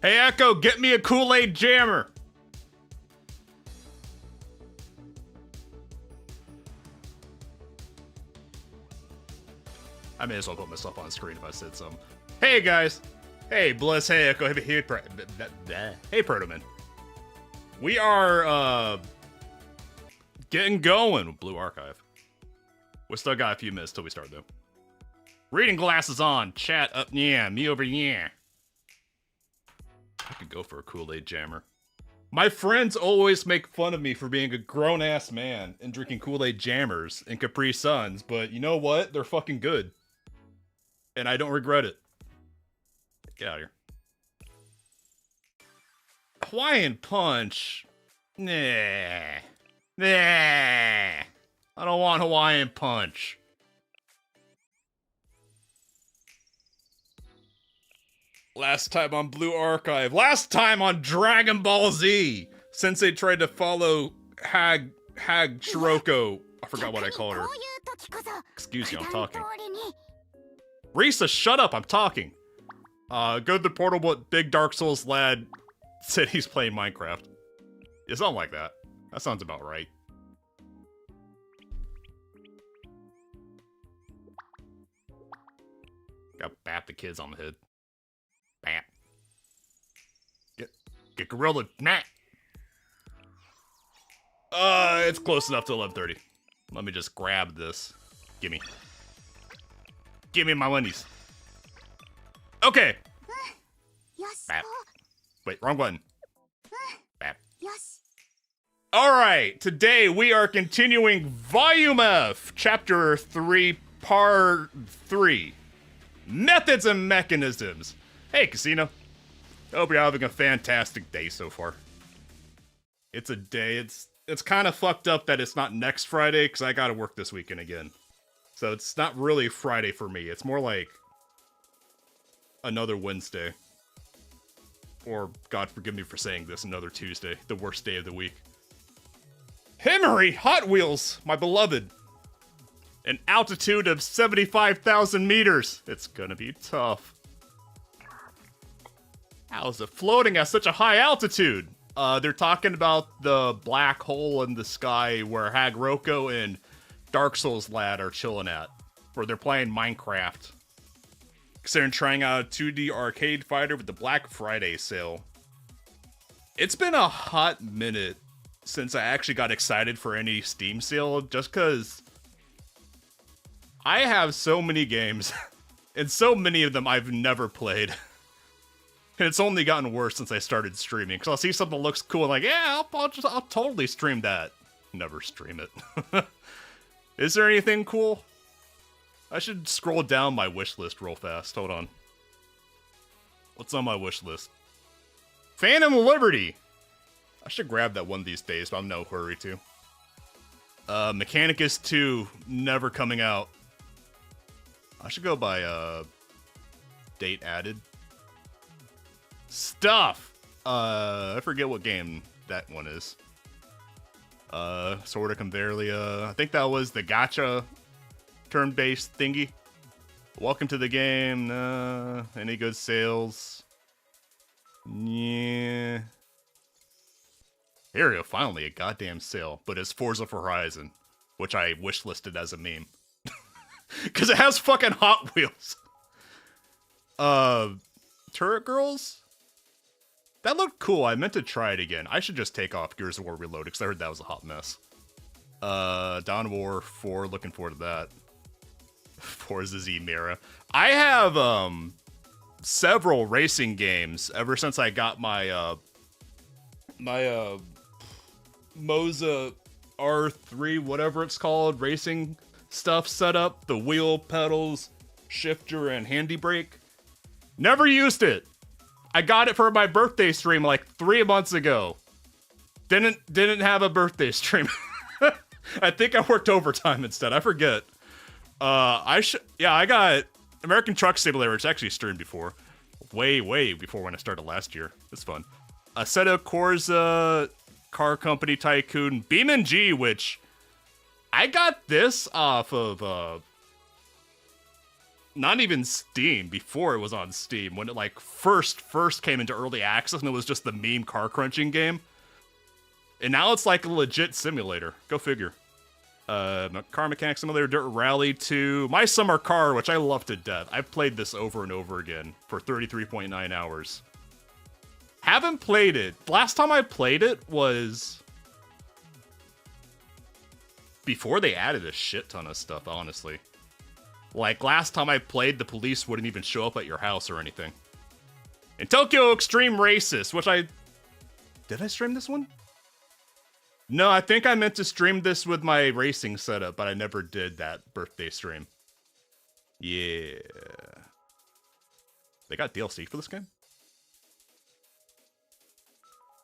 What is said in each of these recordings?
Hey Echo, get me a Kool-Aid jammer. I may as well put myself on screen if I said something. Hey guys. Hey Bliss, hey Echo, hey Protoman. We are getting going with Blue Archive. We still got a few minutes till we start though. Reading glasses on, chat up yeah, me over yeah. I could go for a Kool-Aid jammer. My friends always make fun of me for being a grown-ass man and drinking Kool-Aid jammers and Capri Suns, but you know what? They're fucking good. And I don't regret it. Get out of here. Hawaiian Punch? Nah. Nah. I don't want Hawaiian Punch. Last time on Blue Archive. Last time on Dragon Ball Z. Since they tried to follow Hag Shiroko. I forgot what I called her. Excuse me, I'm talking. Risa, shut up, I'm talking. Go to the portal, but Big Dark Souls lad said he's playing Minecraft. Yeah, something like that. That sounds about right. Gotta bat the kids on the head. Bam. Get gorilla. Nah. It's close enough to 11:30. Let me just grab this. Gimme. Gimme my wendies. Okay. Bap. Wait, wrong button. Bap. Alright, today we are continuing Volume F, Chapter 3, Part 3. Methods and Mechanisms. Hey, Casino. I hope you're having a fantastic day so far. It's a day. It's kind of fucked up that it's not next Friday, because I gotta work this weekend again. So it's not really Friday for me. It's more like another Wednesday. Or, God forgive me for saying this, another Tuesday. The worst day of the week. Himmery Hot Wheels, my beloved. An altitude of 75,000 meters. It's gonna be tough. How is it floating at such a high altitude? They're talking about the black hole in the sky where Hagroko and Dark Souls lad are chilling at. Where they're playing Minecraft. Considering trying out a 2D arcade fighter with the Black Friday sale. It's been a hot minute since I actually got excited for any Steam sale, just because I have so many games, and so many of them I've never played. And it's only gotten worse since I started streaming, because I'll see something that looks cool and like, yeah, I'll totally stream that. Never stream it. Is there anything cool? I should scroll down my wish list real fast. Hold on. What's on my wish list? Phantom Liberty! I should grab that one these days, but I'm in no hurry to. Mechanicus 2, never coming out. I should go by, date added. Stuff! I forget what game that one is. Sword of Converlia. I think that was the gacha turn-based thingy. Welcome to the game. Any good sales? Yeah. Here we go, finally a goddamn sale, but it's Forza Horizon, which I wishlisted as a meme. Because it has fucking Hot Wheels. Turret Girls? That looked cool. I meant to try it again. I should just take off Gears of War Reloaded, because I heard that was a hot mess. Dawn War 4, looking forward to that. Forza Z Mira. I have, several racing games ever since I got my, Moza R3, whatever it's called, racing stuff set up. The wheel, pedals, shifter, and handy brake. Never used it. I got it for my birthday stream like 3 months ago. Didn't have a birthday stream. I think I worked overtime instead. I forget. I got American Truck Simulator. It's actually streamed before. Way before when I started last year. It's fun. Assetto Corsa, Car Company Tycoon, BeamNG, which I got this off of not even Steam, before it was on Steam, when it like first came into early access and it was just the meme car crunching game. And now it's like a legit simulator. Go figure. Car Mechanic Simulator, Dirt Rally 2, My Summer Car, which I love to death. I've played this over and over again for 33.9 hours. Haven't played it. Last time I played it was before they added a shit ton of stuff, honestly. Like, last time I played, the police wouldn't even show up at your house or anything. And Tokyo Extreme Racist, which did I stream this one? No, I think I meant to stream this with my racing setup, but I never did that birthday stream. Yeah. They got DLC for this game?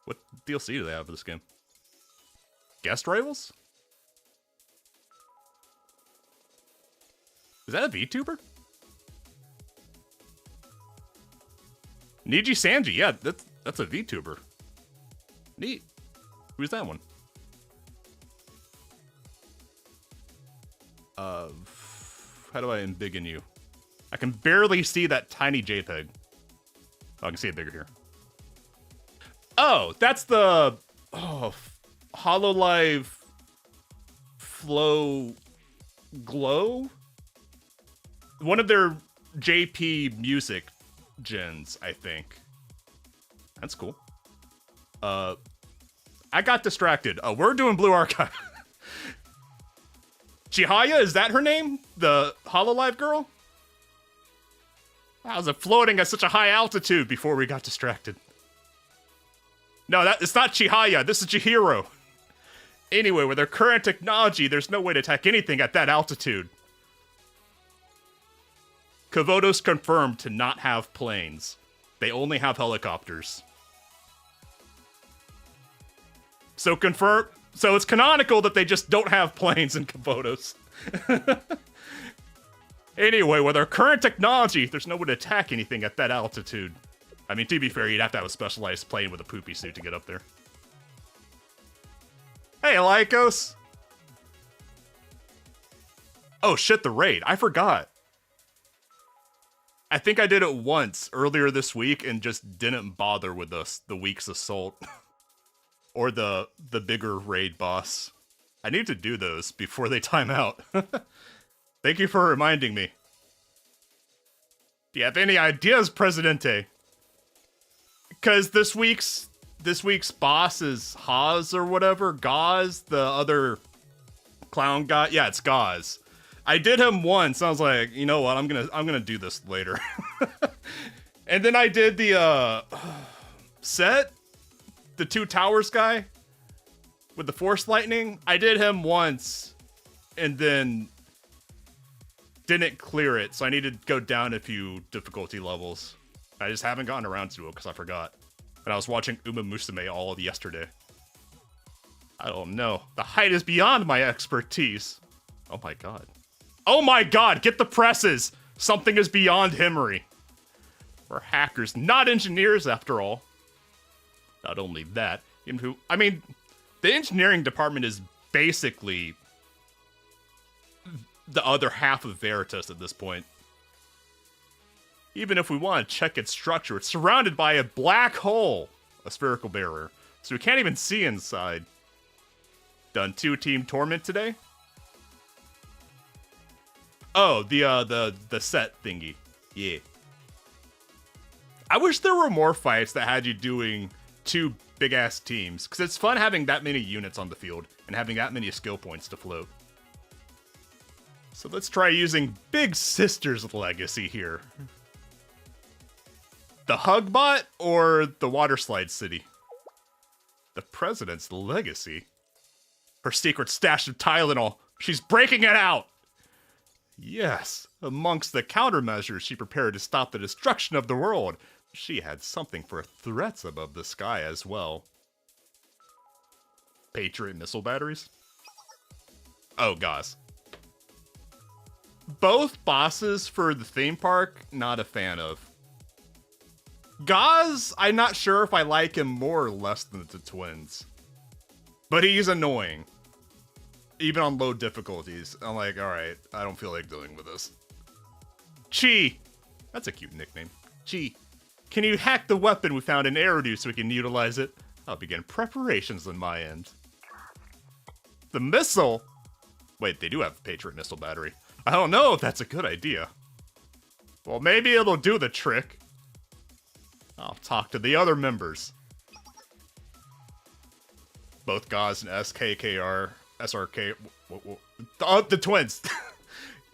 What DLC do they have for this game? Guest Rivals? Is that a VTuber? Niji Sanji, yeah, that's a VTuber. Neat. Who's that one? How do I embiggen you? I can barely see that tiny JPEG. Oh, I can see it bigger here. Oh, that's the HoloLive Flow Glow? One of their JP music gens, I think. That's cool. I got distracted. Oh, we're doing Blue Archive. Chihaya, is that her name? The HoloLive girl? How's it floating at such a high altitude before we got distracted? No, it's not Chihaya. This is Chihiro. Anyway, with their current technology, there's no way to attack anything at that altitude. Komodo's confirmed to not have planes. They only have helicopters. So it's canonical that they just don't have planes in Komodos. Anyway, with our current technology, there's no way to attack anything at that altitude. I mean, to be fair, you'd have to have a specialized plane with a poopy suit to get up there. Hey, Lycos! Oh shit, the raid. I forgot. I think I did it once earlier this week and just didn't bother with the week's assault. Or the bigger raid boss. I need to do those before they time out. Thank you for reminding me. Do you have any ideas, Presidente? Because this week's boss is Haas or whatever. Gauze, the other clown guy. Yeah, it's Gauze. I did him once. I was like, you know what? I'm gonna do this later. And then I did the Set. The Two Towers guy with the Force Lightning. I did him once and then didn't clear it, so I need to go down a few difficulty levels. I just haven't gotten around to it because I forgot. And I was watching Uma Musume all of yesterday. I don't know. The height is beyond my expertise. Oh my god. Oh my god, get the presses! Something is beyond Himmery. We're hackers, not engineers after all. Not only that, I mean, the engineering department is basically the other half of Veritas at this point. Even if we want to check its structure, it's surrounded by a black hole, a spherical barrier, so we can't even see inside. Done 2 Team Torment today? Oh, the set thingy. Yeah. I wish there were more fights that had you doing 2 big-ass teams, because it's fun having that many units on the field and having that many skill points to float. So let's try using Big Sister's legacy here. The Hugbot or the Waterslide City? The President's legacy? Her secret stash of Tylenol. She's breaking it out! Yes, amongst the countermeasures she prepared to stop the destruction of the world, she had something for threats above the sky as well. Patriot missile batteries? Oh, gosh. Both bosses for the theme park, not a fan of. Gaz, I'm not sure if I like him more or less than the twins. But he's annoying. Even on low difficulties. I'm like, alright, I don't feel like dealing with this. Chi! That's a cute nickname. Chi. Can you hack the weapon we found in Eridu so we can utilize it? I'll begin preparations on my end. The missile? Wait, they do have a Patriot missile battery. I don't know if that's a good idea. Well, maybe it'll do the trick. I'll talk to the other members. Both Gauze and SKKR, SRK, the twins.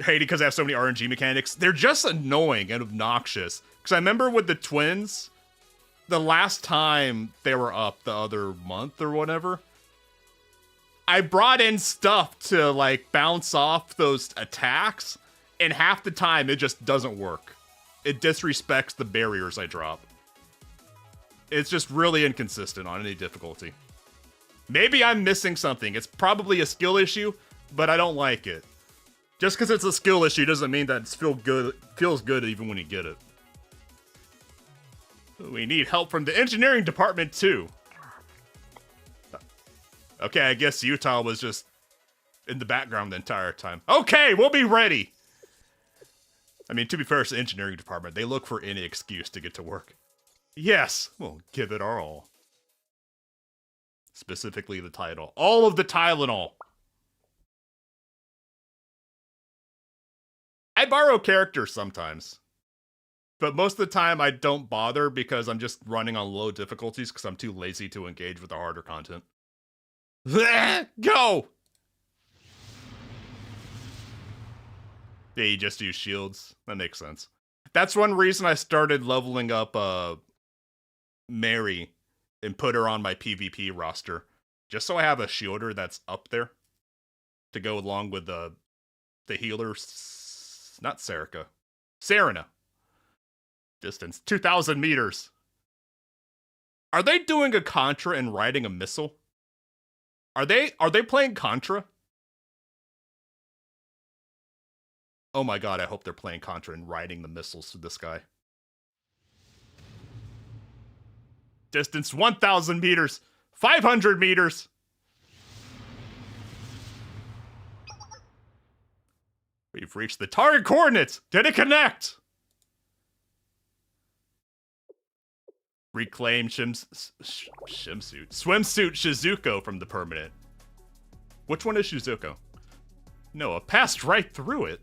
Hated because they have so many RNG mechanics. They're just annoying and obnoxious. Because I remember with the twins, the last time they were up the other month or whatever, I brought in stuff to like bounce off those attacks, and half the time it just doesn't work. It disrespects the barriers I drop. It's just really inconsistent on any difficulty. Maybe I'm missing something. It's probably a skill issue, but I don't like it. Just because it's a skill issue doesn't mean that it feels good even when you get it. We need help from the engineering department too. Okay, I guess Utah was just in the background the entire time. Okay, we'll be ready! I mean, to be fair, it's the engineering department. They look for any excuse to get to work. Yes, we'll give it our all. Specifically the title. All of the Tylenol! I borrow characters sometimes. But most of the time I don't bother because I'm just running on low difficulties because I'm too lazy to engage with the harder content. Go! Yeah, you just use shields. That makes sense. That's one reason I started leveling up Mary and put her on my PvP roster. Just so I have a shielder that's up there to go along with the healer. Not Serica. Serena. Distance 2,000 meters. Are they doing a Contra and riding a missile? Are they playing Contra? Oh my god, I hope they're playing Contra and riding the missiles through the sky. Distance 1,000 meters. 500 meters. We've reached the target coordinates. Did it connect? Reclaim swimsuit Shizuko from the permanent. Which one is Shizuko? No, I passed right through it.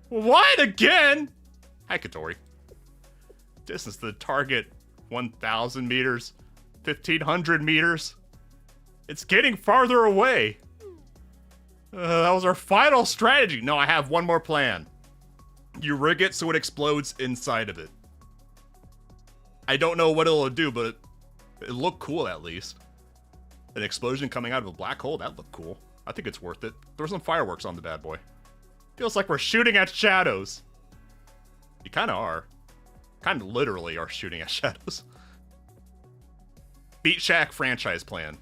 What again? Hakatori. Distance to the target 1,000 meters, 1,500 meters. It's getting farther away. That was our final strategy. No, I have one more plan. You rig it so it explodes inside of it. I don't know what it'll do, but it looked cool at least. An explosion coming out of a black hole, that looked cool. I think it's worth it. Throw some fireworks on the bad boy. Feels like we're shooting at shadows. You kinda are. Kinda literally are shooting at shadows. Beat Shack franchise plan.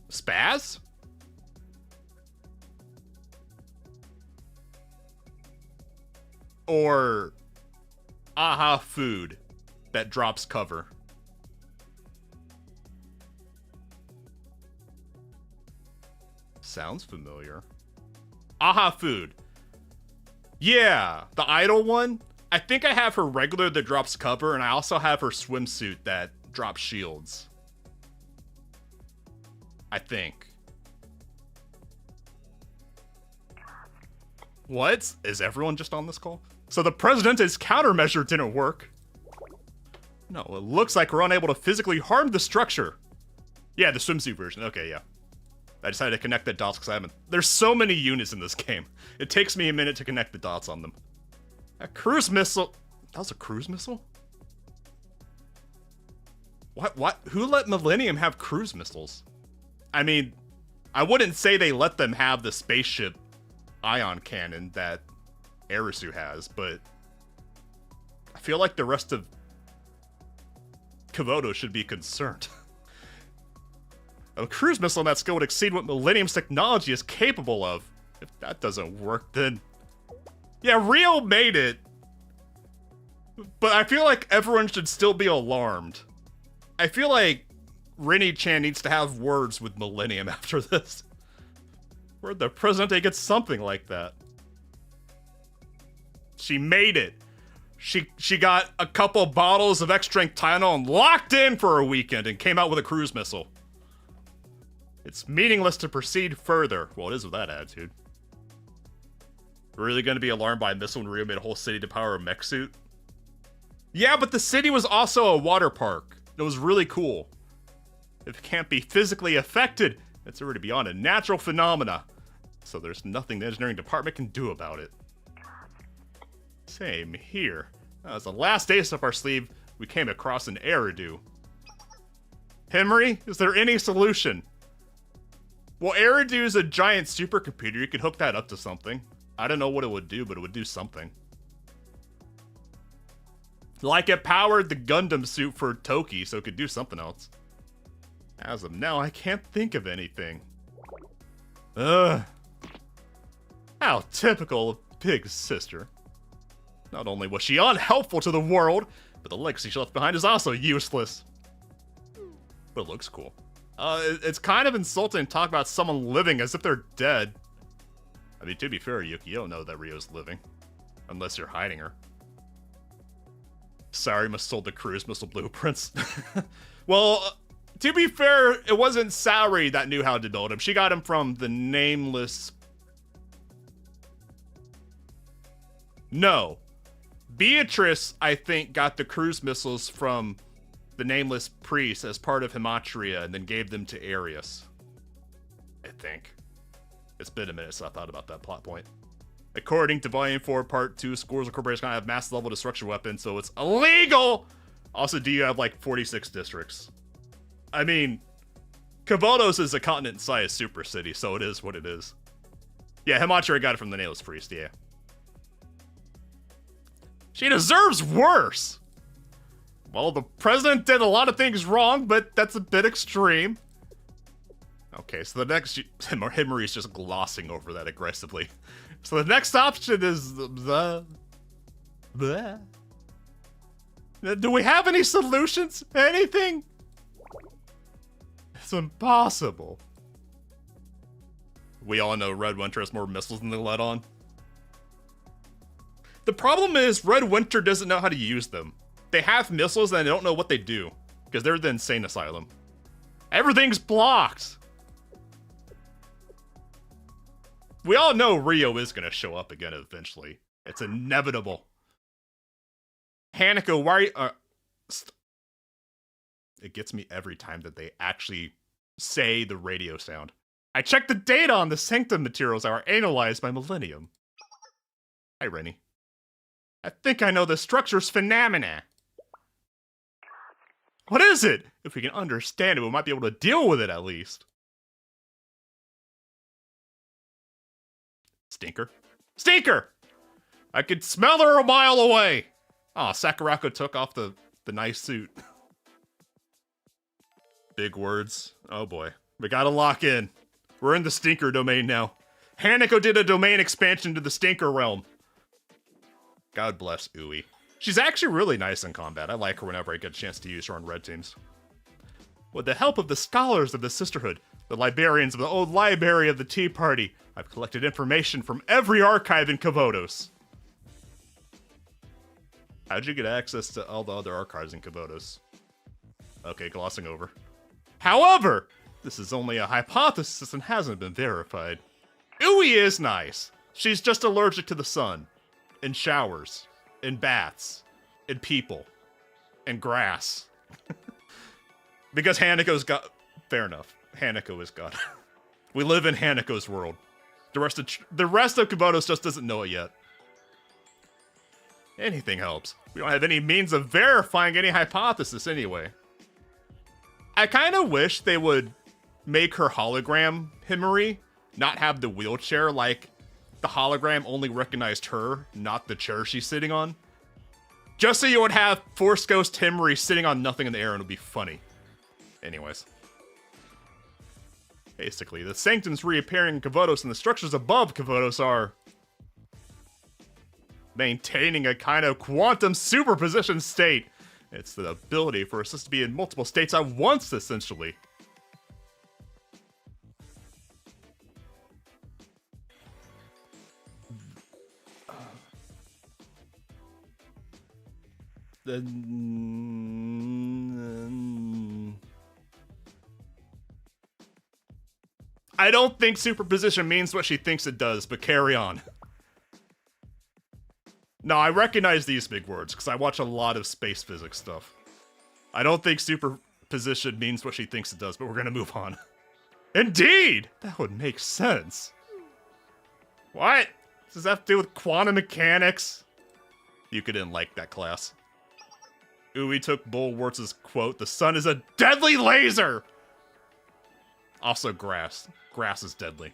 Spaz? Or aha food that drops cover. Sounds familiar. Aha food. Yeah, the idol one. I think I have her regular that drops cover, and I also have her swimsuit that drops shields. I think. What? Is everyone just on this call? So the president's countermeasure didn't work. No, it looks like we're unable to physically harm the structure. Yeah, the swimsuit version. Okay, yeah. I decided to connect the dots because I haven't... There's so many units in this game. It takes me a minute to connect the dots on them. A cruise missile... That was a cruise missile? What? Who let Millennium have cruise missiles? I mean, I wouldn't say they let them have the spaceship ion cannon that Arisu has, but I feel like the rest of Komodo should be concerned. A cruise missile on that scale would exceed what Millennium's technology is capable of. If that doesn't work, then... Yeah, Rio made it. But I feel like everyone should still be alarmed. I feel like Rini-chan needs to have words with Millennium after this. Where'd the Presidente get something like that? She made it. She got a couple bottles of X-strength Tylenol and locked in for a weekend and came out with a cruise missile. It's meaningless to proceed further. Well, it is with that attitude. Really gonna be alarmed by a missile when Rio made a whole city to power a mech suit? Yeah, but the city was also a water park. It was really cool. If it can't be physically affected, it's already beyond a natural phenomena. So there's nothing the engineering department can do about it. Same here. As the last ace up our sleeve, we came across an Eridu. Henry, is there any solution? Well, Eridu is a giant supercomputer. You could hook that up to something. I don't know what it would do, but it would do something. Like it powered the Gundam suit for Toki, so it could do something else. As of now, I can't think of anything. Ugh. How typical of Big Sister. Not only was she unhelpful to the world, but the legacy she left behind is also useless. But it looks cool. It's kind of insulting to talk about someone living as if they're dead. I mean, to be fair, Yuki, you don't know that Rio's living. Unless you're hiding her. Sorry, must have sold the cruise missile blueprints. Well, to be fair, it wasn't Saori that knew how to build him. She got him from the nameless... No. Beatrice, I think, got the cruise missiles from the nameless priest as part of Himatria and then gave them to Arius. I think. It's been a minute since I thought about that plot point. According to Volume 4, Part 2, schools or corporations can have mass level destruction weapons, so it's illegal! Also, do you have like 46 districts? I mean, Kavodos is a continent-sized super city, so it is what it is. Yeah, Himatria got it from the nameless priest, yeah. She deserves worse! Well, the president did a lot of things wrong, but that's a bit extreme. Okay, so the next... Himari's just glossing over that aggressively. So the next option is the... Do we have any solutions? Anything? It's impossible. We all know Red Winter has more missiles than they let on. The problem is Red Winter doesn't know how to use them. They have missiles and they don't know what they do. Because they're the insane asylum. Everything's blocked! We all know Rio is going to show up again eventually. It's inevitable. Hanako, why are you... It gets me every time that they actually say the radio sound. I checked the data on the Sanctum materials that were analyzed by Millennium. Hi, Rennie. I think I know the structure's phenomena. What is it? If we can understand it, we might be able to deal with it at least. Stinker. Stinker! I could smell her a mile away! Aw, Sakurako took off the nice suit. Big words. Oh boy. We gotta lock in. We're in the Stinker domain now. Hanako did a domain expansion to the Stinker realm. God bless Ui. She's actually really nice in combat. I like her whenever I get a chance to use her on red teams. With the help of the scholars of the Sisterhood, the librarians of the old library of the Tea Party, I've collected information from every archive in Kavodos. How'd you get access to all the other archives in Kavodos? Okay, glossing over. However, this is only a hypothesis and hasn't been verified. Ui is nice. She's just allergic to the sun. And showers. And baths. And people. And grass. Because Hanako's got... Fair enough. Hanako is God. We live in Hanako's world. The rest of Kavodos just doesn't know it yet. Anything helps. We don't have any means of verifying any hypothesis anyway. I kind of wish they would make her hologram, Himari, not have the wheelchair, like the hologram only recognized her, not the chair she's sitting on. Just so you would have Force Ghost Himari sitting on nothing in the air and it would be funny. Anyways. Basically, the Sanctum's reappearing in Kavodos and the structures above Kavodos are maintaining a kind of quantum superposition state. It's the ability for us to be in multiple states at once, essentially. I don't think superposition means what she thinks it does, but carry on. No, I recognize these big words, because I watch a lot of space physics stuff. I don't think superposition means what she thinks it does, but we're gonna move on. Indeed! That would make sense. What? Does that have to do with quantum mechanics? You didn't like that class. Uwe took Bulwart's quote, "The sun is a deadly laser!" Also grass. Grass is deadly.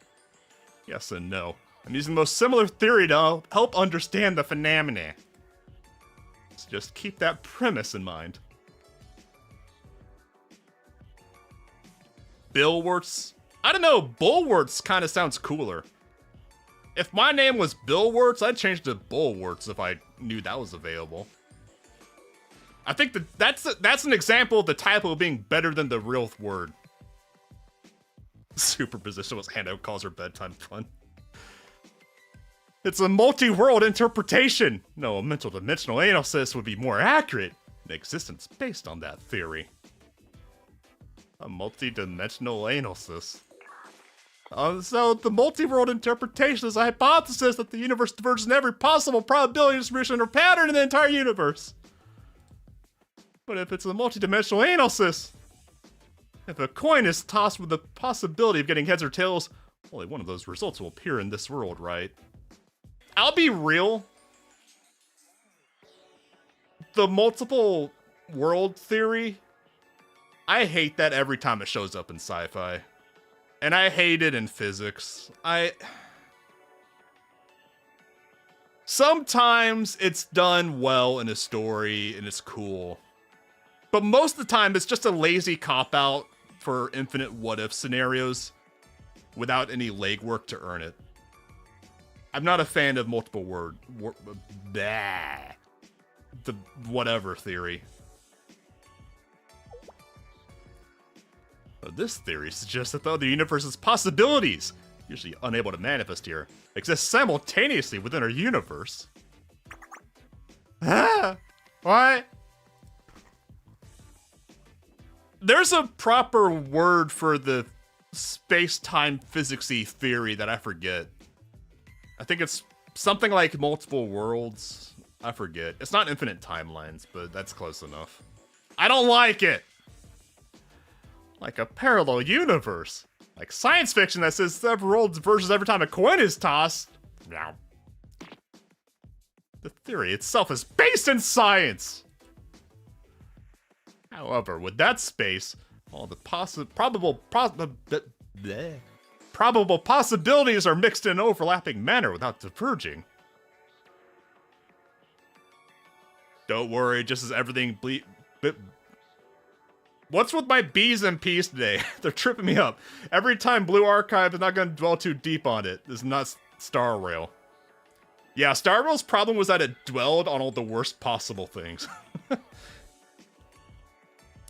Yes and no. I'm using the most similar theory to help understand the phenomena. So just keep that premise in mind. Billwarts? I don't know, Bulwarts kind of sounds cooler. If my name was Billwarts, I'd change to Bulwarts if I knew that was available. I think that's an example of the typo being better than the real word. Superposition was handout calls her bedtime fun. It's a multi-world interpretation. No, a mental dimensional analysis would be more accurate. An existence based on that theory. A multi-dimensional analysis. So the multi-world interpretation is a hypothesis that the universe diverges in every possible probability distribution or pattern in the entire universe. But if it's a multi-dimensional analysis, if a coin is tossed with the possibility of getting heads or tails, only one of those results will appear in this world, right? I'll be real. The multiple world theory, I hate that every time it shows up in sci-fi. And I hate it in physics. Sometimes it's done well in a story and it's cool. But most of the time it's just a lazy cop-out for infinite what-if scenarios without any legwork to earn it. I'm not a fan of multiple the whatever theory. This theory suggests that the other universe's possibilities, usually unable to manifest here, exist simultaneously within our universe. Ah, what? There's a proper word for the space-time physics-y theory that I forget. I think it's something like multiple worlds. I forget. It's not infinite timelines, but that's close enough. I don't like it! Like a parallel universe. Like science fiction that says several worlds versus every time a coin is tossed. No. The theory itself is based in science! However, with that space, all the probable possibilities are mixed in an overlapping manner without diverging. Don't worry, just as everything what's with my B's and P's today? They're tripping me up. Every time Blue Archive is not going to dwell too deep on it. This is not Star Rail. Yeah, Star Rail's problem was that it dwelled on all the worst possible things.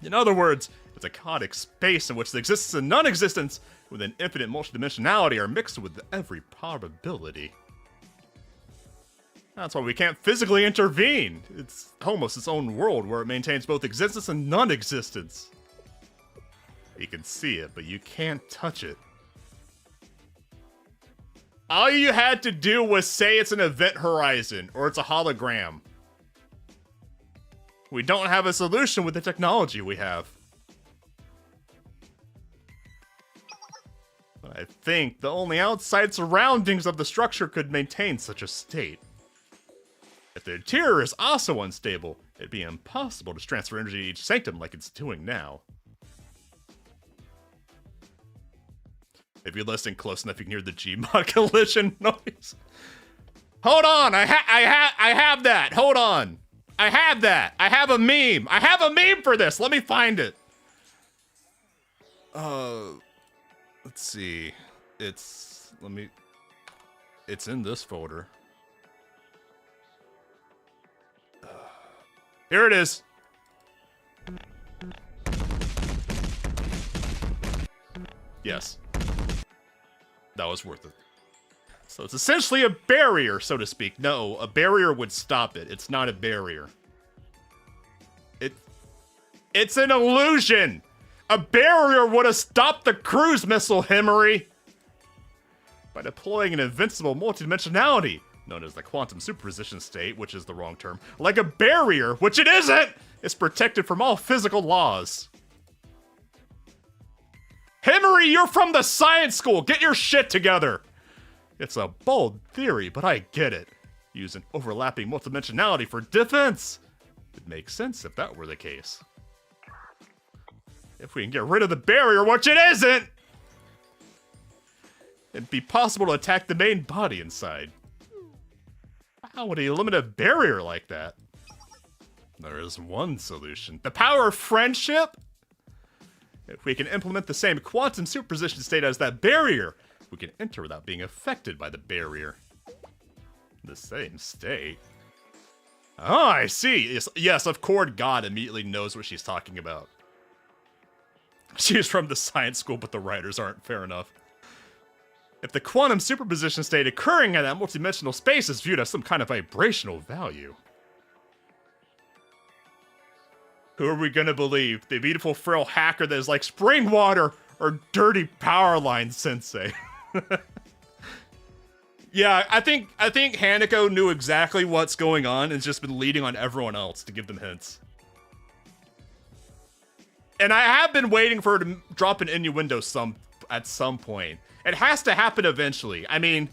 In other words, it's a chaotic space in which the existence and non-existence with an infinite multidimensionality are mixed with every probability. That's why we can't physically intervene. It's almost its own world where it maintains both existence and non-existence. You can see it, but you can't touch it. All you had to do was say it's an event horizon, or it's a hologram. We don't have a solution with the technology we have. But I think the only outside surroundings of the structure could maintain such a state. If the interior is also unstable, it'd be impossible to transfer energy to each sanctum like it's doing now. If you listen close enough, you can hear the Gmod collision noise. Hold on, I have that. Hold on. I have that. I have a meme. I have a meme for this. Let me find it. Let's see. It's in this folder. Here it is. Yes. That was worth it. So it's essentially a barrier, so to speak. No, a barrier would stop it. It's not a barrier. It's an illusion! A barrier would have stopped the cruise missile, Himmery! By deploying an invincible multidimensionality, known as the quantum superposition state, which is the wrong term, like a barrier, which it isn't, is protected from all physical laws. Himmery, you're from the science school! Get your shit together! It's a bold theory, but I get it. Use an overlapping multidimensionality for defense. It makes sense if that were the case. If we can get rid of the barrier, which it isn't, it'd be possible to attack the main body inside. How would he eliminate a barrier like that? There is one solution. The power of friendship? If we can implement the same quantum superposition state as that barrier, we can enter without being affected by the barrier. The same state? Oh, I see. Yes, of course God immediately knows what she's talking about. She's from the science school, but the writers aren't. Fair enough. If the quantum superposition state occurring in that multidimensional space is viewed as some kind of vibrational value, who are we gonna believe? The beautiful frail hacker that is like spring water or dirty Powerlines sensei? Yeah, I think Hanako knew exactly what's going on and has just been leading on everyone else to give them hints. And I have been waiting for her to drop an innuendo at some point. It has to happen eventually. I mean,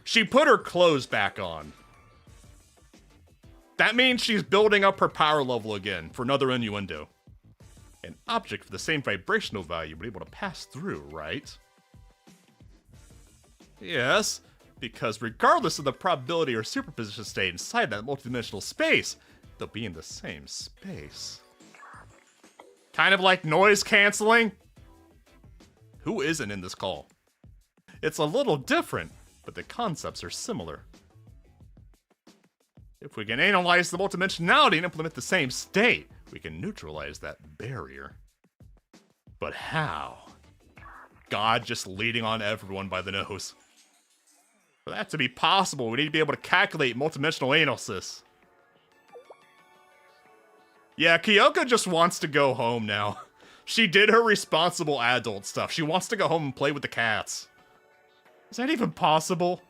she put her clothes back on. That means she's building up her power level again for another innuendo. An object with the same vibrational value will be able to pass through, right? Yes, because regardless of the probability or superposition state inside that multidimensional space, they'll be in the same space. Kind of like noise canceling? Who isn't in this call? It's a little different, but the concepts are similar. If we can analyze the multidimensionality and implement the same state, we can neutralize that barrier. But how? God just leading on everyone by the nose. For that to be possible, we need to be able to calculate multidimensional analysis. Yeah, Kyoko just wants to go home now. She did her responsible adult stuff. She wants to go home and play with the cats. Is that even possible?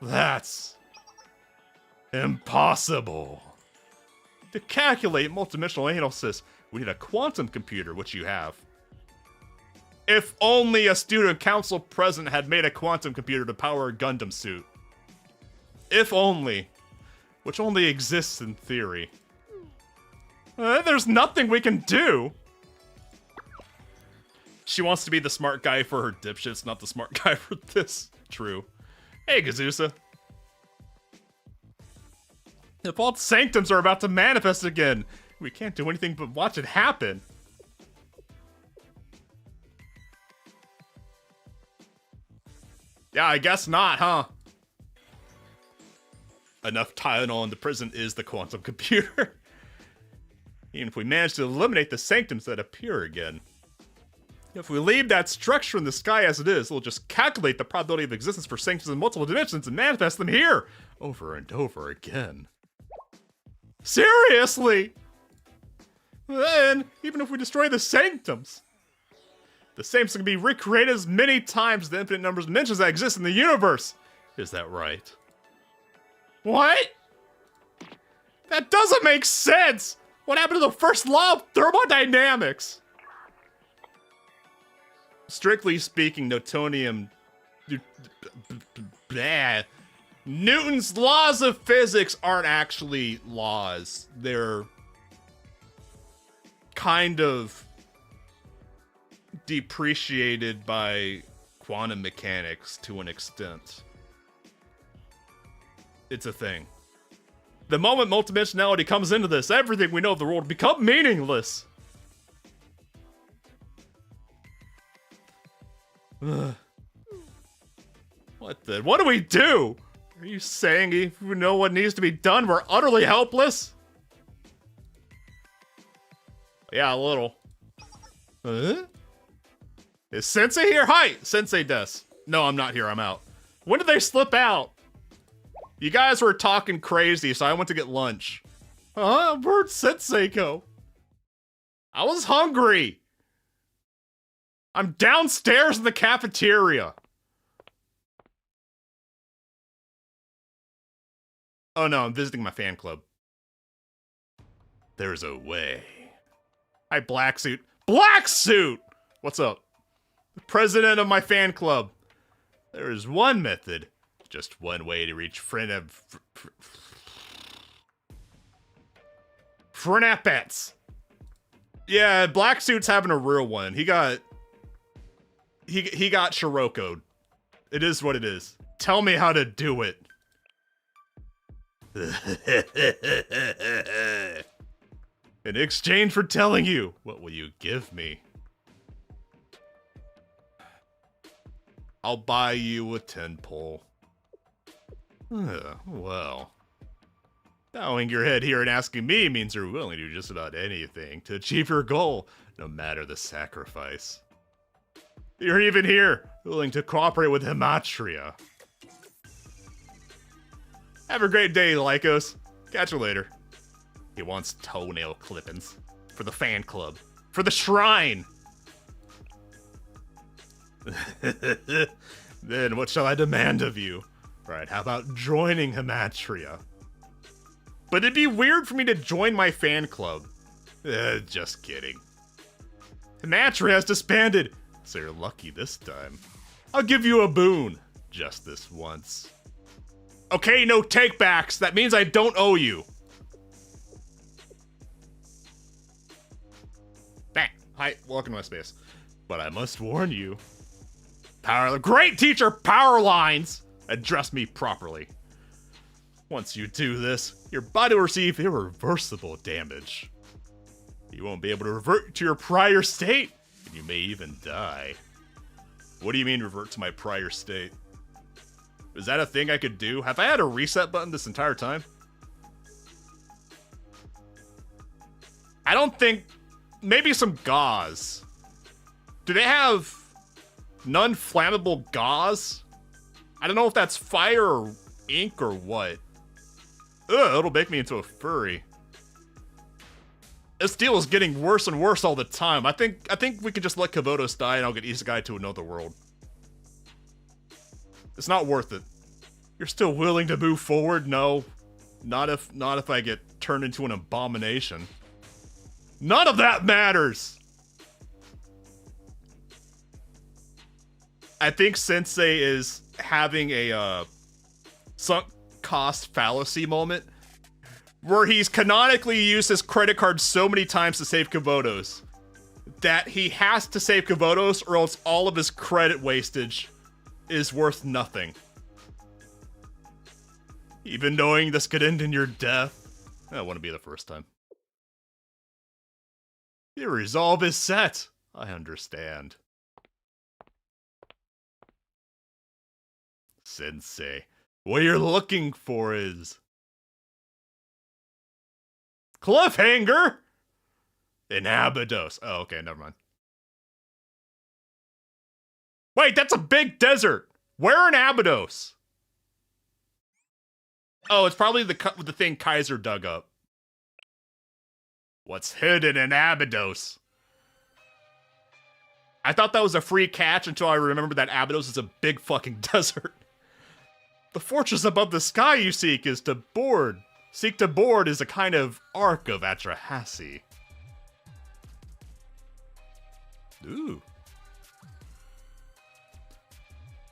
That's impossible. To calculate multidimensional analysis, we need a quantum computer, which you have. If only a student council president had made a quantum computer to power a Gundam suit. If only. Which only exists in theory. There's nothing we can do. She wants to be the smart guy for her dipshits, not the smart guy for this. True. Hey, Gazusa. The Vault Sanctums are about to manifest again. We can't do anything but watch it happen. Yeah, I guess not, huh? Enough Tylenol in the prison is the quantum computer. Even if we manage to eliminate the sanctums that appear again. If we leave that structure in the sky as it is, it'll just calculate the probability of existence for sanctums in multiple dimensions and manifest them here, over and over again. Seriously? Then, even if we destroy the sanctums, the sanctums can be recreated as many times as the infinite numbers of dimensions that exist in the universe. Is that right? What? That doesn't make sense! What happened to the first law of thermodynamics? Strictly speaking, Newtonium... Newton's laws of physics aren't actually laws. They're kind of depreciated by quantum mechanics to an extent. It's a thing. The moment multidimensionality comes into this, everything we know of the world becomes meaningless. What do we do? Are you saying if we know what needs to be done, we're utterly helpless? Yeah, a little. Huh? Is Sensei here? Hi! Sensei des. No, I'm not here, I'm out. When did they slip out? You guys were talking crazy, so I went to get lunch. Where'd Sensei go? I was hungry. I'm downstairs in the cafeteria. Oh no, I'm visiting my fan club. There's a way. Hi, Black Suit. Black Suit! What's up? The president of my fan club. There is one method. Just one way to reach Frenapets. Yeah, Black Suit's having a real one. He got Shiroko'd. It is what it is. Tell me how to do it. In exchange for telling you, what will you give me? I'll buy you a 10-pole. Well. Bowing your head here and asking me means you're willing to do just about anything to achieve your goal, no matter the sacrifice. You're even here, willing to cooperate with Himatria. Have a great day, Lycos. Catch you later. He wants toenail clippings. For the fan club. For the shrine! Then what shall I demand of you? Right, how about joining Himatria? But it'd be weird for me to join my fan club. Just kidding. Himatria has disbanded, so you're lucky this time. I'll give you a boon. Just this once. Okay, no takebacks. That means I don't owe you. Bang. Hi, welcome to my space. But I must warn you. Great teacher, Powerlines! Address me properly. Once you do this, your body will receive irreversible damage. You won't be able to revert to your prior state, and you may even die. What do you mean revert to my prior state? Is that a thing I could do? Have I had a reset button this entire time? I don't think... Maybe some gauze. Do they have non-flammable gauze? I don't know if that's fire or ink or what. Ugh, it'll make me into a furry. This deal is getting worse and worse all the time. I think we could just let Kavotos die and I'll get Isekai to another world. It's not worth it. You're still willing to move forward? No. Not if I get turned into an abomination. None of that matters! I think Sensei is having a sunk cost fallacy moment where he's canonically used his credit card so many times to save Kavotos that he has to save Kavotos or else all of his credit wastage is worth nothing. Even knowing this could end in your death, that wouldn't be the first time. Your resolve is set. I understand. Sensei, what you're looking for is... cliffhanger? In Abydos. Oh, okay, never mind. Wait, that's a big desert. Where in Abydos? Oh, it's probably the thing Kaiser dug up. What's hidden in Abydos? I thought that was a free catch until I remembered that Abydos is a big fucking desert. The fortress above the sky you seek is to board. Seek to board is a kind of Ark of Atrahasi. Ooh.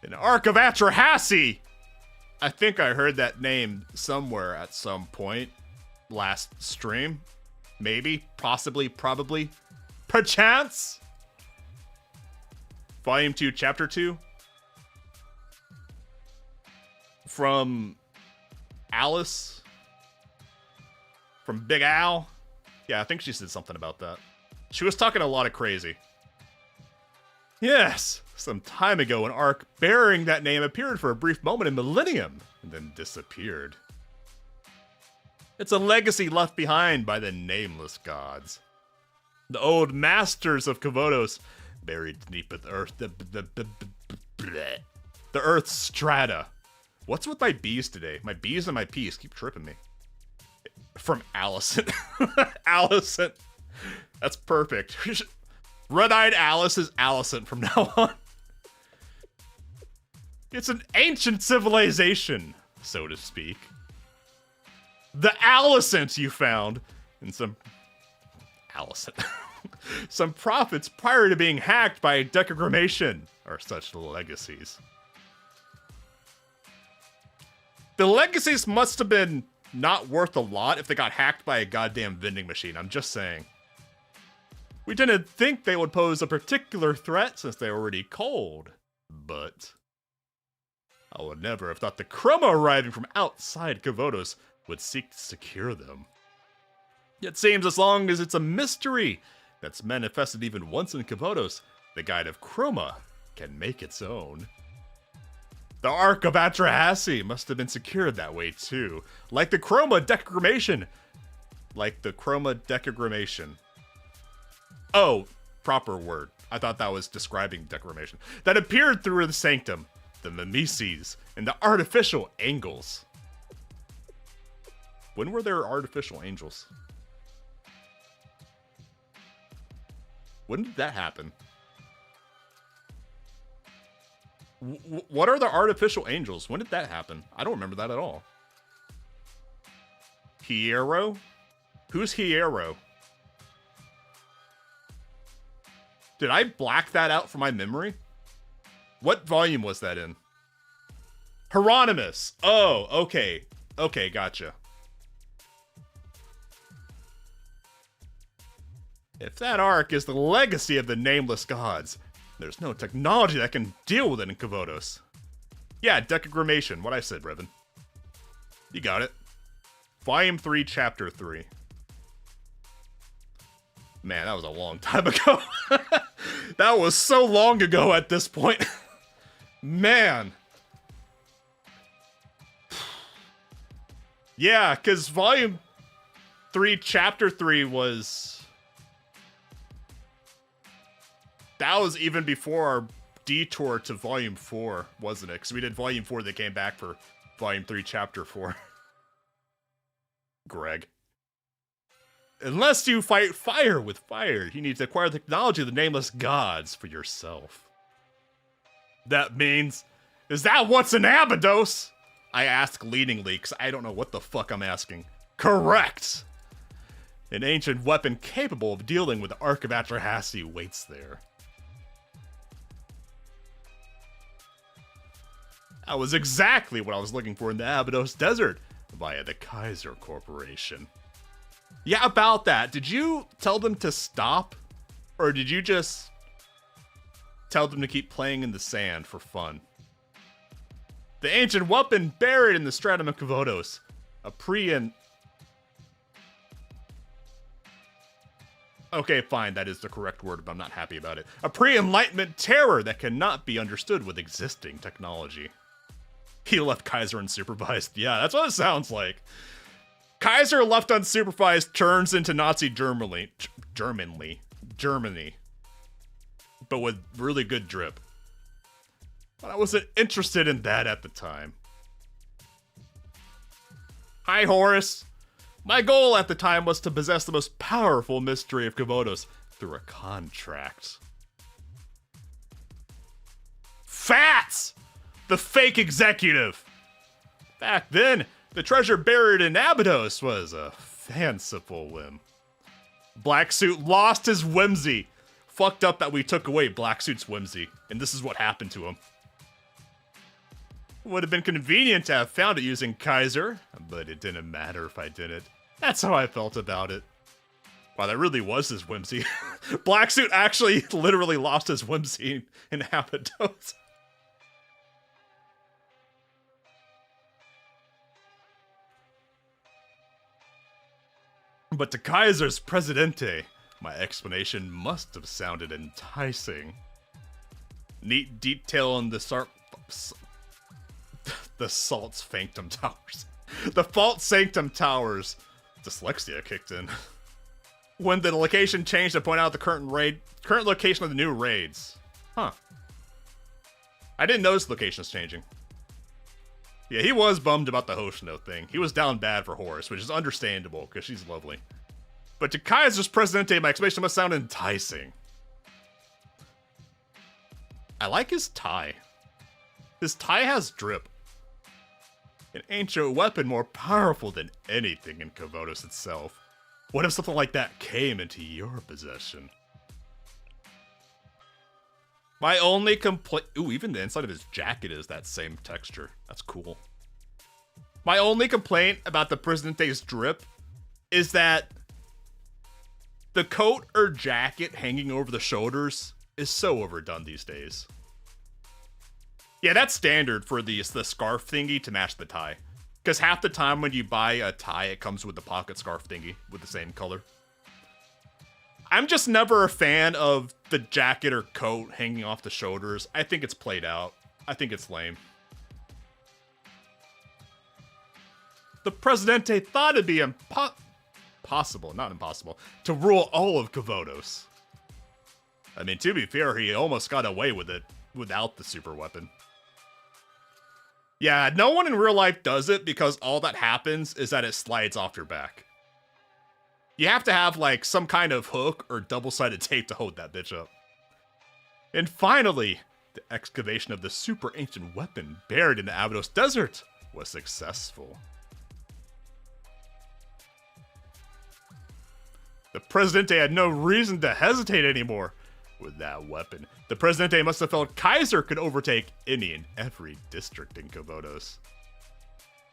An Ark of Atrahasi! I think I heard that name somewhere at some point. Last stream. Maybe, possibly, probably. Perchance? Volume 2, Chapter 2? From Alice? From Big Al? Yeah, I think she said something about that. She was talking a lot of crazy. Yes, some time ago an arc bearing that name appeared for a brief moment in Millennium, and then disappeared. It's a legacy left behind by the nameless gods. The old masters of Kavotos, buried deep with earth, the earth's strata. What's with my bees today? My bees and my peas keep tripping me. From Allison. Allison. That's perfect. Red-eyed Alice is Allison from now on. It's an ancient civilization, so to speak. The Allicent you found in some... Allison. Some prophets prior to being hacked by decaggramation are such legacies. The legacies must have been not worth a lot if they got hacked by a goddamn vending machine, I'm just saying. We didn't think they would pose a particular threat since they're already cold, but... I would never have thought the Chroma arriving from outside Kavotos would seek to secure them. It seems as long as it's a mystery that's manifested even once in Kavotos, the Guide of Chroma can make its own. The Ark of Atrahasis must have been secured that way too, like the Chroma decaggramation. Oh, proper word. I thought that was describing decaggramation. That appeared through the Sanctum, the mimeses, and the artificial angles. When were there artificial angels? When did that happen? What are the artificial angels? When did that happen? I don't remember that at all. Hiero? Who's Hiero? Did I black that out from my memory? What volume was that in? Hieronymus. Oh, okay. Okay, gotcha. If that arc is the legacy of the nameless gods, there's no technology that can deal with it in Kavotos. Yeah, decaggramation, what I said, Revan. You got it. Volume 3, Chapter 3. Man, that was a long time ago. That was so long ago at this point. Man. Yeah, because Volume 3, Chapter 3 was... That was even before our detour to Volume 4, wasn't it? Because we did Volume 4, they came back for Volume 3, Chapter 4. Greg. Unless you fight fire with fire, you need to acquire the technology of the nameless gods for yourself. That means... Is that what's in Abydos? I ask leadingly, because I don't know what the fuck I'm asking. Correct! An ancient weapon capable of dealing with the Ark of Atrahasis waits there. That was exactly what I was looking for in the Abydos Desert, via the Kaiser Corporation. Yeah, about that, did you tell them to stop? Or did you just tell them to keep playing in the sand for fun? The ancient weapon buried in the stratum of Kavotos. A pre-and... Okay, fine, that is the correct word, but I'm not happy about it. A pre-enlightenment terror that cannot be understood with existing technology. He left Kaiser unsupervised. Yeah, that's what it sounds like. Kaiser left unsupervised turns into Nazi Germany. But with really good drip. But I wasn't interested in that at the time. Hi, Horace. My goal at the time was to possess the most powerful mystery of Kavotos through a contract. Fats! The fake executive! Back then, the treasure buried in Abydos was a fanciful whim. Black Suit lost his whimsy. Fucked up that we took away Black Suit's whimsy, and this is what happened to him. Would have been convenient to have found it using Kaiser, but it didn't matter if I didn't. That's how I felt about it. Wow, that really was his whimsy. Black Suit actually literally lost his whimsy in Abydos. But to Kaiser's Presidente, my explanation must have sounded enticing. Neat detail on the Salt's Sanctum Towers. The Fault Sanctum Towers. Dyslexia kicked in. When the location changed to point out the current location of the new raids. Huh. I didn't notice the locations changing. Yeah, he was bummed about the Hoshino thing. He was down bad for Horus, which is understandable, because she's lovely. But to Kaiser's Presidente, my exclamation must sound enticing. I like his tie. His tie has drip. An ancient weapon more powerful than anything in Kavodos itself. What if something like that came into your possession? My only complaint... Ooh, even the inside of his jacket is that same texture. That's cool. My only complaint about the Presidente's drip is that the coat or jacket hanging over the shoulders is so overdone these days. Yeah, that's standard for the scarf thingy to match the tie. Because half the time when you buy a tie, it comes with the pocket scarf thingy with the same color. I'm just never a fan of the jacket or coat hanging off the shoulders. I think it's played out. I think it's lame. The Presidente thought it'd be possible, not impossible, to rule all of Kavodos. I mean, to be fair, he almost got away with it without the super weapon. Yeah, no one in real life does it because all that happens is that it slides off your back. You have to have, like, some kind of hook or double-sided tape to hold that bitch up. And finally, the excavation of the super ancient weapon buried in the Abydos Desert was successful. The Presidente had no reason to hesitate anymore with that weapon. The Presidente must have felt Kaiser could overtake any and every district in Kavodos.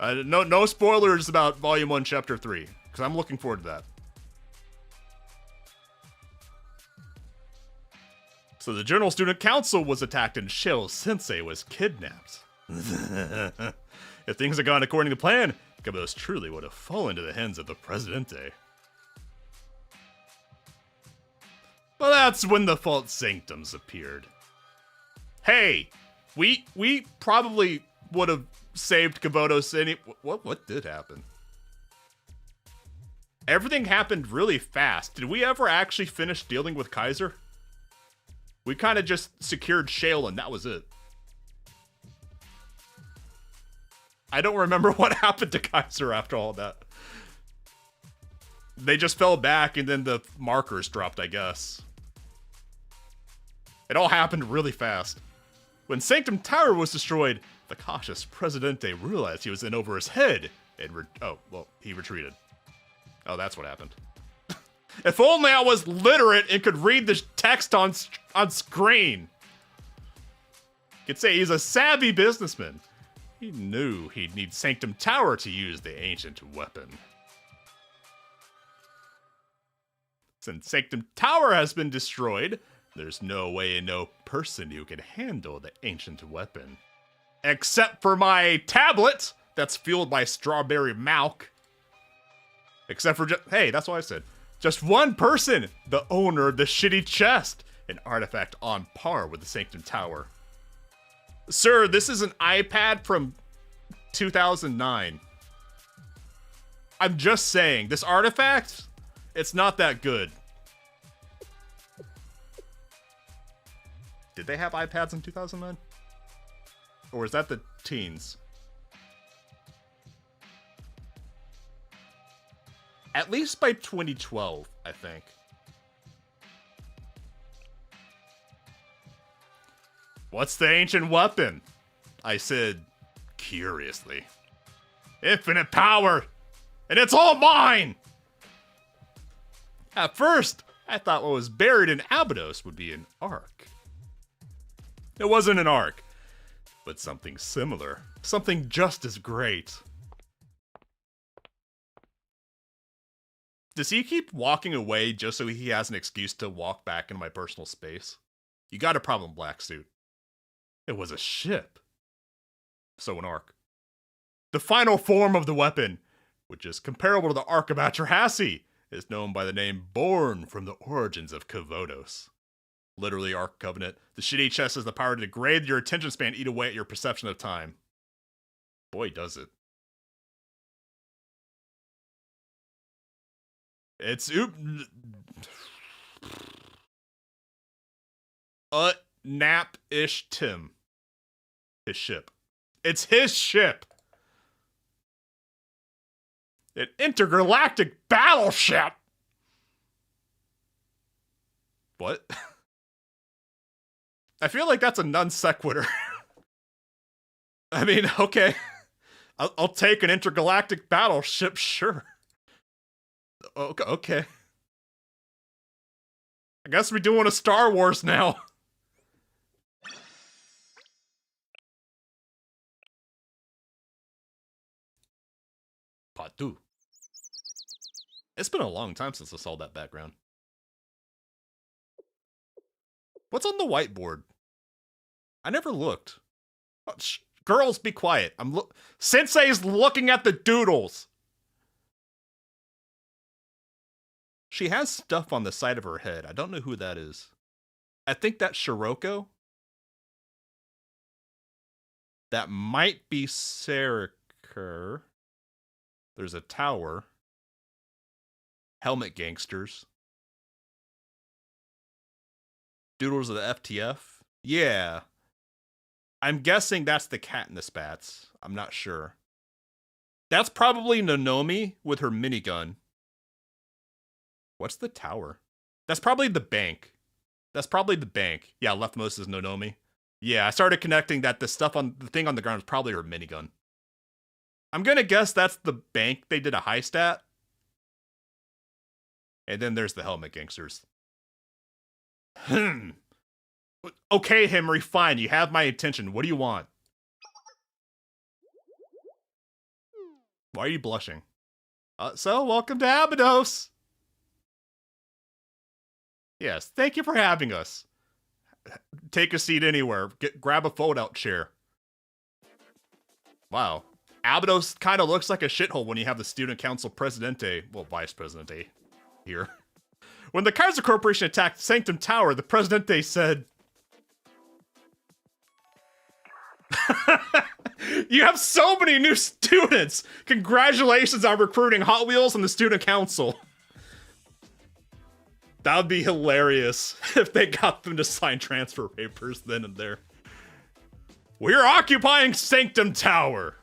No spoilers about Volume 1, Chapter 3, because I'm looking forward to that. So the General Student Council was attacked and Shell Sensei was kidnapped. If things had gone according to plan, Kavodos truly would have fallen into the hands of the Presidente. But that's when the False Sanctums appeared. Hey, we probably would have saved Kavodos any... What did happen? Everything happened really fast. Did we ever actually finish dealing with Kaiser? We kind of just secured Shale and that was it. I don't remember what happened to Kaiser after all that. They just fell back and then the markers dropped, I guess. It all happened really fast. When Sanctum Tower was destroyed, the cautious Presidente realized he was in over his head and he retreated. Oh, that's what happened. If only I was literate and could read the text on screen. Could say he's a savvy businessman. He knew he'd need Sanctum Tower to use the ancient weapon. Since Sanctum Tower has been destroyed, there's no way and no person who can handle the ancient weapon. Except for my tablet that's fueled by strawberry milk. Except for hey, that's what I said. Just one person, the owner of the shitty chest, an artifact on par with the Sanctum Tower. Sir, this is an iPad from 2009. I'm just saying, this artifact, it's not that good. Did they have iPads in 2009? Or is that the teens? At least by 2012, I think. What's the ancient weapon? I said, curiously. Infinite power! And it's all mine! At first, I thought what was buried in Abydos would be an ark. It wasn't an ark, but something similar. Something just as great. Does he keep walking away just so he has an excuse to walk back into my personal space? You got a problem, Black Suit. It was a ship. So an ark. The final form of the weapon, which is comparable to the Ark of Atrahasis, is known by the name Born from the Origins of Kavodos. Literally, Ark Covenant. The shitty chest has the power to degrade your attention span, eat away at your perception of time. Boy, does it. It's Nap-ish Tim. His ship. It's his ship. An intergalactic battleship! What? I feel like that's a non sequitur. I mean, okay. I'll take an intergalactic battleship, sure. Okay. I guess we're doing a Star Wars now. Part 2. It's been a long time since I saw that background. What's on the whiteboard? I never looked. Oh, girls, be quiet. Sensei's looking at the doodles. She has stuff on the side of her head. I don't know who that is. I think that's Shiroko. That might be Seriker. There's a tower. Helmet gangsters. Doodles of the FTF? Yeah. I'm guessing that's the cat in the spats. I'm not sure. That's probably Nonomi with her minigun. What's the tower? That's probably the bank. That's probably the bank. Yeah, leftmost is Nonomi. Yeah, I started connecting that the thing on the ground is probably her minigun. I'm gonna guess that's the bank they did a heist at. And then there's the helmet gangsters. Okay, Henry, fine. You have my attention. What do you want? Why are you blushing? So, welcome to Abydos. Yes, thank you for having us. Take a seat anywhere. Grab a fold-out chair. Wow. Abydos kind of looks like a shithole when you have the student council presidente, well, vice presidente, here. When the Kaiser Corporation attacked Sanctum Tower, the presidente said, "You have so many new students! Congratulations on recruiting Hot Wheels and the student council." That would be hilarious if they got them to sign transfer papers then and there. "We're occupying Sanctum Tower."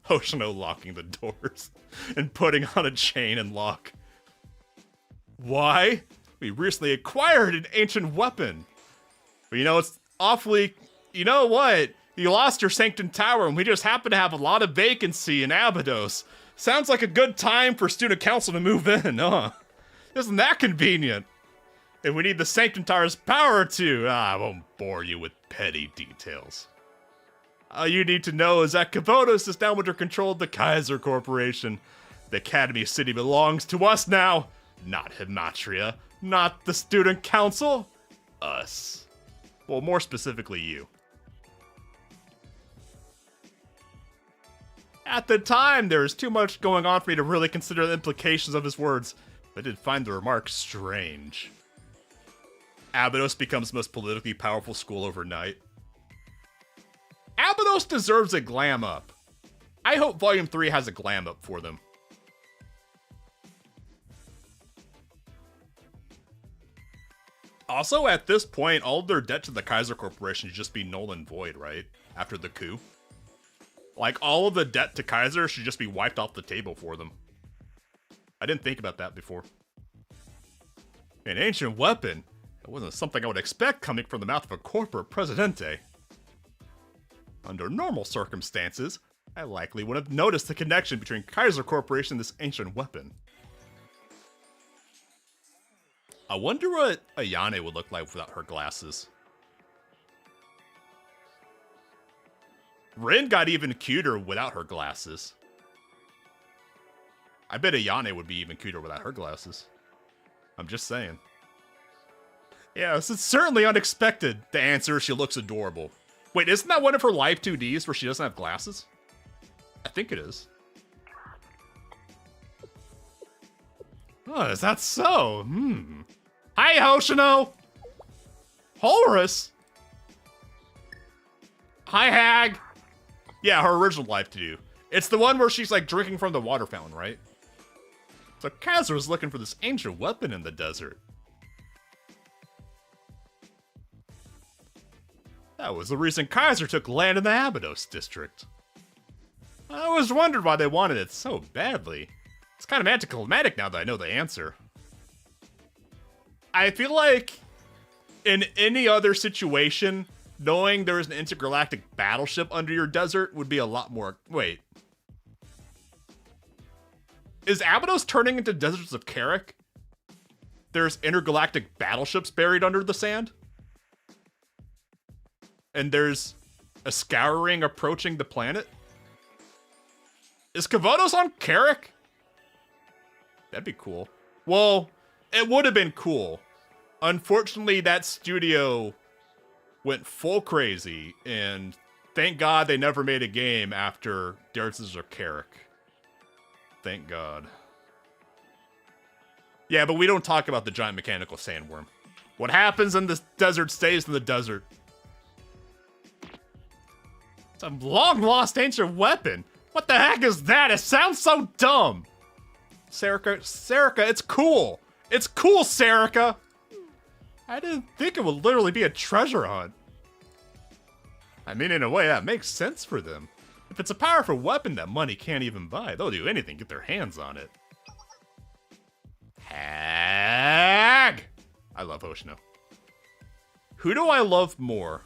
Hoshino locking the doors and putting on a chain and lock. "Why? We recently acquired an ancient weapon. But you know, it's awfully... You know what? You lost your Sanctum Tower and we just happen to have a lot of vacancy in Abydos. Sounds like a good time for student council to move in, huh? Isn't that convenient? And we need the Sanctum Tower's power too. I won't bore you with petty details. All you need to know is that Kavodos is now under control of the Kaiser Corporation. The Academy City belongs to us now. Not Himatria. Not the Student Council. Us. Well, more specifically, you. At the time, there was too much going on for me to really consider the implications of his words, but I did find the remark strange. Abydos becomes the most politically powerful school overnight. Abydos deserves a glam up. I hope Volume 3 has a glam up for them. Also, at this point, all of their debt to the Kaiser Corporation should just be null and void, right? After the coup. Like, all of the debt to Kaiser should just be wiped off the table for them. I didn't think about that before. An ancient weapon? It wasn't something I would expect coming from the mouth of a corporate presidente. Under normal circumstances, I likely would have noticed the connection between Kaiser Corporation and this ancient weapon. I wonder what Ayane would look like without her glasses. Rin got even cuter without her glasses. I bet Ayane would be even cuter without her glasses. I'm just saying. Yes, it's certainly unexpected. The answer is she looks adorable. Wait, isn't that one of her live 2Ds where she doesn't have glasses? I think it is. Oh, is that so? Hi, Hoshino! Horus! Hi, Hag! Yeah, her original live 2D. It's the one where she's like drinking from the water fountain, right? So Kaiser was looking for this ancient weapon in the desert. That was the reason Kaiser took land in the Abydos district. I always wondered why they wanted it so badly. It's kind of anticlimactic now that I know the answer. I feel like in any other situation, knowing there is an intergalactic battleship under your desert would be a lot more... Wait. Is Abydos turning into Deserts of Carrick? There's intergalactic battleships buried under the sand? And there's a scouring approaching the planet? Is Kavodos on Carrick? That'd be cool. Well, it would have been cool. Unfortunately, that studio went full crazy, and thank God they never made a game after Deserts of Carrick. Thank God. Yeah, but we don't talk about the giant mechanical sandworm. What happens in the desert stays in the desert. It's a long-lost ancient weapon. What the heck is that? It sounds so dumb. Serica, it's cool. It's cool, Serica. I didn't think it would literally be a treasure hunt. I mean, in a way, that makes sense for them. If it's a powerful weapon that money can't even buy, they'll do anything to get their hands on it. Hag! I love Hoshino. Who do I love more?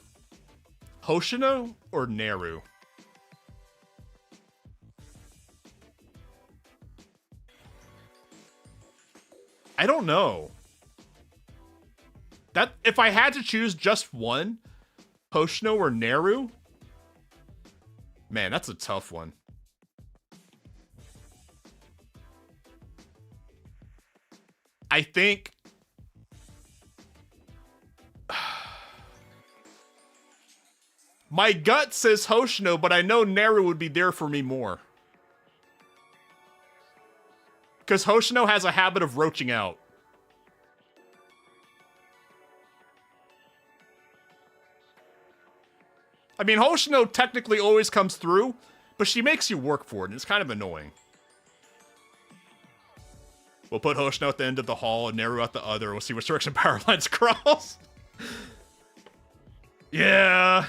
Hoshino or Neru? I don't know. That if I had to choose just one, Hoshino or Neru? Man, that's a tough one. I think... My gut says Hoshino, but I know Neru would be there for me more. Because Hoshino has a habit of roaching out. I mean, Hoshino technically always comes through, but she makes you work for it, and it's kind of annoying. We'll put Hoshino at the end of the hall and Neru at the other. We'll see which direction Powerlines crawls. Yeah.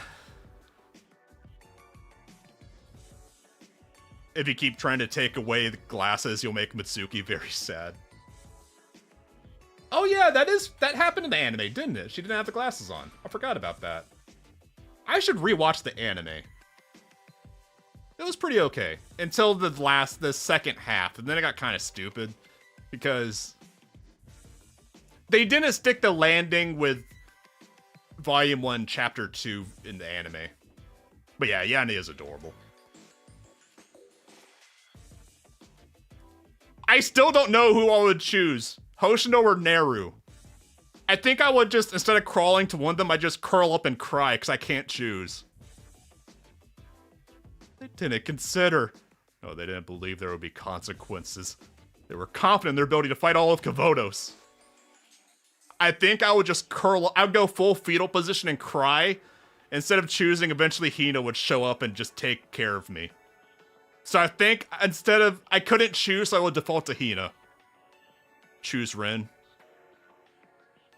If you keep trying to take away the glasses, you'll make Mitsuki very sad. Oh yeah, that happened in the anime, didn't it? She didn't have the glasses on. I forgot about that. I should rewatch the anime. It was pretty okay until the second half, and then it got kind of stupid because they didn't stick the landing with Volume 1, Chapter 2 in the anime. But yeah, Yanni is adorable. I still don't know who I would choose, Hoshino or Neru. I think I would just, instead of crawling to one of them, I'd just curl up and cry because I can't choose. They didn't consider. No, they didn't believe there would be consequences. They were confident in their ability to fight all of Kavodos. I think I would just I would go full fetal position and cry. Instead of choosing, eventually Hina would show up and just take care of me. So I think I couldn't choose, so I would default to Hina. Choose Rin.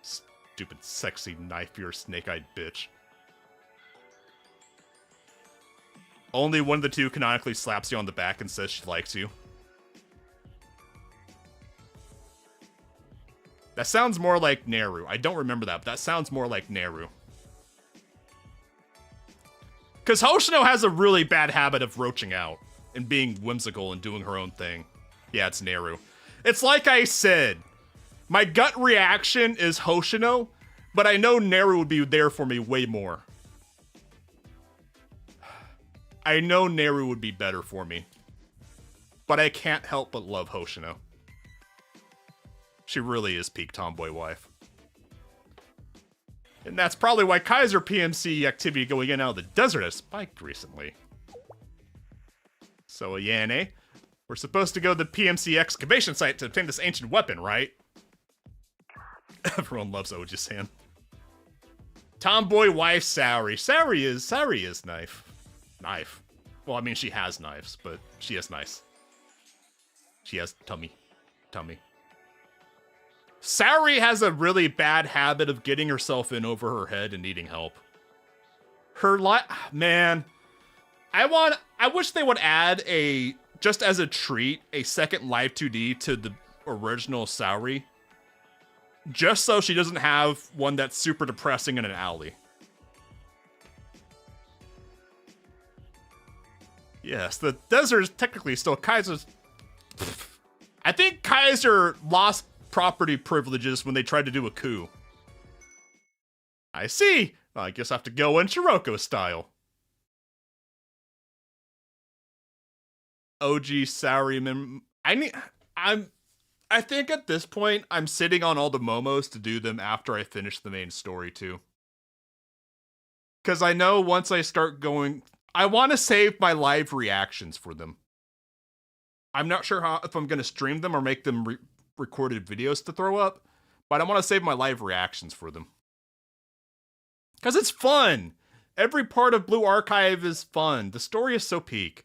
Stupid, sexy, knife-ear, snake-eyed bitch. Only one of the two canonically slaps you on the back and says she likes you. That sounds more like Neru. I don't remember that, but that sounds more like Neru. Because Hoshino has a really bad habit of roaching out and being whimsical and doing her own thing. Yeah, it's Neru. It's like I said. My gut reaction is Hoshino, but I know Neru would be there for me way more. I know Neru would be better for me. But I can't help but love Hoshino. She really is peak tomboy wife. And that's probably why Kaiser PMC activity going in and out of the desert has spiked recently. So, Yane, we're supposed to go to the PMC excavation site to obtain this ancient weapon, right? Everyone loves Oji-san. Tomboy wife Saori. Saori is knife. Well, I mean, she has knives, but she is nice. She has tummy. Saori has a really bad habit of getting herself in over her head and needing help. Man, I wish they would add a just as a treat, a second live 2D to the original Saori. Just so she doesn't have one that's super depressing in an alley. Yes, the desert is technically still Kaiser's. I think Kaiser lost property privileges when they tried to do a coup. I see. Well, I guess I have to go in Shiroko style. OG Saori I think at this point I'm sitting on all the momos to do them after I finish the main story too. Cause I know once I start going, I want to save my live reactions for them. I'm not sure if I'm gonna stream them or make them recorded videos to throw up, but I want to save my live reactions for them. Cause it's fun. Every part of Blue Archive is fun. The story is so peak.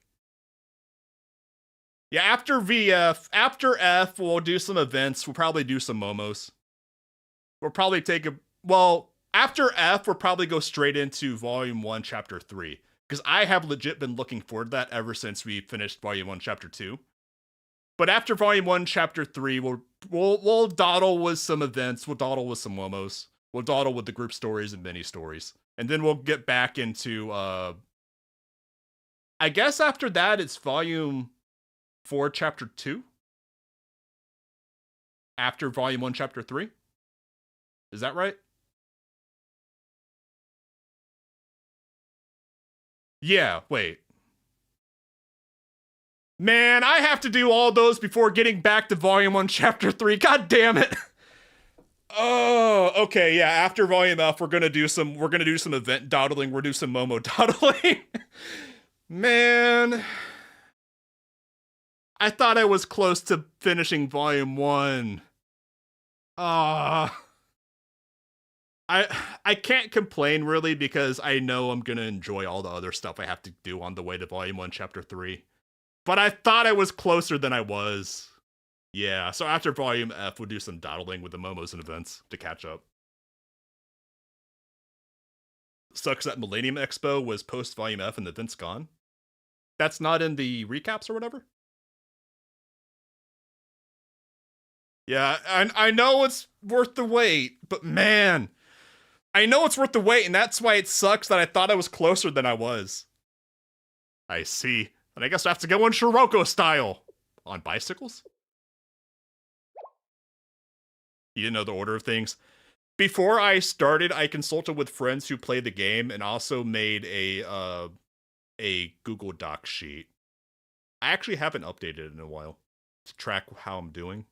Yeah, after VF, after F, we'll do some events. We'll probably do some momos. We'll probably take a... Well, after F, we'll probably go straight into Volume 1, Chapter 3. Because I have legit been looking forward to that ever since we finished Volume 1, Chapter 2. But after Volume 1, Chapter 3, we'll dawdle with some events. We'll dawdle with some momos. We'll dawdle with the group stories and mini stories. And then we'll get back into... I guess after that, it's Volume... 4, Chapter 2? After Volume 1, Chapter 3? Is that right? Yeah, wait. Man, I have to do all those before getting back to Volume 1, Chapter 3. God damn it. Oh, okay, yeah, after Volume F, we're gonna do some event dawdling, we'll do some Momo dawdling. Man... I thought I was close to finishing Volume 1. I can't complain, really, because I know I'm gonna enjoy all the other stuff I have to do on the way to Volume 1, Chapter 3. But I thought I was closer than I was. Yeah, so after Volume F, we'll do some dawdling with the momos and events to catch up. Sucks that Millennium Expo was post-Volume F and the event's gone. That's not in the recaps or whatever? Yeah, I know it's worth the wait, but man, I know it's worth the wait, and that's why it sucks that I thought I was closer than I was. I see. And I guess I have to go in Shiroko style. On bicycles? You didn't know the order of things? Before I started, I consulted with friends who play the game and also made a Google Doc sheet. I actually haven't updated it in a while to track how I'm doing.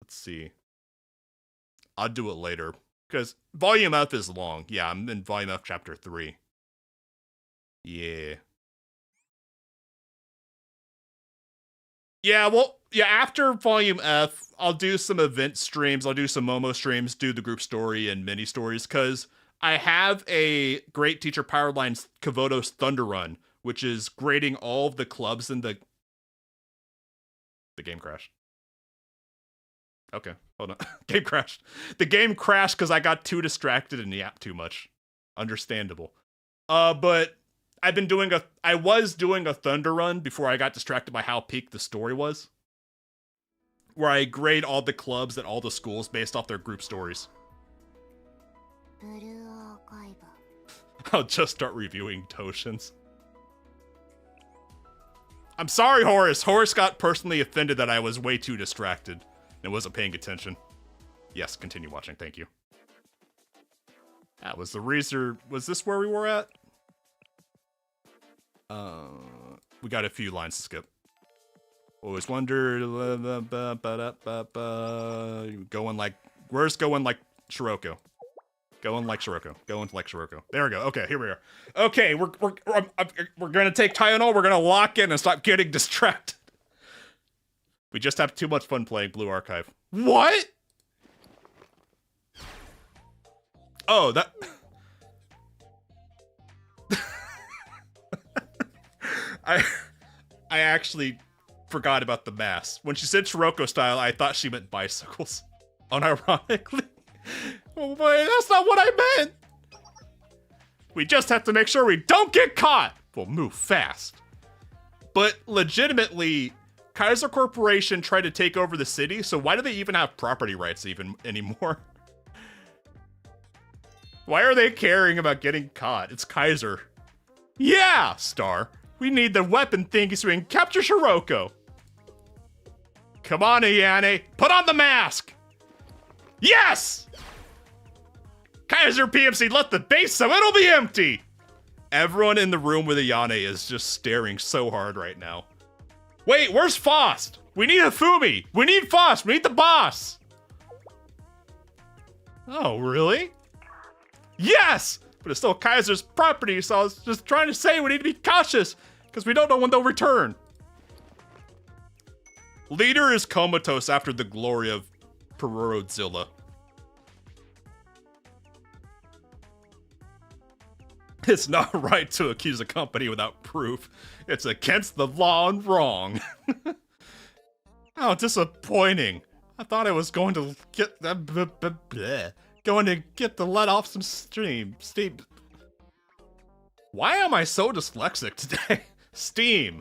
Let's see. I'll do it later. Because Volume F is long. Yeah, I'm in Volume F Chapter 3. Yeah. Yeah, well, yeah, after Volume F, I'll do some event streams, I'll do some Momo streams, do the group story and mini stories, because I have a Great Teacher Powerlines Kavoto's Thunder Run, which is grading all of the clubs in the game crashed. Okay, hold on. Game crashed. The game crashed because I got too distracted and yapped too much. Understandable. But I was doing a Thunder Run before I got distracted by how peak the story was. Where I grade all the clubs at all the schools based off their group stories. Blue Archive. I'll just start reviewing Toshins. I'm sorry, Horace. Horace got personally offended that I was way too distracted and wasn't paying attention. Yes, continue watching. Thank you. That was the reason. Was this where we were at? We got a few lines to skip. Always wondered. Going like. Where's going like Shiroko? Going like Shiroko. Going like Shiroko. There we go. Okay, here we are. Okay, we're gonna take Tylenol. We're gonna lock in and stop getting distracted. We just have too much fun playing Blue Archive. What? Oh, that... I actually forgot about the mask. When she said Shiroko style, I thought she meant bicycles. Unironically. Oh boy, that's not what I meant! We just have to make sure we don't get caught! We'll move fast. But legitimately, Kaiser Corporation tried to take over the city, so why do they even have property rights even anymore? Why are they caring about getting caught? It's Kaiser. Yeah, Star. We need the weapon thingy so we can capture Shiroko. Come on, Ayane. Put on the mask. Yes! Kaiser PMC left the base so it'll be empty. Everyone in the room with Ayane is just staring so hard right now. Wait, where's Faust? We need Hifumi. We need Faust. We need the boss. Oh, really? Yes! But it's still Kaiser's property, so I was just trying to say we need to be cautious, because we don't know when they'll return. Leader is comatose after the glory of Perodzilla. It's not right to accuse a company without proof. It's against the law and wrong. How disappointing. I thought I was going to get to let off some steam. Why am I so dyslexic today? Steam.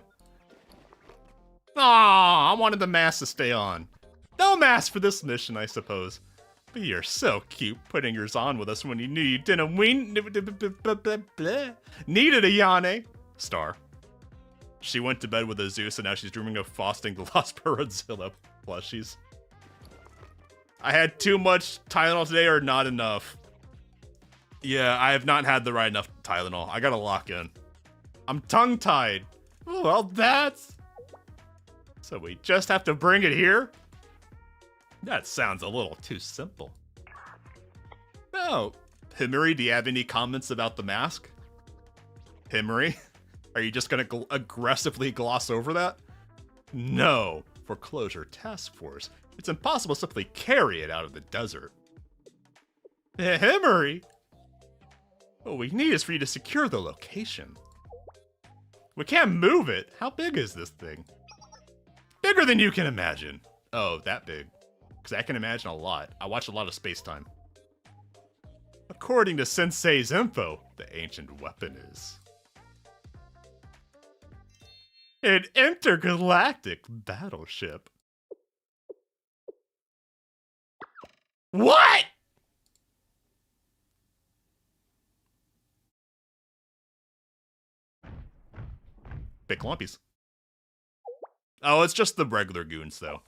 Aw, I wanted the mask to stay on. No mask for this mission, I suppose. But you're so cute putting yours on with us when you knew you didn't needed a Yane. Star. She went to bed with a Zeus and now she's dreaming of fostering the lost Perodzilla plushies. I had too much Tylenol today or not enough. Yeah, I have not had the right enough Tylenol. I gotta lock in. I'm tongue-tied. Well, that's... So we just have to bring it here? That sounds a little too simple. Oh, Himuri, do you have any comments about the mask? Himuri, are you just gonna aggressively gloss over that? No, Foreclosure Task Force. It's impossible to simply carry it out of the desert. Himuri! What we need is for you to secure the location. We can't move it. How big is this thing? Bigger than you can imagine. Oh, that big. Because I can imagine a lot. I watch a lot of Space-Time. According to Sensei's info, the ancient weapon is an intergalactic battleship. What? Big lumpies. Oh, it's just the regular goons, though.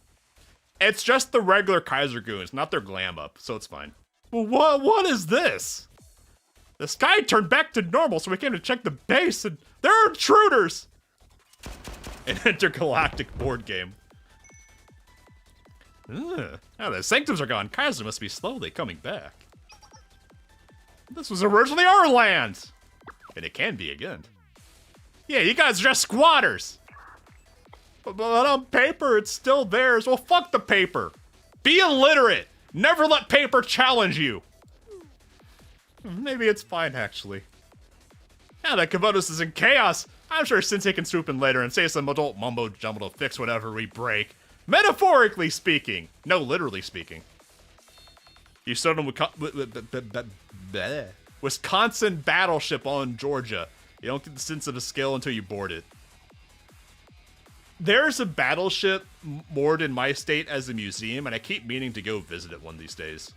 It's just the regular Kaiser goons, not their glam up, so it's fine. Well, what is this? The sky turned back to normal, so we came to check the base, and there are intruders! An intergalactic board game. Ugh. Now the sanctums are gone, Kaiser must be slowly coming back. This was originally our land! And it can be again. Yeah, you guys are just squatters! But on paper, it's still theirs. Well, fuck the paper. Be illiterate. Never let paper challenge you. Maybe it's fine, actually. Now that Kavotos is in chaos, I'm sure Sensei can swoop in later and say some adult mumbo-jumbo to fix whatever we break. Metaphorically speaking. No, literally speaking. You start on Wisconsin battleship on Georgia. You don't get the sense of the skill until you board it. There's a battleship moored in my state as a museum, and I keep meaning to go visit it one of these days.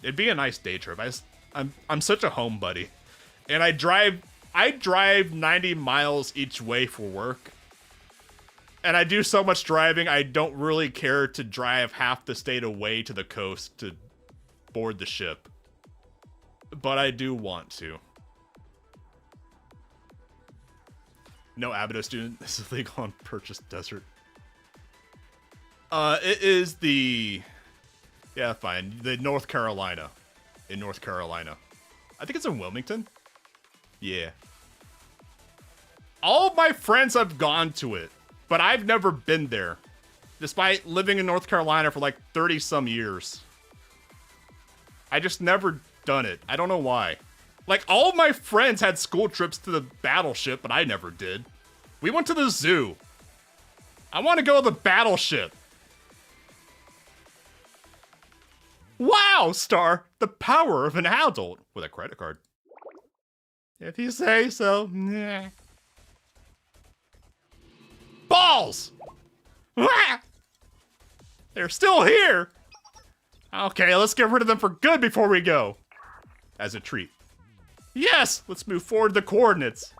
It'd be a nice day trip. I'm such a home buddy, and I drive 90 miles each way for work, and I do so much driving. I don't really care to drive half the state away to the coast to board the ship, but I do want to. No Abydo student. This is legal on purchased desert. It is the... Yeah, fine. The North Carolina. In North Carolina. I think it's in Wilmington. Yeah. All of my friends have gone to it, but I've never been there. Despite living in North Carolina for like 30-some years. I just never done it. I don't know why. Like, all of my friends had school trips to the battleship, but I never did. We went to the zoo. I want to go to the battleship. Wow, Star. The power of an adult with a credit card. If you say so. Nah. Balls! Ah! They're still here! Okay, let's get rid of them for good before we go. As a treat. Yes! Let's move forward to the coordinates.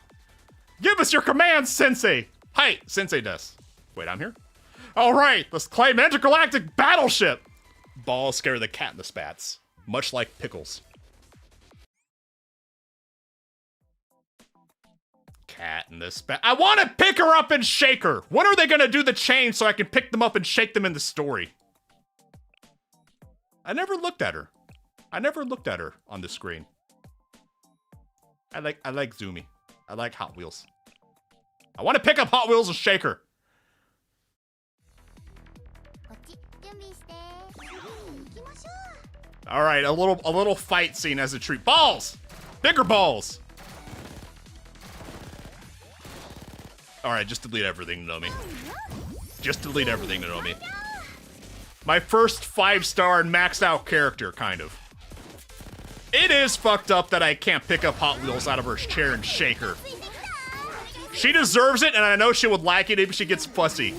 Give us your commands, Sensei! Hi, Sensei des. Wait, I'm here? Alright, let's claim intergalactic battleship! Balls scare the cat in the spats. Much like pickles. Cat in the spat. I want to pick her up and shake her! When are they gonna do the change so I can pick them up and shake them in the story? I never looked at her. I never looked at her on the screen. I like Zoomy. I like Hot Wheels. I want to pick up Hot Wheels and shake her. All right, a little fight scene as a treat. Balls, bigger balls. All right, just delete everything, Nomi. Just delete everything, Nomi. My first 5-star and maxed out character, kind of. It is fucked up that I can't pick up Hot Wheels out of her chair and shake her. She deserves it, and I know she would like it if she gets fussy.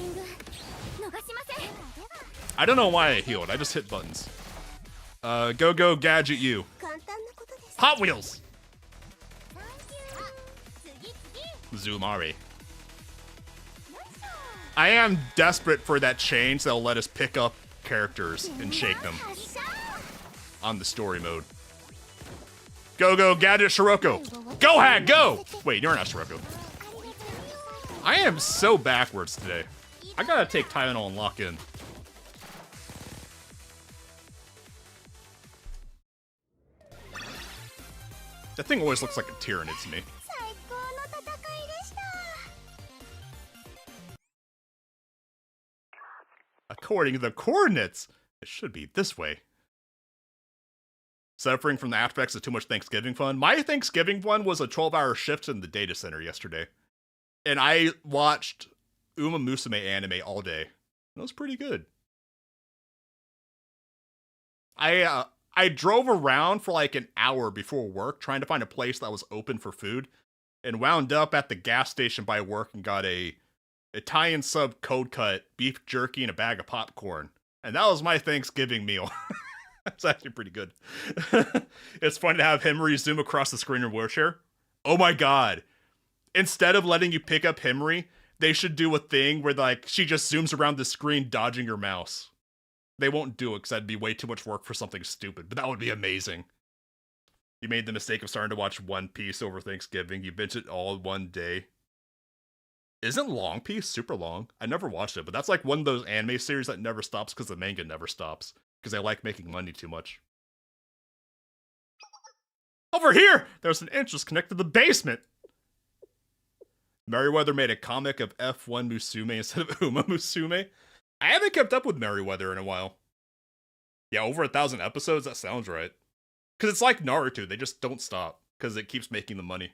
I don't know why I healed. I just hit buttons. Go gadget you. Hot Wheels. Zumari. I am desperate for that change that'll let us pick up characters and shake them on the story mode. Go gadget Shiroko. Go Hag, go! Wait, you're not Shiroko. I am so backwards today. I gotta take Tylenol and lock in. That thing always looks like a Tyranid to me. According to the coordinates, it should be this way. Suffering from the after effects of too much Thanksgiving fun. My Thanksgiving fun was a 12-hour shift in the data center yesterday. And I watched Uma Musume anime all day. It was pretty good. I drove around for like an hour before work trying to find a place that was open for food and wound up at the gas station by work and got a Italian sub cold cut, beef jerky, and a bag of popcorn. And that was my Thanksgiving meal. That's actually pretty good. It's fun to have Himari zoom across the screen in a wheelchair. Oh my god. Instead of letting you pick up Himari, they should do a thing where like she just zooms around the screen dodging your mouse. They won't do it because that'd be way too much work for something stupid, but that would be amazing. You made the mistake of starting to watch One Piece over Thanksgiving. You binged it all in one day. Isn't Long Piece super long? I never watched it, but that's like one of those anime series that never stops because the manga never stops. Because they like making money too much. Over here! There's an entrance connected to the basement! Merryweather made a comic of F1 Musume instead of Uma Musume. I haven't kept up with Merryweather in a while. Yeah, over 1,000 episodes? That sounds right. Because it's like Naruto, they just don't stop. Because it keeps making the money.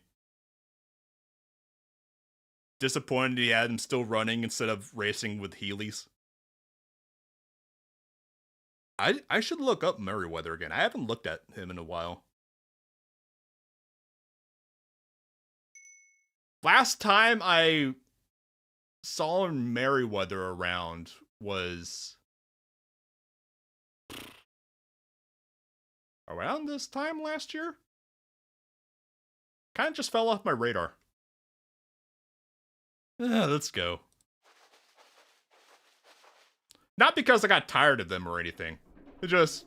Disappointed he had him still running instead of racing with Heelys. I should look up Merryweather again. I haven't looked at him in a while. Last time I saw Merryweather around was around this time last year? Kind of just fell off my radar. Let's go. Not because I got tired of them or anything. It's just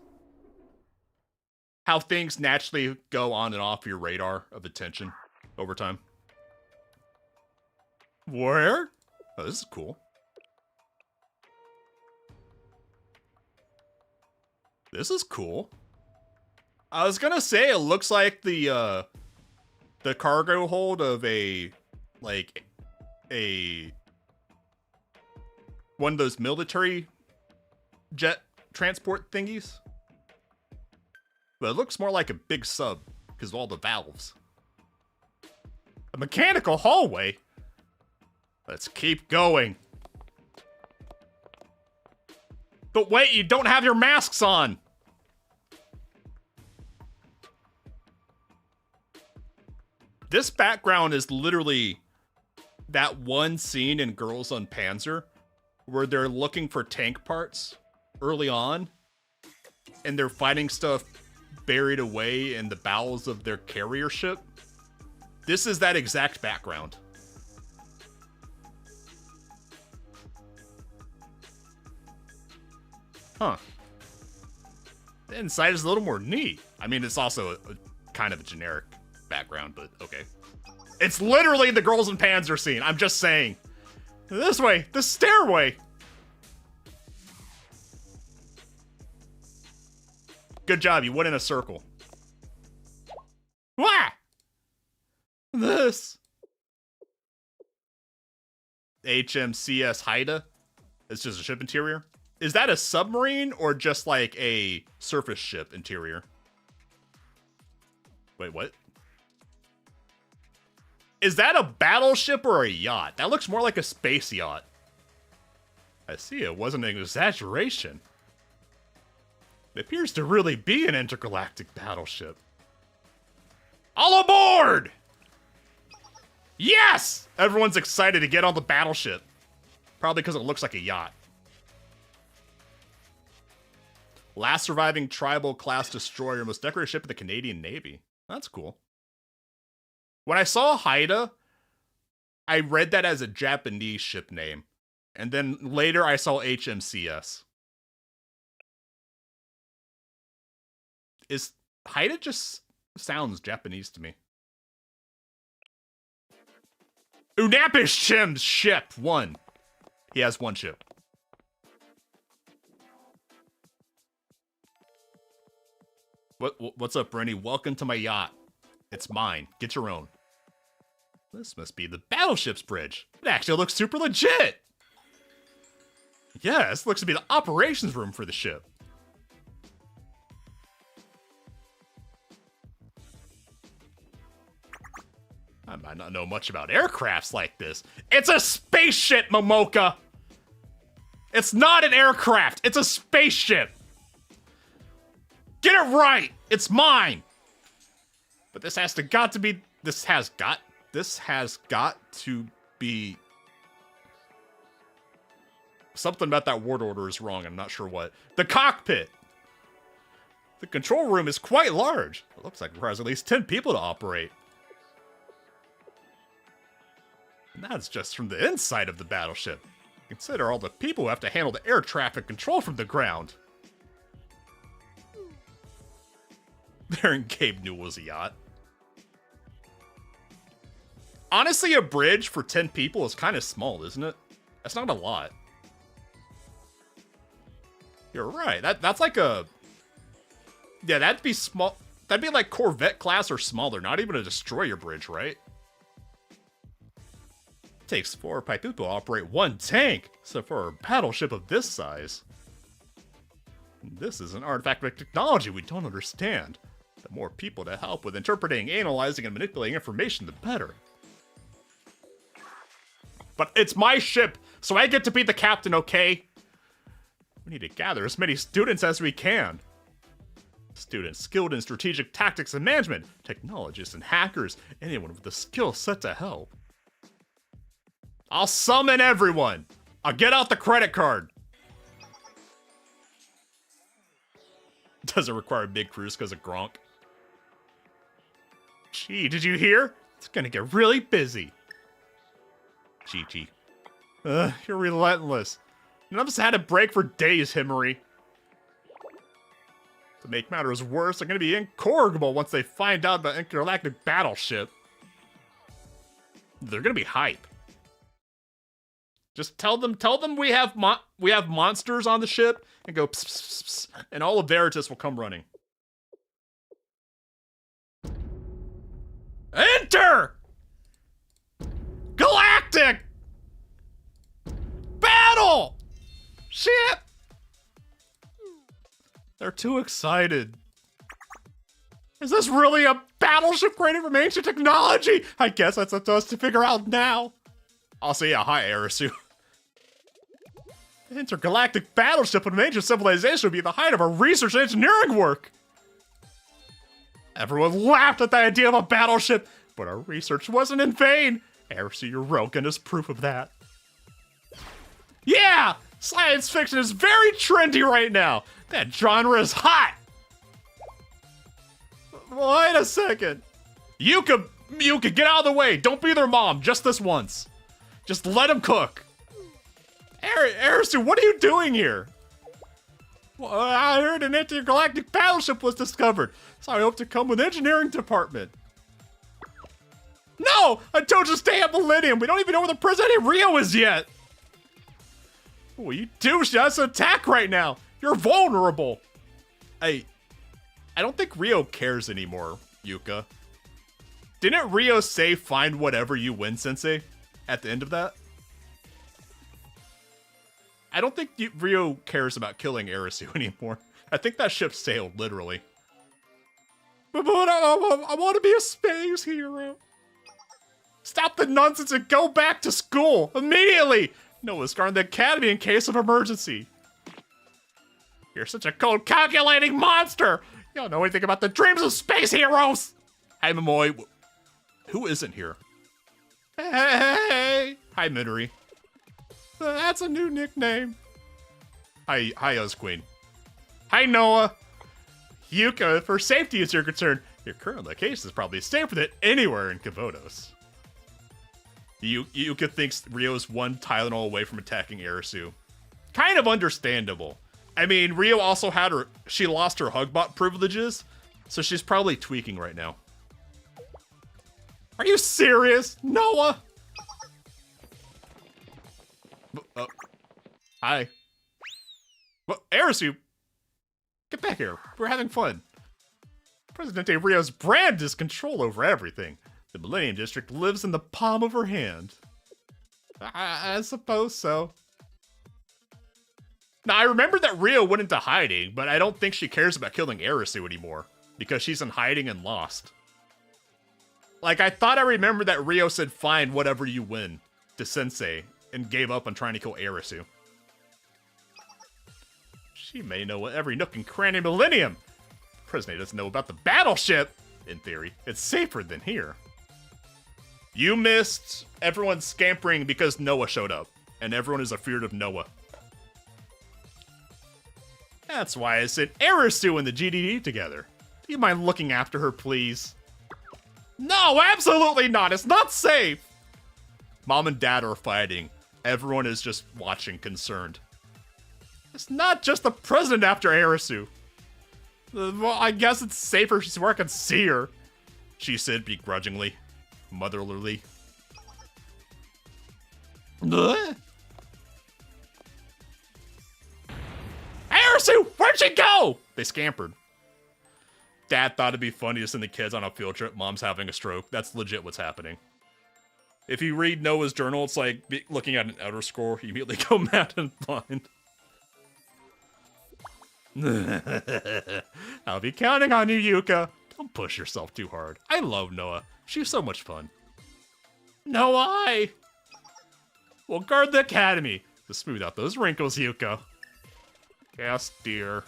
how things naturally go on and off your radar of attention over time. Where? Oh, this is cool. This is cool. I was gonna say it looks like the cargo hold of a one of those military jet transport thingies. But it looks more like a big sub because of all the valves. A mechanical hallway? Let's keep going. But wait, you don't have your masks on! This background is literally that one scene in Girls on Panzer where they're looking for tank parts early on, and they're finding stuff buried away in the bowels of their carrier ship. This is that exact background. Huh. The inside is a little more neat. I mean, it's also a kind of a generic background, but okay. It's literally the girls in Panzer scene. I'm just saying. This way, the stairway. Good job, you went in a circle. Wah! This. HMCS Haida. It's just a ship interior. Is that a submarine or just like a surface ship interior? Wait, what? Is that a battleship or a yacht? That looks more like a space yacht. I see, it wasn't an exaggeration. It appears to really be an intergalactic battleship. All aboard! Yes! Everyone's excited to get on the battleship. Probably because it looks like a yacht. Last surviving tribal class destroyer, most decorated ship of the Canadian Navy. That's cool. When I saw Haida, I read that as a Japanese ship name. And then later I saw HMCS. Haida just sounds Japanese to me. Unapish Chim's ship, 1. He has 1 ship. What's up, Brenny? Welcome to my yacht. It's mine. Get your own. This must be the battleship's bridge. It actually looks super legit. Yeah, this looks to be the operations room for the ship. I might not know much about aircrafts like this. It's a spaceship, Momoka! It's not an aircraft, it's a spaceship! Get it right! It's mine! But this has got to be something about that word order is wrong, I'm not sure what. The cockpit! The control room is quite large. It looks like it requires at least 10 people to operate. And that's just from the inside of the battleship. Consider all the people who have to handle the air traffic control from the ground. Therein Gabe knew was a yacht. Honestly, a bridge for 10 people is kind of small, isn't it? That's not a lot. You're right. That's like a... Yeah, that'd be small. That'd be like Corvette class or smaller. Not even a destroyer bridge, right? It takes 4 people to operate 1 tank. So for a battleship of this size. This is an artifact of technology we don't understand. The more people to help with interpreting, analyzing, and manipulating information, the better. But it's my ship, so I get to be the captain, okay? We need to gather as many students as we can. Students skilled in strategic tactics and management, technologists and hackers, anyone with the skill set to help. I'll summon everyone! I'll get out the credit card! Doesn't require a big cruise because of Gronk. Gee, did you hear? It's gonna get really busy. Chi-Chi. You're relentless. None of us had a break for days, Himmery. To make matters worse, they're gonna be incorrigible once they find out about intergalactic battleship. They're gonna be hype. Just tell them we have monsters on the ship, and go pss, pss, pss, and all of Veritas will come running. Enter! Galactic! Battle! Ship! They're too excited. Is this really a battleship created from ancient technology? I guess that's up to us to figure out now. I'll say yeah, hi, Arisu. The intergalactic battleship of an ancient civilization would be the height of our research and engineering work. Everyone laughed at the idea of a battleship, but our research wasn't in vain. Arisu Eurogan is proof of that. Yeah! Science fiction is very trendy right now. That genre is hot. Wait a second. Yuka, get out of the way. Don't be their mom, just this once. Just let him cook. Arisu, what are you doing here? Well, I heard an intergalactic battleship was discovered, so I hope to come with engineering department. No! I told you to stay at Millennium. We don't even know where the President Rio is yet. Well, you douche. That's an attack right now. You're vulnerable. I don't think Rio cares anymore, Yuka. Didn't Rio say find whatever you win, Sensei? At the end of that? I don't think Rio cares about killing Arisu anymore. I think that ship sailed, literally. But I want to be a space hero. Stop the nonsense and go back to school immediately! Noah's guarding the academy in case of emergency. You're such a cold, calculating monster! You don't know anything about the dreams of space heroes! Hi, Momoy. Who isn't here? Hey! Hi, Midori. That's a new nickname. Hi, Queen. Hi, Noah. Yuka, for safety is your concern, your current location is probably safer than anywhere in Kavodos. Yuka thinks Rio's one Tylenol away from attacking Arisu. Kind of understandable. I mean, Rio also she lost her Hugbot privileges, so she's probably tweaking right now. Are you serious, Noah? Hi. Well, Arisu, get back here. We're having fun. Presidente Rio's brand is control over everything. The Millennium District lives in the palm of her hand. I suppose so. Now, I remember that Rio went into hiding, but I don't think she cares about killing Arisu anymore, because she's in hiding and lost. Like, I thought I remembered that Rio said, find whatever you win, to Sensei, and gave up on trying to kill Arisu. She may know every nook and cranny Millennium. President doesn't know about the battleship. In theory, it's safer than here. You missed everyone scampering because Noah showed up, and everyone is afeared of Noah. That's why I sent Arisu and the GDD together. Do you mind looking after her, please? No, absolutely not. It's not safe. Mom and Dad are fighting. Everyone is just watching, concerned. It's not just the president after Arisu. Well, I guess it's safer she's where I can see her, she said begrudgingly, motherly. Arisu, where'd she go? They scampered. Dad thought it'd be funny to send the kids on a field trip. Mom's having a stroke. That's legit what's happening. If you read Noah's journal, it's like looking at an outer score. You immediately go mad and blind. I'll be counting on you, Yuka. Don't push yourself too hard. I love Noah. She's so much fun. No, I will guard the academy to smooth out those wrinkles, Yuka. Yes, dear.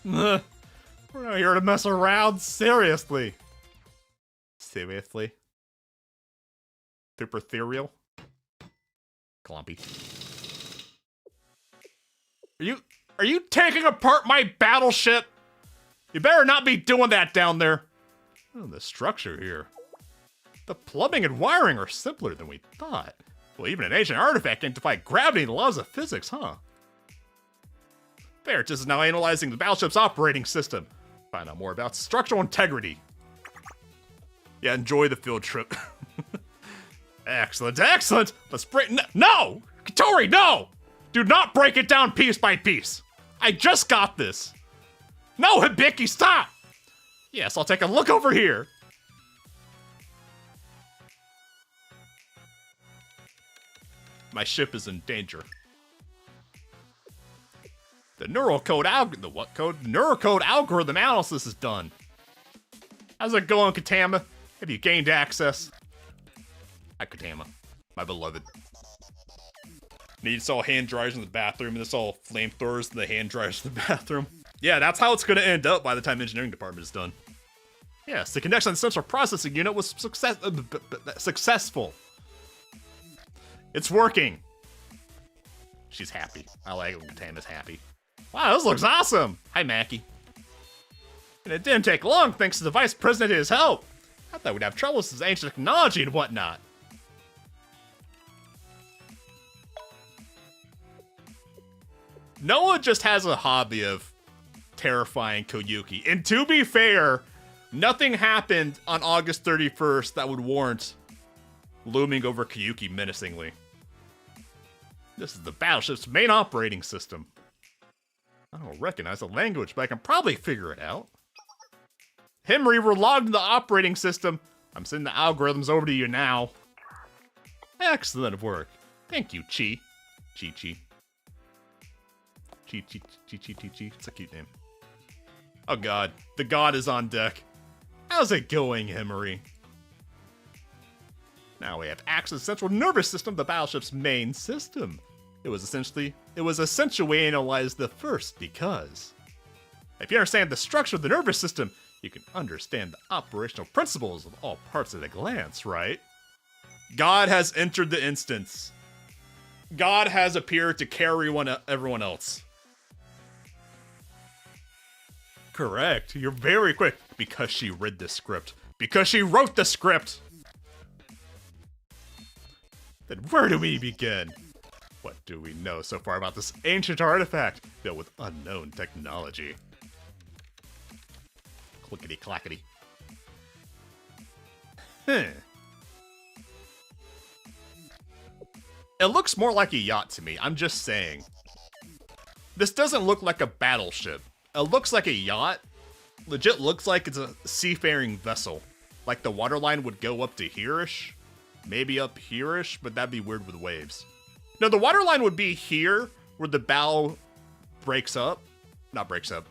We're not here to mess around. Seriously. Seriously. Super ethereal. Clumpy. Are you taking apart my battleship? You better not be doing that down there. Oh, the structure here. The plumbing and wiring are simpler than we thought. Well, even an ancient artifact can defy gravity and the laws of physics, huh? Ferris is now analyzing the battleship's operating system. Find out more about structural integrity. Yeah, enjoy the field trip. Excellent, excellent! Let's break— No! Katori, no! Do not break it down piece by piece. I just got this. No, Hibiki, stop! Yes, I'll take a look over here. My ship is in danger. The neural code the what code? The neural code algorithm analysis is done. How's it going, Katama? Have you gained access? Hi, Katama, my beloved. Needs all hand dryers in the bathroom, and it's all flamethrowers in the hand dryers in the bathroom. Yeah, that's how it's gonna end up by the time engineering department is done. Yes, the connection on the central processing unit was successful. It's working. She's happy. I like when Tam is happy. Wow, this looks awesome. Hi, Mackie. And it didn't take long thanks to the Vice President and his help. I thought we'd have trouble with this ancient technology and whatnot. Noah just has a hobby of terrifying Koyuki. And to be fair, nothing happened on August 31st that would warrant looming over Koyuki menacingly. This is the battleship's main operating system. I don't recognize the language, but I can probably figure it out. Henry, we're logged in the operating system. I'm sending the algorithms over to you now. Excellent work. Thank you, Chi. Chi. It's a cute name. Oh god, the god is on deck. How's it going, Henry? Now we have access to the central nervous system, the battleship's main system. It was essential we analyze the first because if you understand the structure of the nervous system, you can understand the operational principles of all parts at a glance, right? God has entered the instance. God has appeared to carry everyone else. Correct. You're very quick. Because she read the script. Because she wrote the script. Then where do we begin? What do we know so far about this ancient artifact built with unknown technology? Clickety clackety. It looks more like a yacht to me, I'm just saying. This doesn't look like a battleship. It looks like a yacht. Legit looks like it's a seafaring vessel. Like the waterline would go up to here-ish. Maybe up here-ish, but that'd be weird with waves. No, the waterline would be here, where the bow breaks up. Not breaks up.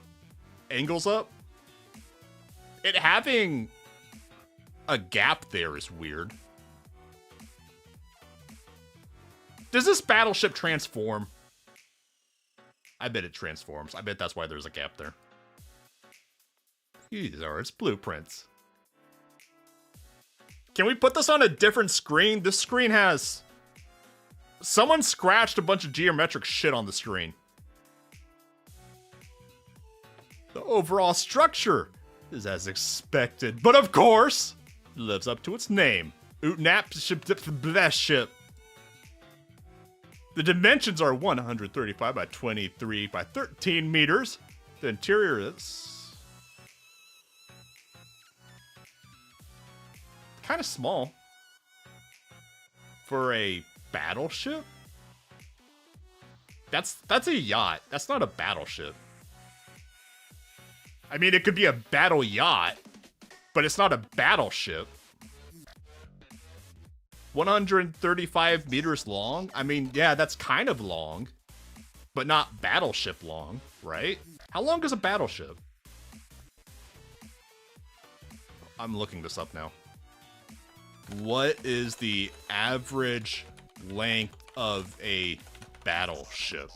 Angles up. It having a gap there is weird. Does this battleship transform? I bet it transforms. I bet that's why there's a gap there. These are its blueprints. Can we put this on a different screen? This screen has... Someone scratched a bunch of geometric shit on the screen. The overall structure is as expected, but of course, it lives up to its name. Utnap ship. The dimensions are 135 by 23 by 13 meters. The interior is kind of small for a battleship. That's a yacht. That's not a battleship. I mean, it could be a battle yacht, but it's not a battleship. 135 meters long? I mean, yeah, that's kind of long, but not battleship long, right? How long is a battleship? I'm looking this up now. What is the average length of a battleship?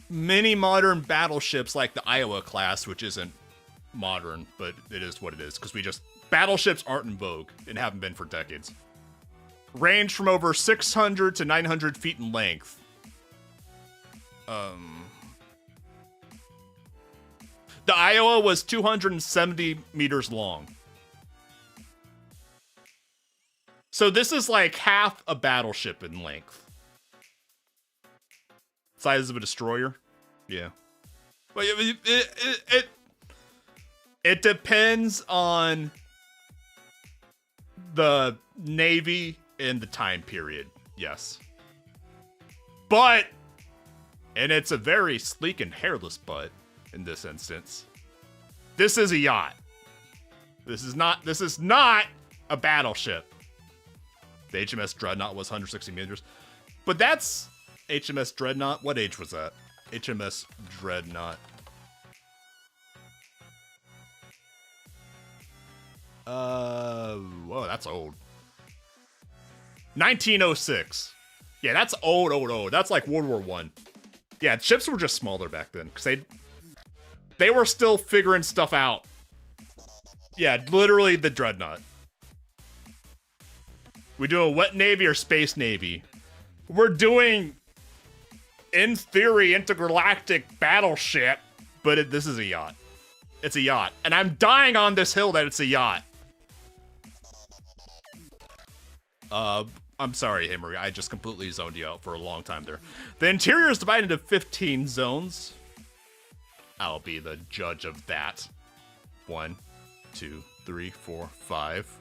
Many modern battleships like the Iowa class, which isn't modern, but it is what it is, because battleships aren't in vogue and haven't been for decades. Range from over 600 to 900 feet in length. The Iowa was 270 meters long. So this is like half a battleship in length. Size of a destroyer? Yeah. But it depends on the Navy and the time period, yes. But, and it's a very sleek and hairless butt in this instance. This is a yacht. This is not a battleship. The HMS Dreadnought was 160 meters. But that's HMS Dreadnought. What age was that? HMS Dreadnought. Whoa, that's old. 1906. Yeah, that's old. That's like World War I. Yeah, ships were just smaller back then, because they were still figuring stuff out. Yeah, literally the Dreadnought. We do a wet navy or space navy. We're doing, in theory, intergalactic battleship, but this is a yacht. It's a yacht. And I'm dying on this hill that it's a yacht. I'm sorry, Himmery. I just completely zoned you out for a long time there. The interior is divided into 15 zones. I'll be the judge of that. 1, 2, 3, 4, 5,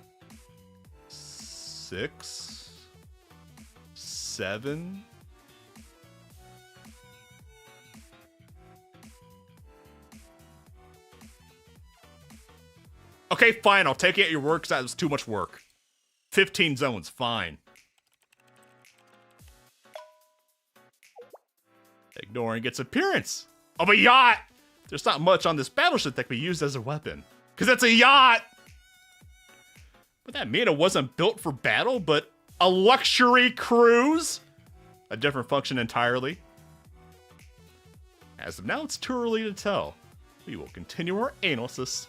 6, 7. Okay, fine. I'll take it at your word because that was too much work. 15 zones, fine. Ignoring its appearance of a yacht. There's not much on this battleship that can be used as a weapon. Because it's a yacht! But that mean it wasn't built for battle, but a luxury cruise? A different function entirely. As of now, it's too early to tell. We will continue our analysis.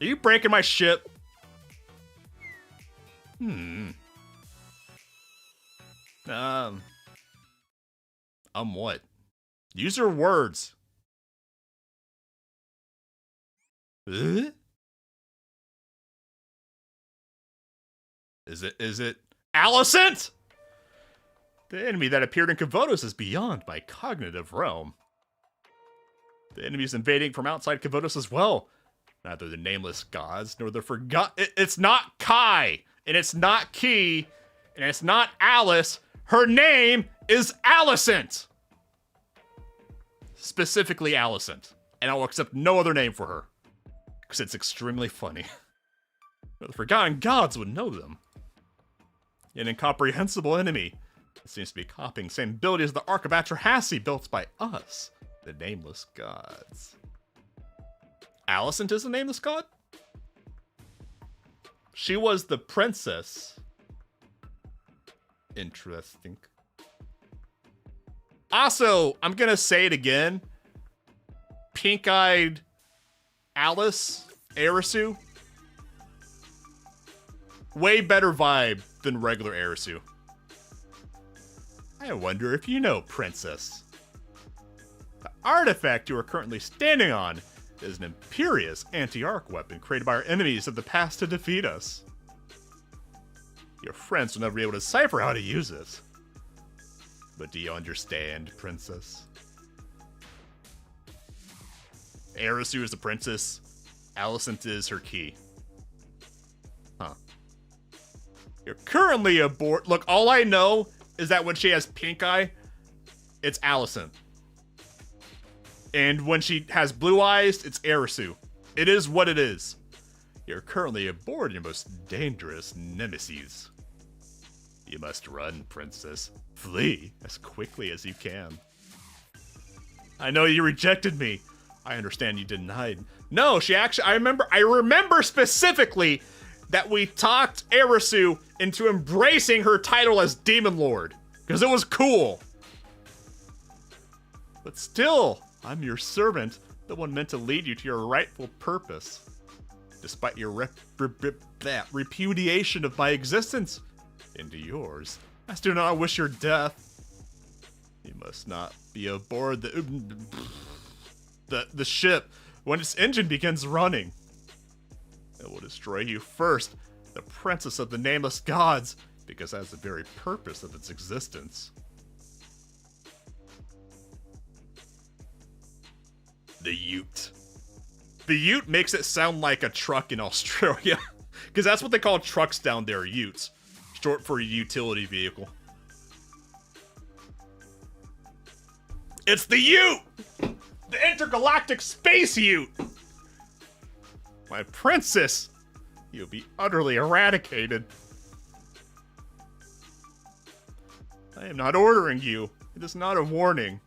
Are you breaking my ship? What? Use your words. Is it Alicent? The enemy that appeared in Kavotos is beyond my cognitive realm. The enemies invading from outside Kavotos as well. Neither the nameless gods nor the forgotten. It's not Kai, and it's not Key, and it's not Alice. Her name is Alicent. Specifically Alicent. And I will accept no other name for her. Because it's extremely funny. The forgotten gods would know them. An incomprehensible enemy. It seems to be copying the same ability as the Ark of Atrahasis built by us, the nameless gods. Alicent is the nameless god? She was the princess. Interesting. Also, I'm gonna say it again. Pink-eyed Alice, Arisu. Way better vibe than regular Arisu. I wonder if you know, Princess. The artifact you are currently standing on is an imperious anti-arc weapon created by our enemies of the past to defeat us. Your friends will never be able to decipher how to use it. But do you understand, Princess? Arisu is the princess. Alicent is her key. Huh. You're currently aboard. Look, all I know is that when she has pink eye, it's Alicent. And when she has blue eyes, it's Arisu. It is what it is. You're currently aboard your most dangerous nemesis. You must run, Princess. Flee as quickly as you can. I know you rejected me. I understand you denied. No, she actually, I remember specifically that we talked Arisu into embracing her title as Demon Lord. Because it was cool. But still, I'm your servant, the one meant to lead you to your rightful purpose. Despite your repudiation of my existence into yours, I still not wish your death. You must not be aboard the ship when its engine begins running. It will destroy you first, the princess of the nameless gods, because that's the very purpose of its existence. The Ute. The Ute makes it sound like a truck in Australia. Because that's what they call trucks down there, Utes. Short for a utility vehicle. It's the Ute! The intergalactic space Ute! My princess! You'll be utterly eradicated. I am not ordering you. It is not a warning.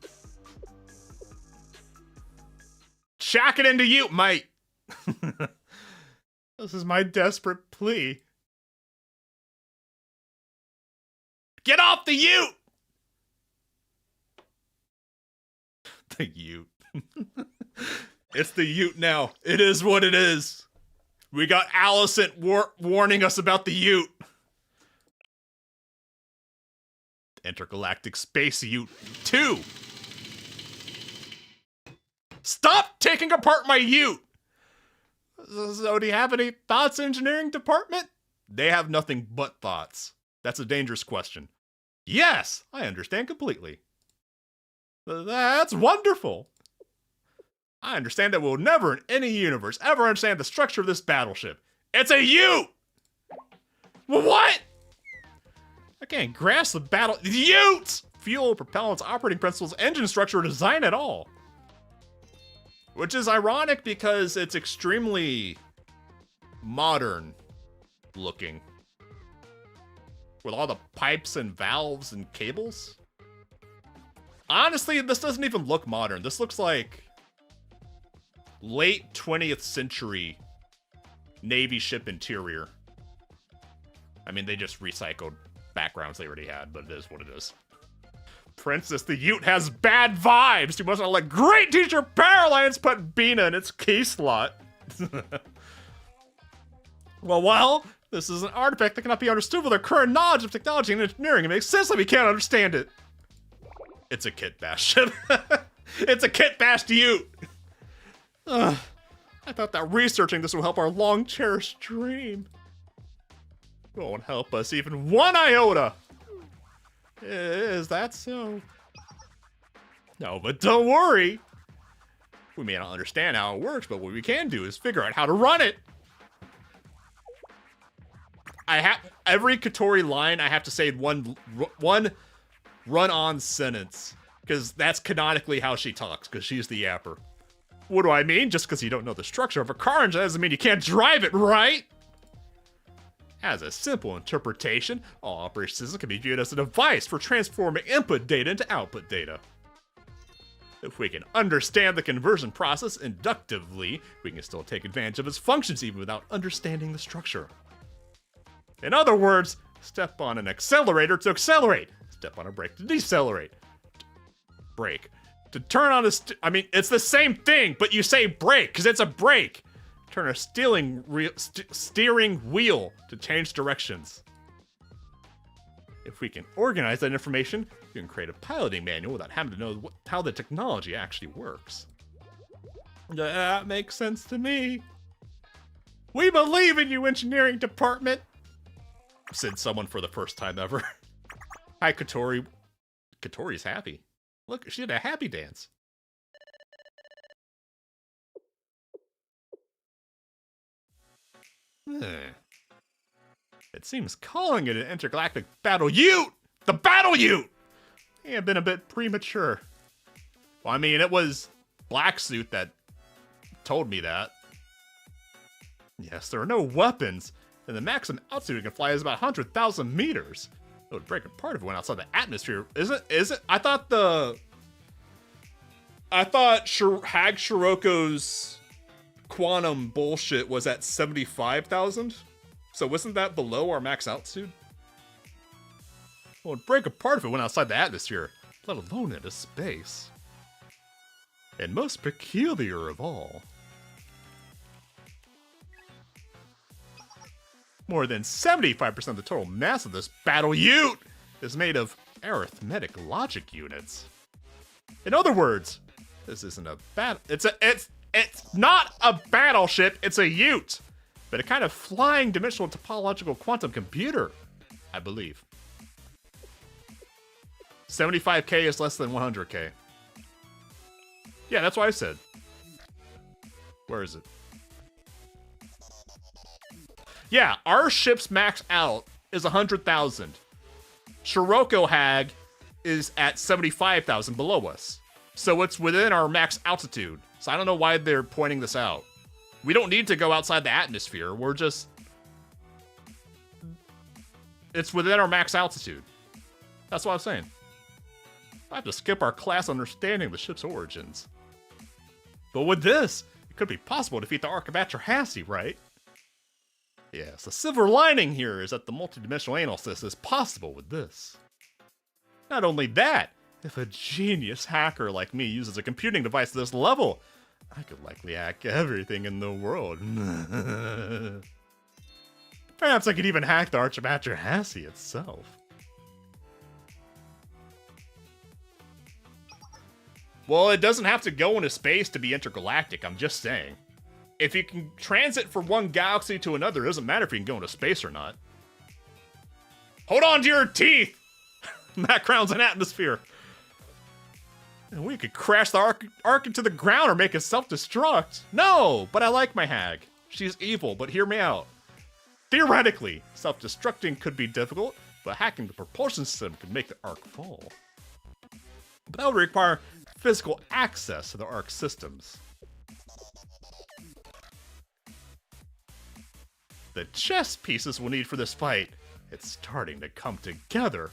Shack it into Ute, mate! This is my desperate plea. Get off the Ute! The Ute. It's the Ute now. It is what it is. We got Allison warning us about the Ute. Intergalactic Space Ute 2. Stop taking apart my Ute! So do you have any thoughts, engineering department? They have nothing but thoughts. That's a dangerous question. Yes, I understand completely. That's wonderful. I understand that we'll never in any universe ever understand the structure of this battleship. It's a Ute! What? I can't grasp the battle. Utes! Fuel, propellants, operating principles, engine structure, or design at all. Which is ironic because it's extremely modern looking. With all the pipes and valves and cables. Honestly, this doesn't even look modern. This looks like late 20th century Navy ship interior. I mean, they just recycled backgrounds they already had, but it is what it is. Princess, the Ute has bad vibes. You must not let great teacher Powerlines put Bina in its key slot. Well, this is an artifact that cannot be understood with our current knowledge of technology and engineering. It makes sense that we can't understand it. It's a kit bash ship. It's a kit bashed Ute. I thought that researching this will help our long-cherished dream. It won't help us even one iota. Is that so? No, but don't worry. We may not understand how it works, but what we can do is figure out how to run it. Every Katori line, I have to say one run-on sentence, because that's canonically how she talks, because she's the yapper. What do I mean? Just because you don't know the structure of a car engine doesn't mean you can't drive it, right? As a simple interpretation, all operation systems can be viewed as a device for transforming input data into output data. If we can understand the conversion process inductively, we can still take advantage of its functions even without understanding the structure. In other words, step on an accelerator to accelerate, step on a brake to decelerate. Brake. To turn on I mean, it's the same thing, but you say brake, because it's a brake. Turn a steering wheel to change directions. If we can organize that information, we can create a piloting manual without having to know how the technology actually works. That makes sense to me. We believe in you, engineering department, said someone for the first time ever. Hi, Katori. Katori's happy. Look, she did a happy dance. It seems calling it an intergalactic battle Ute! The battle Ute! May have been a bit premature. Well, I mean, it was Black Suit that told me that. Yes, there are no weapons, and the maximum altitude it can fly is about 100,000 meters. It would break apart if it went outside the atmosphere. Is it? I thought Hag Shiroko's quantum bullshit was at 75,000. So wasn't that below our max altitude? Well, it'd break apart if it went outside the atmosphere, let alone into space. And most peculiar of all, more than 75% of the total mass of this battle Ute is made of arithmetic logic units. In other words, this isn't a battle. It's not a battleship. It's a Ute, but a kind of flying dimensional topological quantum computer, I believe. 75K is less than 100K. Yeah, that's what I said. Where is it? Yeah, our ship's max out is 100,000. Shiroko Hag is at 75,000 below us. So it's within our max altitude. So I don't know why they're pointing this out. We don't need to go outside the atmosphere. We're just... It's within our max altitude. That's what I'm saying. I have to skip our class understanding the ship's origins. But with this, it could be possible to defeat the Ark of Atrahasis, right? Yes, the silver lining here is that the multidimensional analysis is possible with this. Not only that, if a genius hacker like me uses a computing device at this level, I could likely hack everything in the world. Perhaps I could even hack the Archmaster Hassie itself. Well, it doesn't have to go into space to be intergalactic, I'm just saying. If you can transit from one galaxy to another, it doesn't matter if you can go into space or not. Hold on to your teeth! Background's an atmosphere. And we could crash the ark into the ground or make it self-destruct. No, but I like my hag. She's evil, but hear me out. Theoretically, self-destructing could be difficult, but hacking the propulsion system could make the ark fall. But that would require physical access to the ark systems. The chess pieces we'll need for this fight, it's starting to come together.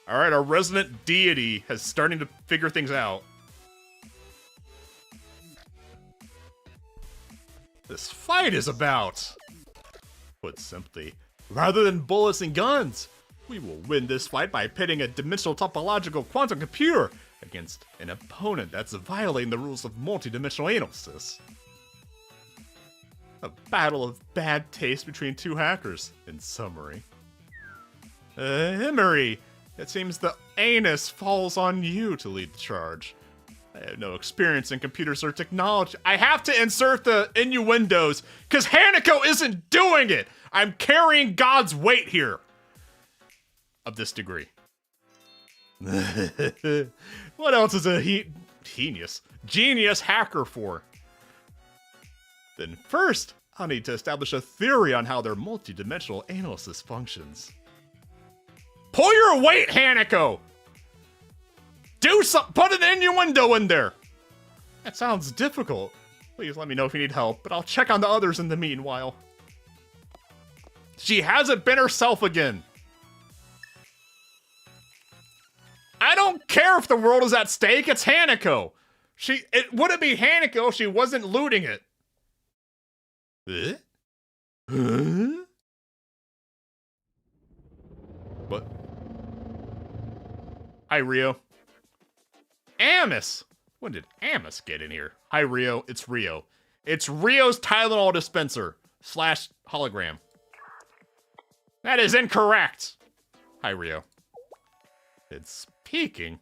Alright, our resident deity is starting to figure things out. This fight is about... Put simply, rather than bullets and guns, we will win this fight by pitting a dimensional topological quantum computer against an opponent that's violating the rules of multidimensional analysis. A battle of bad taste between two hackers, in summary. Emery, it seems the anus falls on you to lead the charge. I have no experience in computers or technology. I have to insert the innuendos, because Hanako isn't doing it! I'm carrying God's weight here! Of this degree. What else is a genius hacker for? Then first, I'll need to establish a theory on how their multidimensional analysis functions. Pull your weight, Hanako! Do something! Put an innuendo in there! That sounds difficult. Please let me know if you need help, but I'll check on the others in the meanwhile. She hasn't been herself again. I don't care if the world is at stake, it's Hanako! It wouldn't be Hanako if she wasn't looting it. Huh? What? Hi, Rio. Amos! When did Amos get in here? Hi, Rio. It's Rio. It's Rio's Tylenol dispenser / hologram. That is incorrect! Hi, Rio. It's speaking?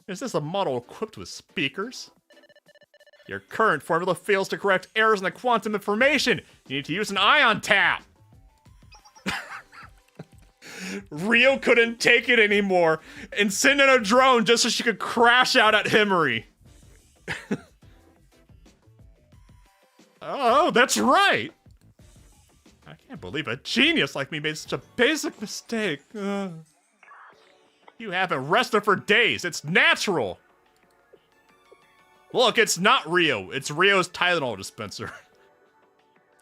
Is this a model equipped with speakers? Your current formula fails to correct errors in the quantum information. You need to use an ion tap. Rio couldn't take it anymore and sent in a drone just so she could crash out at Himmery. Oh, that's right. I can't believe a genius like me made such a basic mistake. You haven't rested for days. It's natural. Look, it's not Rio. It's Rio's Tylenol dispenser.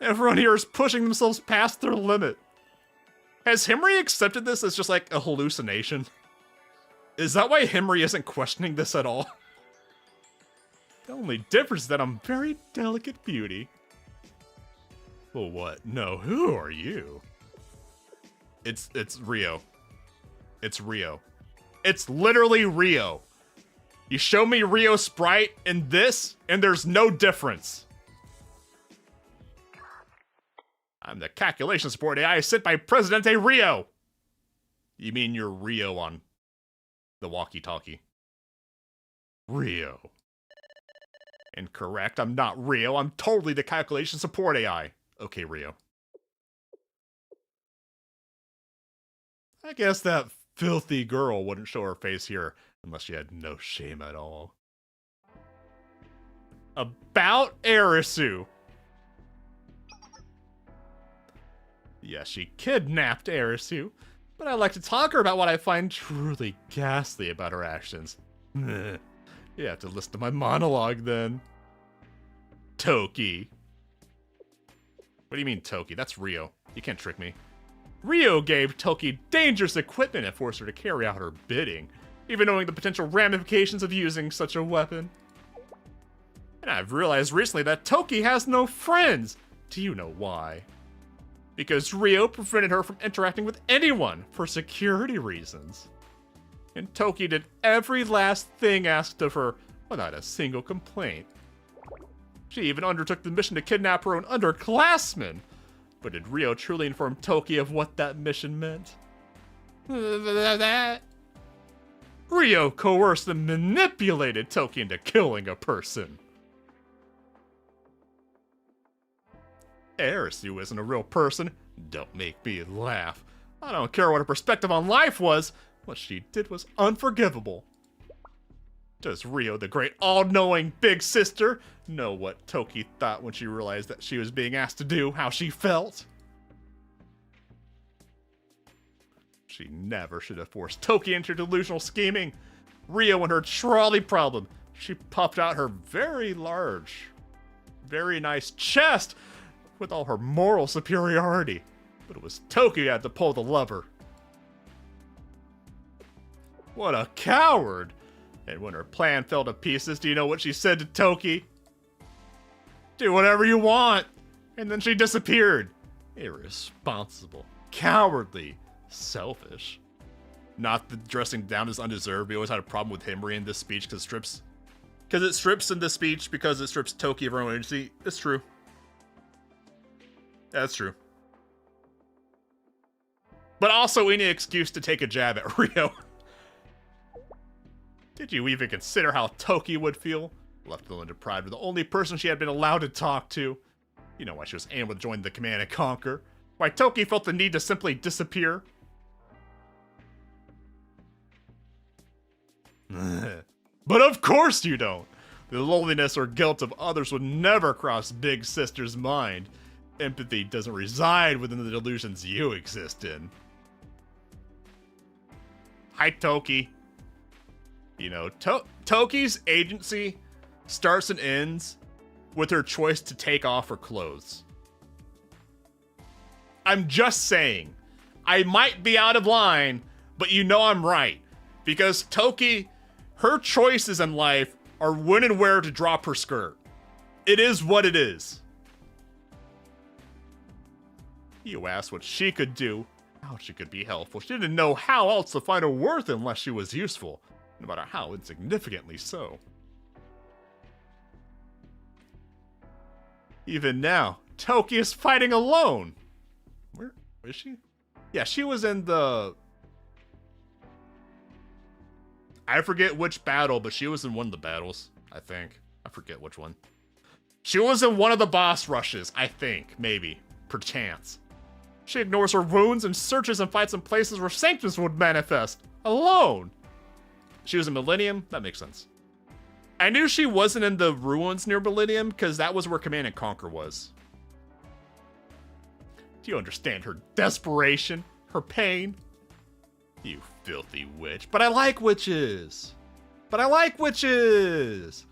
Everyone here is pushing themselves past their limit. Has Himmery accepted this as just like a hallucination? Is that why Himmery isn't questioning this at all? The only difference is that I'm very delicate beauty. Well, what? No, who are you? It's Rio. It's Rio. It's literally Rio. You show me Rio Sprite in this, and there's no difference. I'm the calculation support AI sent by Presidente Rio. You mean you're Rio on the walkie-talkie? Rio. Incorrect, I'm not Rio. I'm totally the calculation support AI. Okay, Rio. I guess that filthy girl wouldn't show her face here unless she had no shame at all. About Arisu. Yes, she kidnapped Arisu, but I like to talk to her about what I find truly ghastly about her actions. You have to listen to my monologue then. Toki. What do you mean Toki? That's Rio. You can't trick me. Rio gave Toki dangerous equipment and forced her to carry out her bidding, even knowing the potential ramifications of using such a weapon. And I've realized recently that Toki has no friends. Do you know why? Because Rio prevented her from interacting with anyone for security reasons. And Toki did every last thing asked of her without a single complaint. She even undertook the mission to kidnap her own underclassmen. But did Rio truly inform Toki of what that mission meant? Rio coerced and manipulated Toki into killing a person. Arisu isn't a real person. Don't make me laugh. I don't care what her perspective on life was. What she did was unforgivable. Does Rio, the great all-knowing big sister, know what Toki thought when she realized that she was being asked to do, how she felt? She never should have forced Toki into delusional scheming. Rio and her trolley problem. She puffed out her very large, very nice chest with all her moral superiority. But it was Toki who had to pull the lever. What a coward! And when her plan fell to pieces, do you know what she said to Toki? Do whatever you want! And then she disappeared. Irresponsible. Cowardly. Selfish. Not that dressing down is undeserved. We always had a problem with Himri in this speech because it strips in this speech because it strips Toki of her own agency. It's true. That's true. But also any excuse to take a jab at Rio. Did you even consider how Toki would feel? Left alone deprived of the only person she had been allowed to talk to. You know why she was able to join the Command and Conquer. Why Toki felt the need to simply disappear. But of course you don't. The loneliness or guilt of others would never cross Big Sister's mind. Empathy doesn't reside within the delusions you exist in. Hi, Toki. You know, Toki's agency starts and ends with her choice to take off her clothes. I'm just saying. I might be out of line, but you know I'm right. Because Toki, her choices in life are when and where to drop her skirt. It is what it is. You asked what she could do, how she could be helpful. She didn't know how else to find her worth unless she was useful, no matter how insignificantly so. Even now, Toki is fighting alone. Where is she? Yeah, she was in the... I forget which battle, but she was in one of the battles, I think. I forget which one. She was in one of the boss rushes, I think, maybe, perchance. She ignores her wounds and searches and fights in places where sanctions would manifest, alone. She was in Millennium? That makes sense. I knew she wasn't in the ruins near Millennium, because that was where Command and Conquer was. Do you understand her desperation? Her pain? You filthy witch. But I like witches! But I like witches!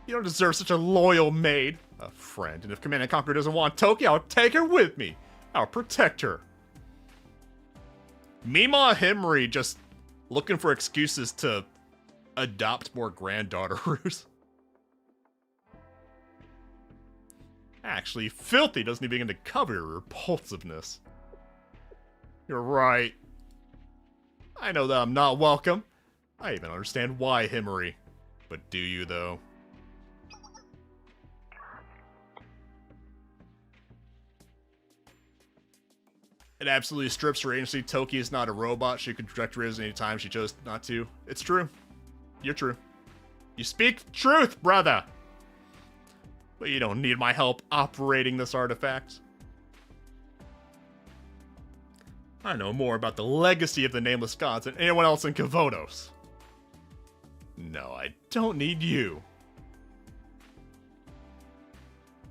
You don't deserve such a loyal maid. A friend. And if Command and Conquer doesn't want Toki, I'll take her with me. I'll protect her. Mima Himri just looking for excuses to adopt more granddaughters. Actually, Filthy doesn't even begin to cover your repulsiveness. You're right. I know that I'm not welcome. I even understand why, Himri. But do you, though? It absolutely strips her agency. Toki is not a robot. She could project hers any time she chose not to. It's true. You're true. You speak truth, brother! But you don't need my help operating this artifact. I know more about the legacy of the Nameless Gods than anyone else in Kavonos. No, I don't need you.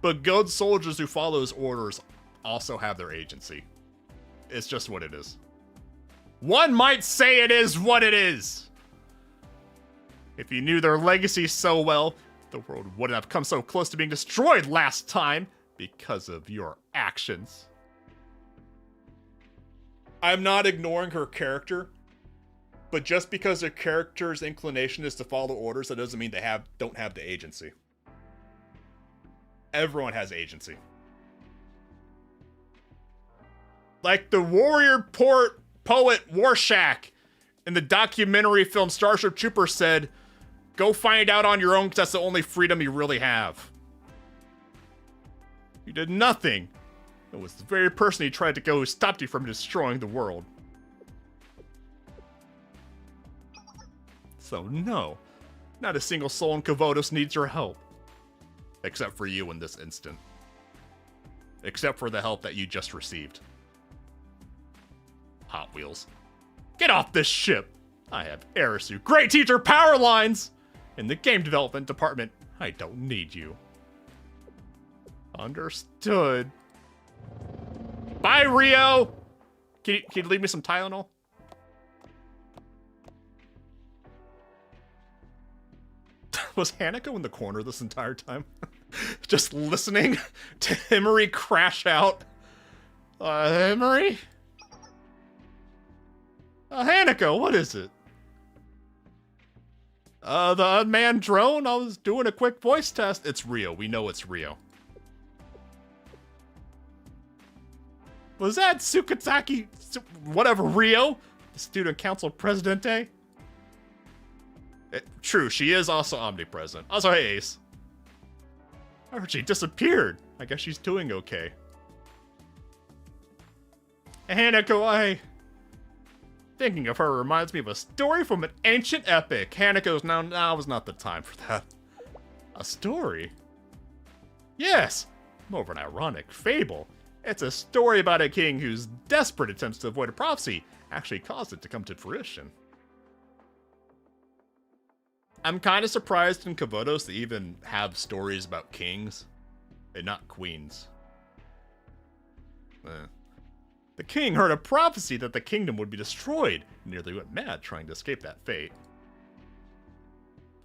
But good soldiers who follow his orders also have their agency. It's just what it is. One might say it is what it is! If you knew their legacy so well, the world wouldn't have come so close to being destroyed last time because of your actions. I'm not ignoring her character, but just because their character's inclination is to follow orders, that doesn't mean they don't have the agency. Everyone has agency. Like the warrior poet Warshak in the documentary film Starship Troopers said, go find out on your own because that's the only freedom you really have. You did nothing. It was the very person he tried to go who stopped you from destroying the world. So no, not a single soul in Kavotos needs your help. Except for you in this instant. Except for the help that you just received. Hot Wheels. Get off this ship! I have Arisu, great teacher Powerlines! In the game development department, I don't need you. Understood. Bye, Rio! Can you leave me some Tylenol? Was Hanako in the corner this entire time? Just listening to Himari crash out. Himari? Hanako, what is it? The unmanned drone? I was doing a quick voice test. It's Rio. We know it's Rio. Was that Tsukataki, whatever, Rio? The student council presidente? True, she is also omnipresent. Also, hey, Ace. I heard she disappeared. I guess she's doing okay. Hanako, thinking of her reminds me of a story from an ancient epic. Hanako's now was not the time for that. A story? Yes, more of an ironic fable. It's a story about a king whose desperate attempts to avoid a prophecy actually caused it to come to fruition. I'm kind of surprised in Kavotos they even have stories about kings and not queens. The king heard a prophecy that the kingdom would be destroyed and nearly went mad trying to escape that fate.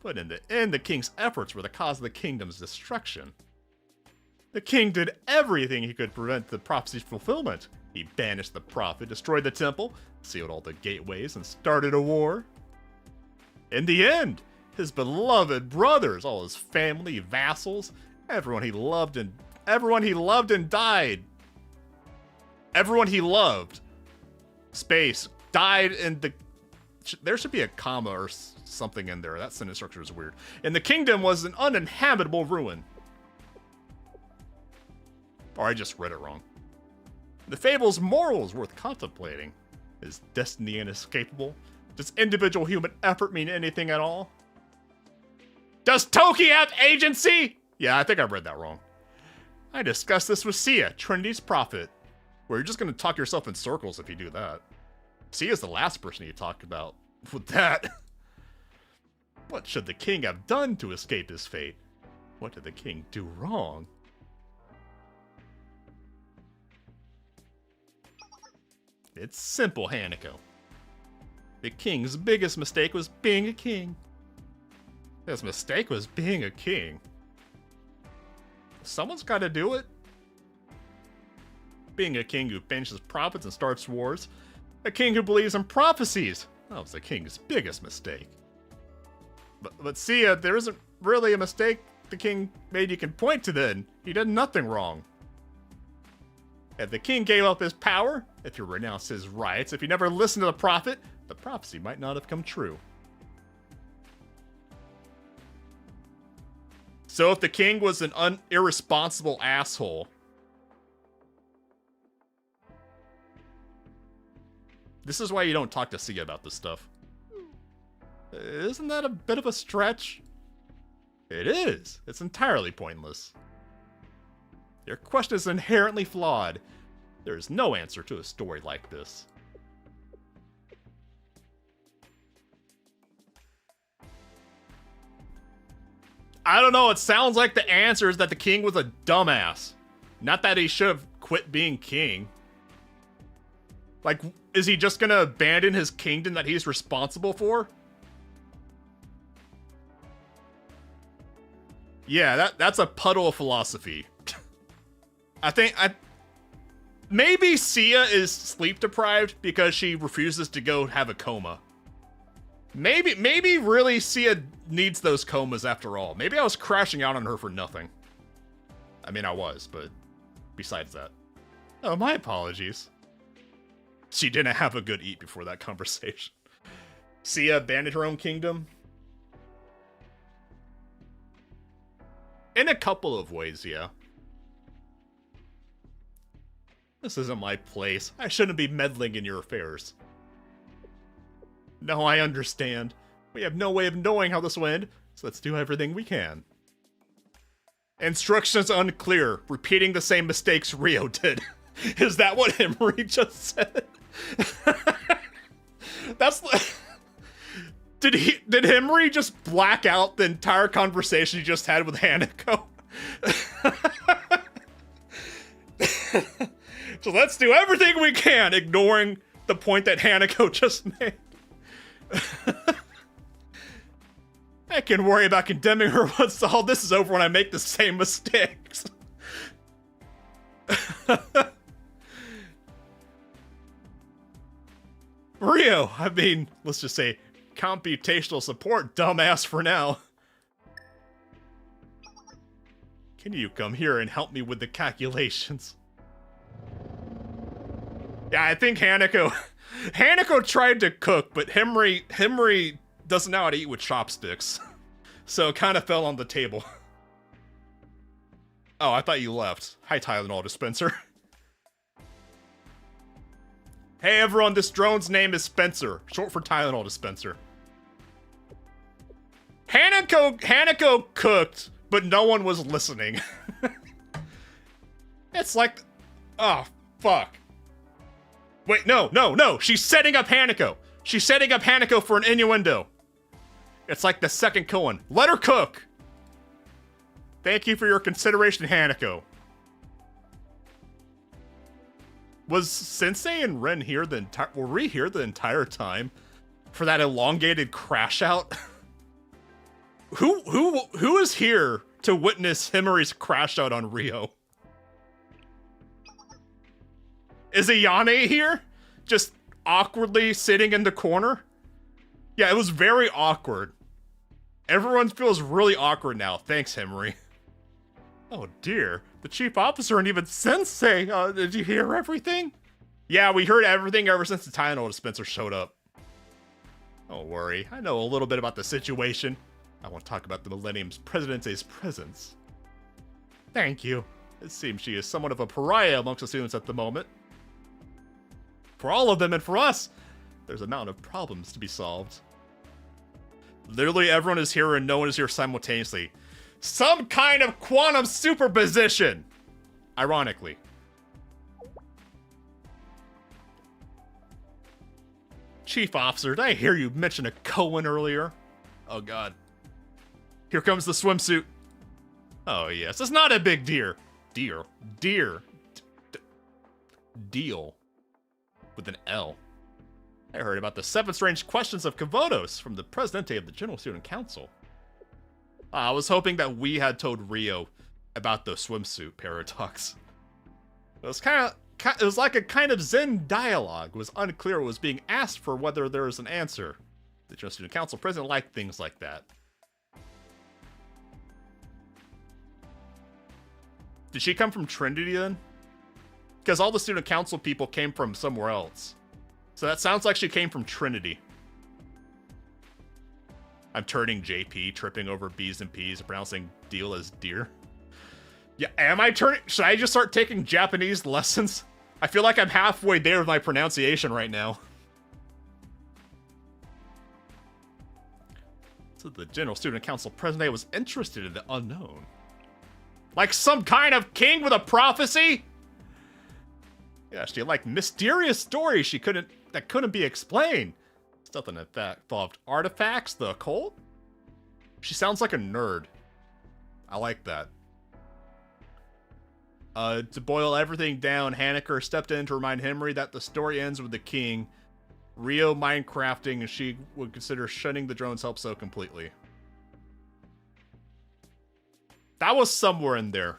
But in the end, the king's efforts were the cause of the kingdom's destruction. The king did everything he could to prevent the prophecy's fulfillment. He banished the prophet, destroyed the temple, sealed all the gateways, and started a war. In the end, his beloved brothers, all his family, vassals, everyone he loved and died. Everyone he loved. Space died in the. There should be a comma or something in there. That sentence structure is weird. And the kingdom was an uninhabitable ruin. Or I just read it wrong. The fable's moral is worth contemplating. Is destiny inescapable? Does individual human effort mean anything at all? Does Toki have agency? Yeah, I think I read that wrong. I discussed this with Sia, Trinity's prophet. Where you're just going to talk yourself in circles if you do that. Sia's the last person you talk about with that. What should the king have done to escape his fate? What did the king do wrong? It's simple, Hanako. The king's biggest mistake was being a king. His mistake was being a king. Someone's got to do it. Being a king who banishes prophets and starts wars. A king who believes in prophecies. That was the king's biggest mistake. But Sia, there isn't really a mistake the king made you can point to then. He did nothing wrong. If the king gave up his power, if he renounced his rights, if he never listened to the prophet, the prophecy might not have come true. So if the king was an irresponsible asshole, this is why you don't talk to Sia about this stuff. Isn't that a bit of a stretch? It is. It's entirely pointless. Your question is inherently flawed. There is no answer to a story like this. I don't know, it sounds like the answer is that the king was a dumbass. Not that he should have quit being king. Like, is he just gonna abandon his kingdom that he's responsible for? Yeah, that's a puddle of philosophy. Maybe Sia is sleep deprived because she refuses to go have a coma. Maybe really Sia needs those comas after all. Maybe I was crashing out on her for nothing. I mean, I was, but besides that. Oh, my apologies. She didn't have a good eat before that conversation. Sia abandoned her own kingdom? In a couple of ways, yeah. This isn't my place. I shouldn't be meddling in your affairs. No, I understand. We have no way of knowing how this will end, so let's do everything we can. Instructions unclear. Repeating the same mistakes Rio did. Is that what Emery just said? That's... Did Emery just black out the entire conversation he just had with Hanako? So let's do everything we can, ignoring the point that Hanako just made. I can worry about condemning her once all this is over when I make the same mistakes. Rio, I mean, let's just say computational support, dumbass for now. Can you come here and help me with the calculations? Yeah, I think Hanako tried to cook, but Henry doesn't know how to eat with chopsticks. So it kind of fell on the table. Oh, I thought you left. Hi, Tylenol dispenser. Hey everyone, this drone's name is Spencer, short for Tylenol dispenser. Hanako cooked, but no one was listening. It's like, oh, fuck. Wait, no, she's setting up Hanako. She's setting up Hanako for an innuendo. It's like the second Cohen. Let her cook. Thank you for your consideration, Hanako. Was Sensei and Ren here were we here the entire time for that elongated crash out? Who is here to witness Himari's crash out on Rio? Is Ayane here? Just awkwardly sitting in the corner? Yeah, it was very awkward. Everyone feels really awkward now. Thanks, Himari. Oh dear, the chief officer and even Sensei, did you hear everything? Yeah, we heard everything ever since the Tylenol dispenser showed up. Don't worry, I know a little bit about the situation. I want to talk about the Millennium's Presidente's presence. Thank you. It seems she is somewhat of a pariah amongst the students at the moment. For all of them and for us, there's a mountain of problems to be solved. Literally everyone is here and no one is here simultaneously. Some kind of quantum superposition! Ironically. Chief Officer, did I hear you mention a Cohen earlier? Oh god. Here comes the swimsuit. Oh yes, it's not a big deal. Deal. With an L. I heard about the 7 strange questions of Kavodos from the Presidente of the General Student Council. I was hoping that we had told Rio about the swimsuit paradox. It was like a kind of Zen dialogue. It was unclear what was being asked for whether there was an answer. The General Student Council President liked things like that. Did she come from Trinity then? Because all the Student Council people came from somewhere else. So that sounds like she came from Trinity. I'm turning JP, tripping over B's and P's, pronouncing deal as deer. Yeah, am I turning? Should I just start taking Japanese lessons? I feel like I'm halfway there with my pronunciation right now. So the General Student Council President was interested in the unknown. Like some kind of king with a prophecy? Yeah, she like mysterious stories that couldn't be explained. Stuff that involved artifacts, the occult? She sounds like a nerd. I like that. To boil everything down, Haneker stepped in to remind Henry that the story ends with the king, Rio Minecrafting, and she would consider shunning the drone's help so completely. That was somewhere in there.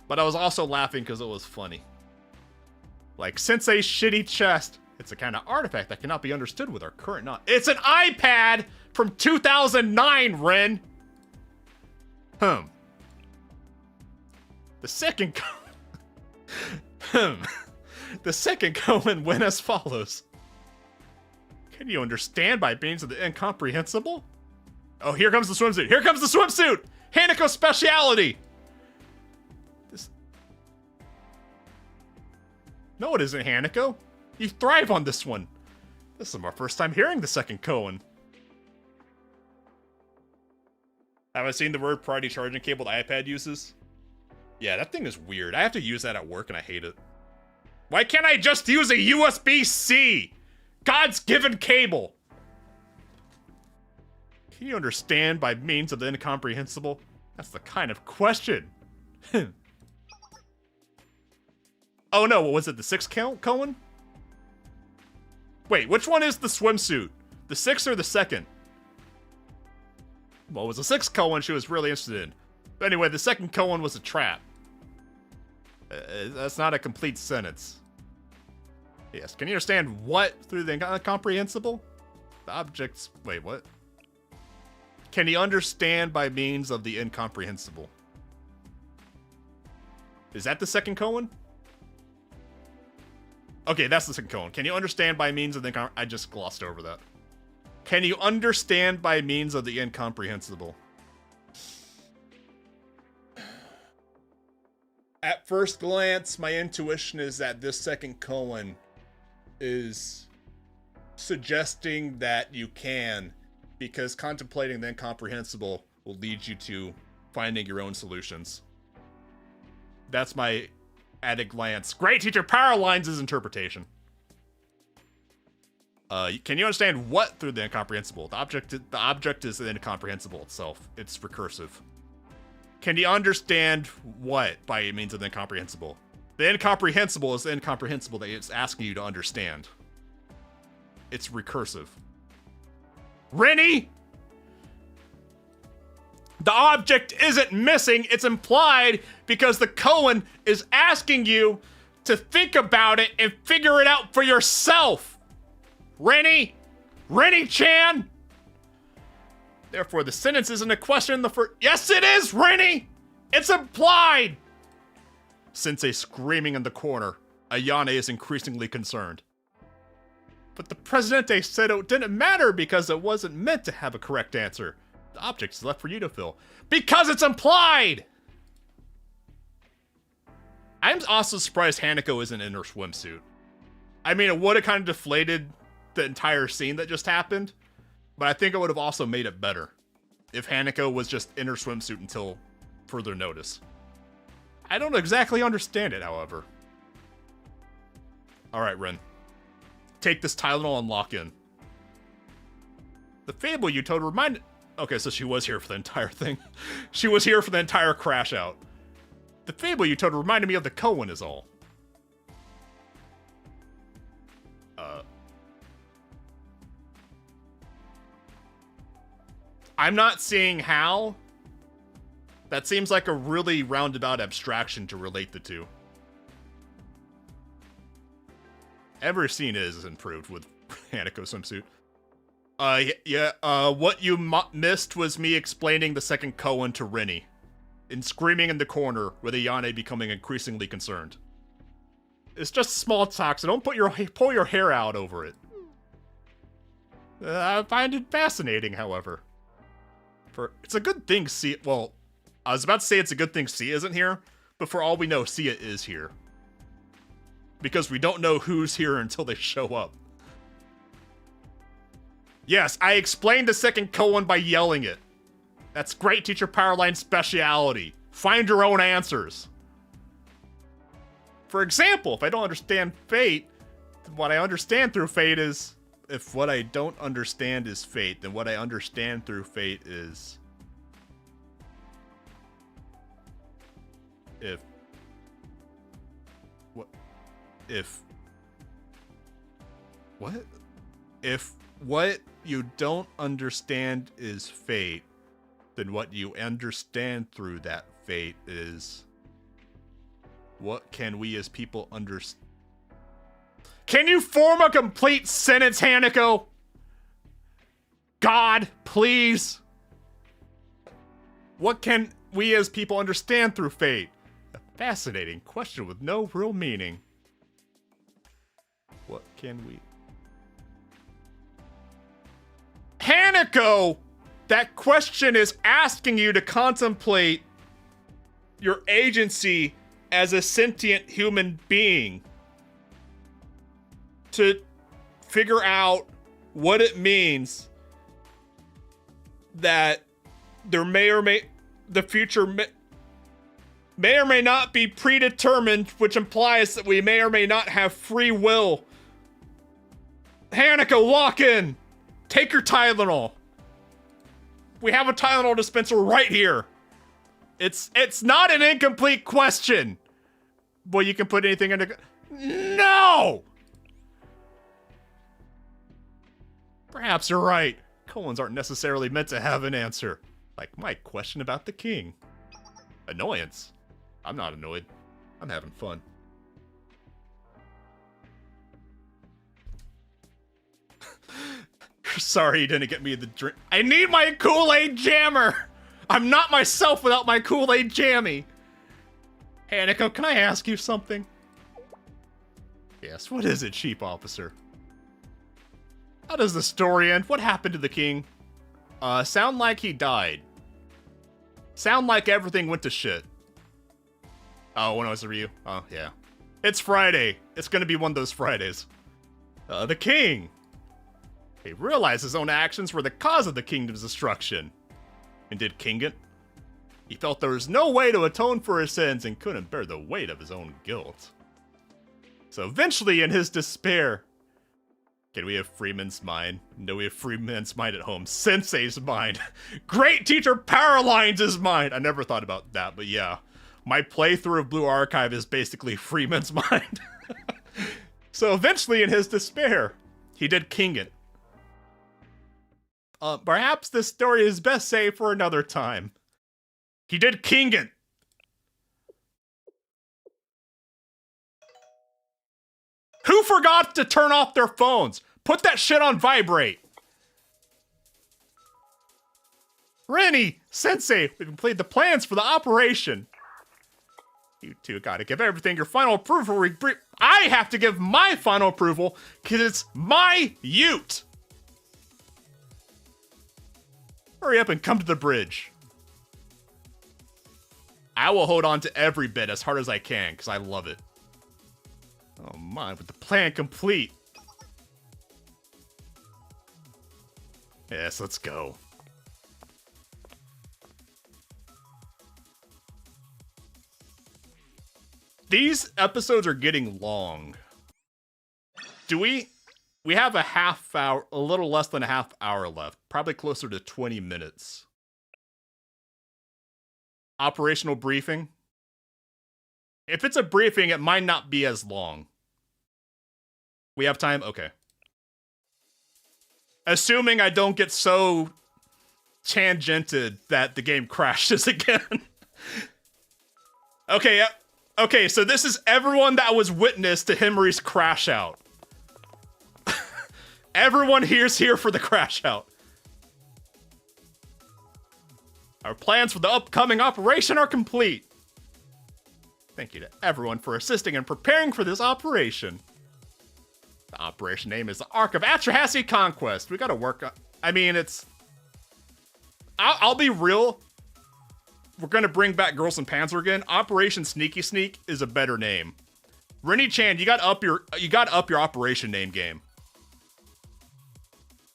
But I was also laughing because it was funny. Like Sensei's shitty chest. It's a kind of artifact that cannot be understood with our current knowledge. It's an iPad from 2009, Ren! The second The second comment went as follows. Can you understand by means of the incomprehensible? Oh, here comes the swimsuit. Here comes the swimsuit! Hanako speciality! No, it isn't, Hanako. You thrive on this one. This is my first time hearing the second koan. Have I seen the word priority charging cable the iPad uses? Yeah, that thing is weird. I have to use that at work and I hate it. Why can't I just use a USB-C? God's given cable. Can you understand by means of the incomprehensible? That's the kind of question. Oh no, what was it? The 6th koan? Wait, which one is the swimsuit? The 6th or the 2nd? Well, it was the 6th koan she was really interested in. But anyway, the 2nd koan was a trap. That's not a complete sentence. Yes, can you understand what through the incomprehensible? The objects... Wait, what? Can you understand by means of the incomprehensible? Is that the 2nd koan? Okay, that's the 2nd koan. Can you understand by means of the I just glossed over that. Can you understand by means of the incomprehensible? At first glance, my intuition is that this 2nd koan is suggesting that you can, because contemplating the incomprehensible will lead you to finding your own solutions. That's my at a glance. Great teacher Powerlines' interpretation. Can you understand what through the incomprehensible? The object is the incomprehensible itself. It's recursive. Can you understand what by means of the incomprehensible? The incomprehensible is the incomprehensible that it's asking you to understand. It's recursive. Rennie! The object isn't missing, it's implied because the koan is asking you to think about it and figure it out for yourself. Rennie! Rennie-chan! Therefore, the sentence isn't a question in the first... Yes, it is, Rennie! It's implied! Sensei screaming in the corner. Ayane is increasingly concerned. But the Presidente said it didn't matter because it wasn't meant to have a correct answer. The object is left for you to fill. Because it's implied! I'm also surprised Hanako isn't in her swimsuit. I mean, it would have kind of deflated the entire scene that just happened, but I think it would have also made it better if Hanako was just in her swimsuit until further notice. I don't exactly understand it, however. Alright, Ren. Take this Tylenol and lock in. The fable you told reminded... Okay, so she was here for the entire thing. She was here for the entire crash out. The fable you told reminded me of the koan is all. I'm not seeing how. That seems like a really roundabout abstraction to relate the two. Every scene is improved with Hanako swimsuit. What you missed was me explaining the 2nd koan to Rennie. And screaming in the corner with Ayane becoming increasingly concerned. It's just small talk, so don't pull your hair out over it. I find it fascinating, however. It's a good thing Sia... Well, I was about to say it's a good thing Sia isn't here, but for all we know, Sia is here. Because we don't know who's here until they show up. Yes, I explained the 2nd koan by yelling it. That's great teacher Powerline speciality. Find your own answers. For example, if I don't understand fate, what I understand through fate is... If what I don't understand is fate, then what I understand through fate is... If what you don't understand is fate, then what you understand through that fate is... What can we as people understand? Can you form a complete sentence, Hanako? God, please. What can we as people understand through fate? A fascinating question with no real meaning. What can we... Hanako! That question is asking you to contemplate your agency as a sentient human being. to figure out what it means that there the future may or may not be predetermined, which implies that we may or may not have free will. Hanako, lock in! Take your Tylenol. We have a Tylenol dispenser right here. It's not an incomplete question. Well, you can put anything in the... No! Perhaps you're right. Colons aren't necessarily meant to have an answer. Like my question about the king. Annoyance. I'm not annoyed. I'm having fun. Sorry you didn't get me the drink. I need my Kool-Aid jammer! I'm not myself without my Kool-Aid jammy! Hanako, can I ask you something? Yes, what is it, Chief Officer? How does the story end? What happened to the king? Sound like he died. Sound like everything went to shit. Oh, when I was a review? Oh, yeah. It's Friday. It's gonna be one of those Fridays. The king! He realized his own actions were the cause of the kingdom's destruction. And did king it? He felt there was no way to atone for his sins and couldn't bear the weight of his own guilt. So eventually, in his despair... Can we have Freeman's mind? No, we have Freeman's mind at home. Sensei's mind. Great teacher Powerlines' mind. I never thought about that, but yeah. My playthrough of Blue Archive is basically Freeman's mind. So eventually, in his despair, he did king it. Perhaps this story is best saved for another time. He did king it. Who forgot to turn off their phones? Put that shit on vibrate. Rennie, Sensei, we've completed the plans for the operation. You two gotta give everything your final approval. I have to give my final approval because it's my ute. Hurry up and come to the bridge. I will hold on to every bit as hard as I can because I love it. Oh my, with the plan complete. Yes, let's go. These episodes are getting long. Do we have a half hour, a little less than a half hour left. Probably closer to 20 minutes. Operational briefing. If it's a briefing, it might not be as long. We have time? Okay. Assuming I don't get so tangented that the game crashes again. Okay, okay, so this is everyone that was witness to Himri's crash out. Everyone here's here for the crash out. Our plans for the upcoming operation are complete. Thank you to everyone for assisting and preparing for this operation. The operation name is the Arc of Atrahasi Conquest. We gotta work on... I mean, it's... I'll be real. We're gonna bring back Girls in Panzer again. Operation Sneaky Sneak is a better name. Rennie-chan, you gotta up your operation name game.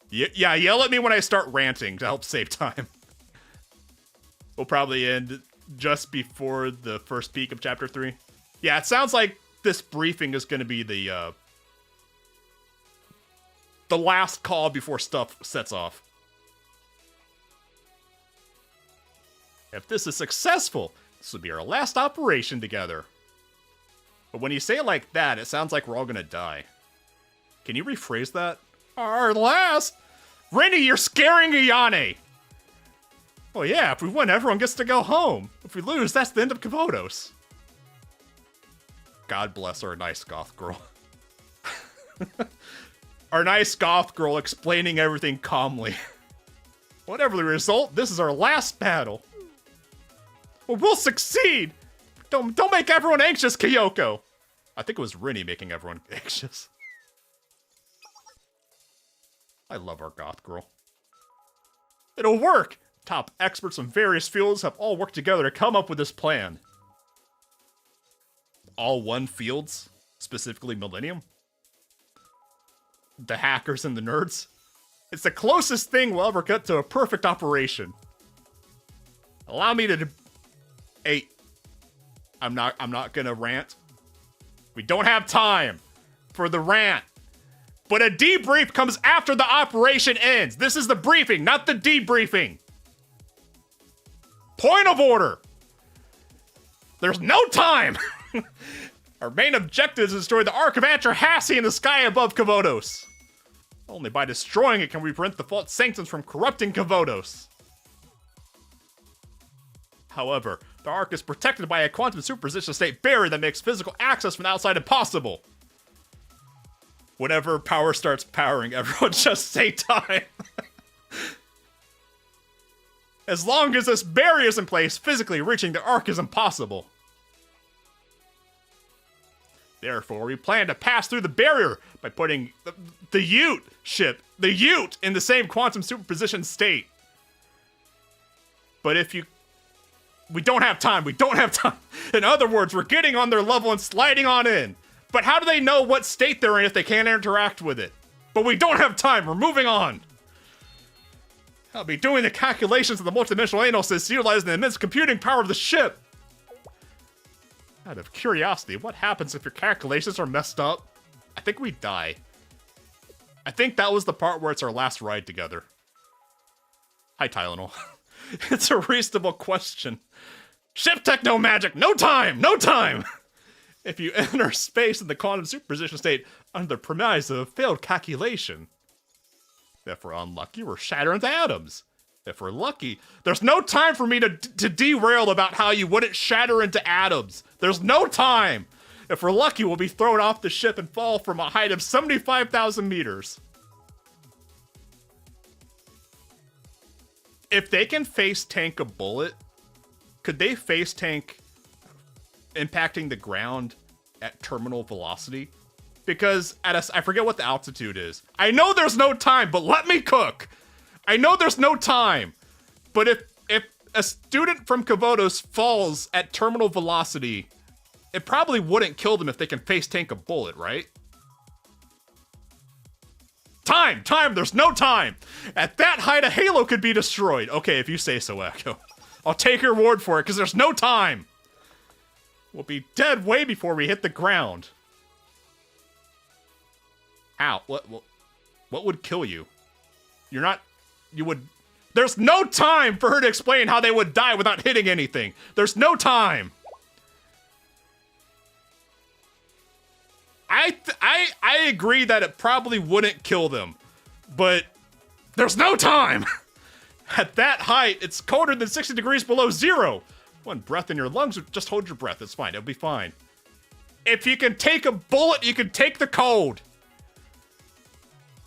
Yeah, yell at me when I start ranting to help save time. We'll probably end just before the first peak of Chapter 3. Yeah, it sounds like this briefing is going to be the last call before stuff sets off. If this is successful, this will be our last operation together. But when you say it like that, it sounds like we're all going to die. Can you rephrase that? Our last? Rennie, you're scaring Ayane! Well, yeah, if we win, everyone gets to go home. If we lose, that's the end of Kavodos. God bless our nice goth girl. Our nice goth girl explaining everything calmly. Whatever the result, this is our last battle. Well, we'll succeed! Don't make everyone anxious, Kyoko! I think it was Rennie making everyone anxious. I love our goth girl. It'll work! Top experts in various fields have all worked together to come up with this plan. All one fields? Specifically Millennium? the hackers and the nerds. It's the closest thing we'll ever get to a perfect operation. Allow me to... Hey, I'm not gonna rant. We don't have time for the rant. But a debrief comes after the operation ends. This is the briefing, not the debriefing. Point of order. There's no time. Our main objective is to destroy the Ark of Ch3 in the sky above Kavodos. Only by destroying it can we prevent the false sanctions from corrupting Kavodos. However, the Ark is protected by a quantum superposition state barrier that makes physical access from the outside impossible. Whenever power starts powering, everyone just say time. As long as this barrier is in place, physically reaching the Ark is impossible. Therefore, we plan to pass through the barrier by putting the Ute ship, the Ute, in the same quantum superposition state. But if you... We don't have time. We don't have time. In other words, we're getting on their level and sliding on in. But how do they know what state they're in if they can't interact with it? But we don't have time. We're moving on. I'll be doing the calculations of the multidimensional analysis utilizing the immense computing power of the ship. Out of curiosity, what happens if your calculations are messed up? I think we die. I think that was the part where it's our last ride together. Hi, Tylenol. It's a reasonable question. Ship techno magic! No time! No time! If you enter space in the quantum superposition state under the premise of failed calculation. If we're unlucky, we're shattered into atoms. If we're lucky, there's no time for me to derail about how you wouldn't shatter into atoms. There's no time. If we're lucky, we'll be thrown off the ship and fall from a height of 75,000 meters. If they can face tank a bullet, could they face tank impacting the ground at terminal velocity? Because I forget what the altitude is. I know there's no time, but let me cook. I know there's no time, but if a student from Kavodos falls at terminal velocity, it probably wouldn't kill them if they can face tank a bullet, right? Time! There's no time! At that height, a halo could be destroyed. Okay, if you say so, Echo. I'll take your word for it, because there's no time! We'll be dead way before we hit the ground. Ow, what would kill you? There's no time for her to explain how they would die without hitting anything. There's no time! I agree that it probably wouldn't kill them, but there's no time! At that height, it's colder than 60 degrees below zero. One breath in your lungs, just hold your breath, it's fine, it'll be fine. If you can take a bullet, you can take the cold.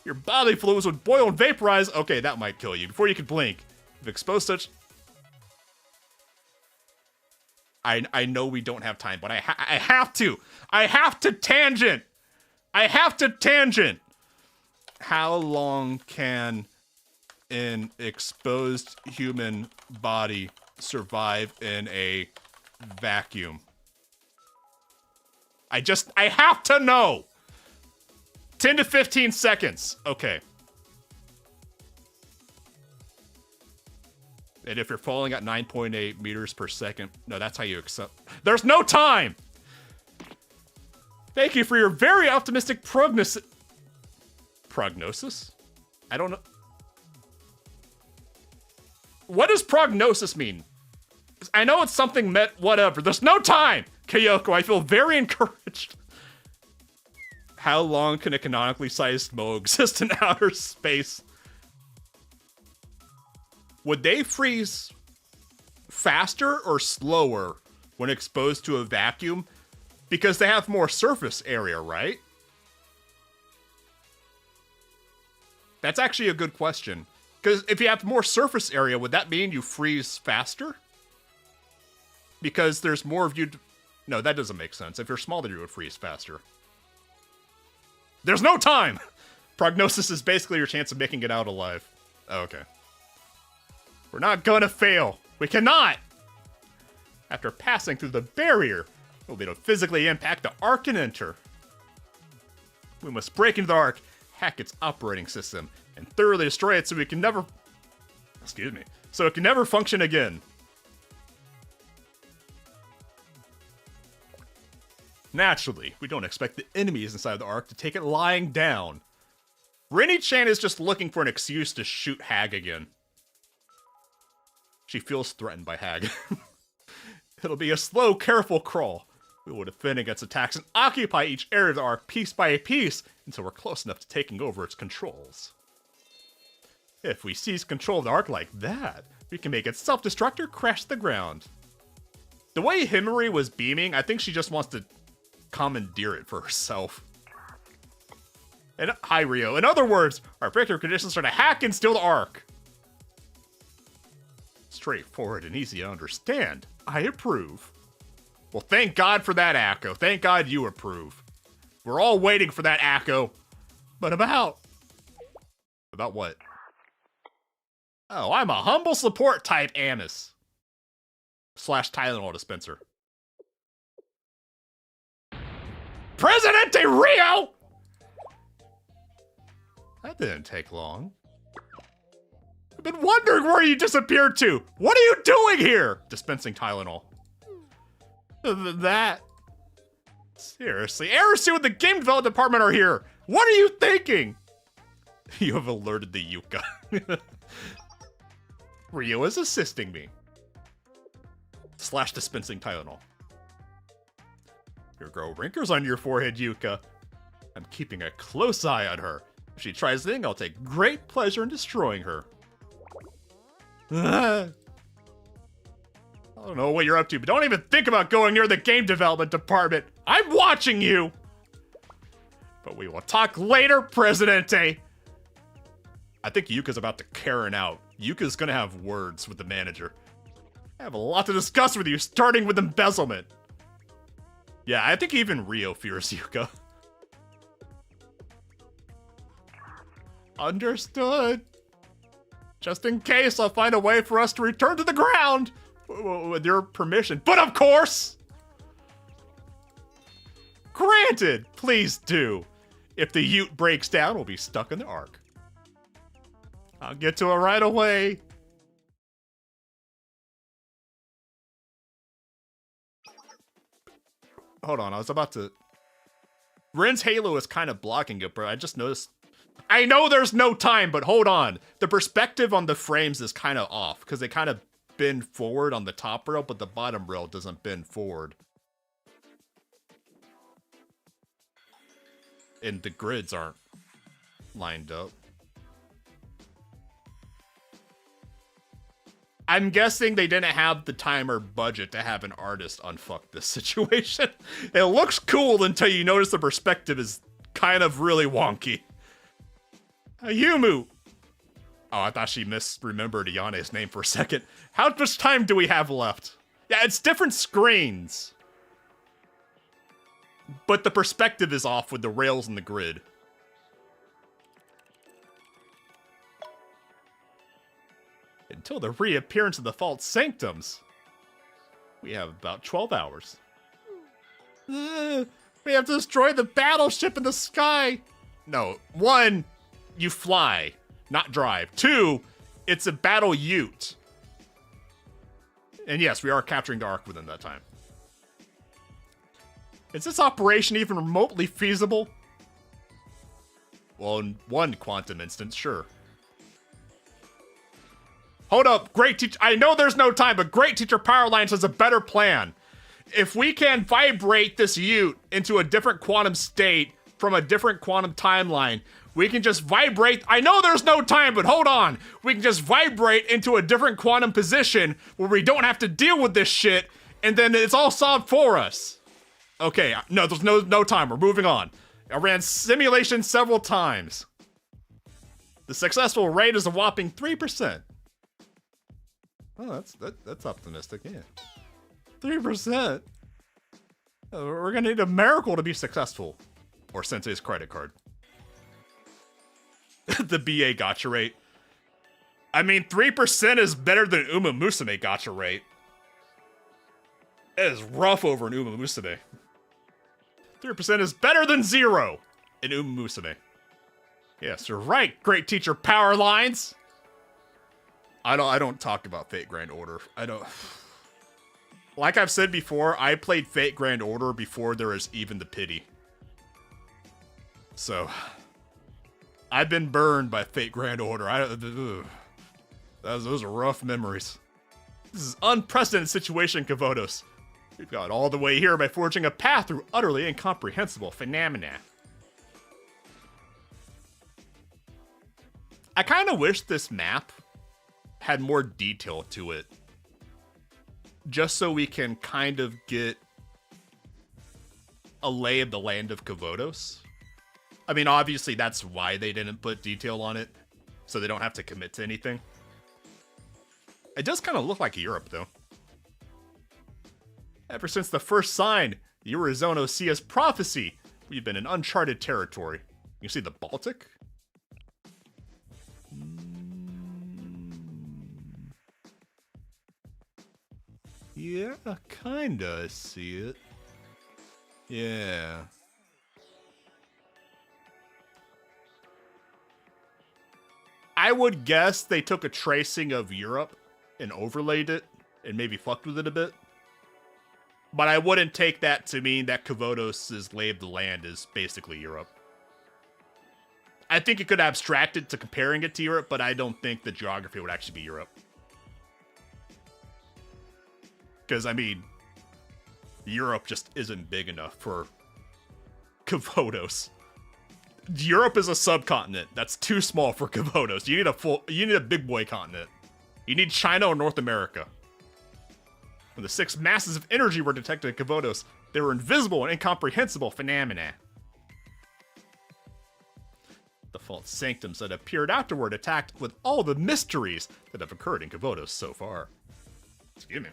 Your bodily fluids would boil and vaporize. Okay, that might kill you before you can blink. If exposed such... I know we don't have time, but I have to. I have to tangent. How long can an exposed human body survive in a vacuum? I have to know. 10 to 15 seconds. Okay. And if you're falling at 9.8 meters per second, no, that's how you accept. There's no time! Thank you for your very optimistic prognosis. Prognosis? I don't know. What does prognosis mean? I know it's something whatever. There's no time! Kyoko, I feel very encouraged. How long can a canonically sized Mo exist in outer space? Would they freeze faster or slower when exposed to a vacuum? Because they have more surface area, right? That's actually a good question. Because if you have more surface area, would that mean you freeze faster? Because there's more of you... No, that doesn't make sense. If you're smaller, you would freeze faster. There's no time! Prognosis is basically your chance of making it out alive. Oh, okay. We're not gonna fail. We cannot! After passing through the barrier, we'll be able to physically impact the Ark and enter. We must break into the Ark, hack its operating system and thoroughly destroy it so it can never function again. Naturally, we don't expect the enemies inside the Ark to take it lying down. Rinny-chan is just looking for an excuse to shoot Hag again. She feels threatened by Hag. It'll be a slow, careful crawl. We will defend against attacks and occupy each area of the Ark piece by piece until we're close enough to taking over its controls. If we seize control of the Ark like that, we can make it self-destruct or crash to the ground. The way Himari was beaming, I think she just wants to commandeer it for herself. And hi, Rio. In other words, our objective conditions are to hack and steal the Ark. Straightforward and easy to understand. I approve. Well, thank God for that, Akko. Thank God you approve. We're all waiting for that, Akko. But about what? Oh, I'm a humble support type Amos. / Tylenol dispenser. Presidente Rio! That didn't take long. I've been wondering where you disappeared to. What are you doing here? Dispensing Tylenol. That. Seriously, Arisu and the game development department are here. What are you thinking? You have alerted the Yuka. Rio is assisting me. / dispensing Tylenol. Here grow wrinkles on your forehead, Yuka. I'm keeping a close eye on her. If she tries anything, I'll take great pleasure in destroying her. I don't know what you're up to, but don't even think about going near the game development department. I'm watching you. But we will talk later, Presidente. I think Yuka's about to Karen out. Yuka's gonna have words with the manager. I have a lot to discuss with you, starting with embezzlement. Yeah, I think even Rio fears Yuka. Understood. Just in case, I'll find a way for us to return to the ground. With your permission. But of course! Granted, please do. If the Ute breaks down, we'll be stuck in the Ark. I'll get to it right away. Hold on, I was about to... Ren's halo is kind of blocking it, but I just noticed... I know there's no time, but hold on. The perspective on the frames is kind of off, because they kind of bend forward on the top rail, but the bottom rail doesn't bend forward. And the grids aren't lined up. I'm guessing they didn't have the time or budget to have an artist unfuck this situation. It looks cool until you notice the perspective is kind of really wonky. Ayumu! Oh, I thought she misremembered Ayane's name for a second. How much time do we have left? Yeah, it's different screens. But the perspective is off with the rails and the grid. Until the reappearance of the false sanctums. We have about 12 hours. We have to destroy the battleship in the sky. No, 1, you fly, not drive. 2, it's a battle ute. And yes, we are capturing the Ark within that time. Is this operation even remotely feasible? Well, in one quantum instance, sure. Hold up, great teacher. I know there's no time, but great teacher Powerlines has a better plan. If we can vibrate this ute into a different quantum state from a different quantum timeline, we can just vibrate. I know there's no time, but hold on. We can just vibrate into a different quantum position where we don't have to deal with this shit, and then it's all solved for us. Okay, no, there's no time. We're moving on. I ran simulations several times. The successful rate is a whopping 3%. Oh, that's optimistic, yeah. 3%. We're gonna need a miracle to be successful. Or Sensei's credit card. The BA gacha rate. I mean, 3% is better than Uma Musume gacha rate. It is rough over an Uma Musume. 3% is better than 0 in Uma Musume. Yes, you're right, great teacher Powerlines. I don't talk about Fate Grand Order. I don't. Like I've said before, I played Fate Grand Order before there was even the pity. So, I've been burned by Fate Grand Order. Those are rough memories. This is an unprecedented situation, Kavotos. We've got all the way here by forging a path through utterly incomprehensible phenomena. I kind of wish this map had more detail to it. Just so we can kind of get a lay of the land of Kavotos. I mean, obviously that's why they didn't put detail on it, so they don't have to commit to anything. It does kind of look like Europe, though. Ever since the first sign, the Eurozone Osea's prophecy, we've been in uncharted territory. You see the Baltic? Yeah, kinda see it. Yeah. I would guess they took a tracing of Europe and overlaid it and maybe fucked with it a bit. But I wouldn't take that to mean that Kavotos' lay of the land is basically Europe. I think it could abstract it to comparing it to Europe, but I don't think the geography would actually be Europe. Because, I mean, Europe just isn't big enough for Kavotos. Europe is a subcontinent. That's too small for Kavotos. You need a big boy continent. You need China or North America. When the 6 masses of energy were detected in Kavotos, they were invisible and incomprehensible phenomena. The false sanctums that appeared afterward attacked with all the mysteries that have occurred in Kavotos so far. Excuse me.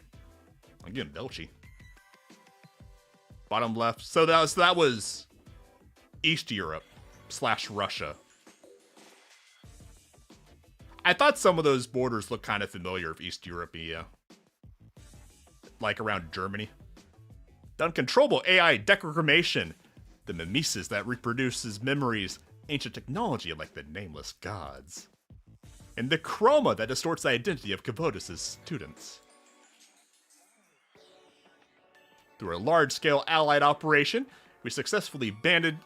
I'm getting belchy. Bottom left. So that was East Europe / Russia. I thought some of those borders looked kind of familiar of East Europe, yeah. Like around Germany. The uncontrollable AI decoration. The mimesis that reproduces memories. Ancient technology like the nameless gods. And the chroma that distorts the identity of Kavotos' students. Through a large-scale allied operation, we successfully banded...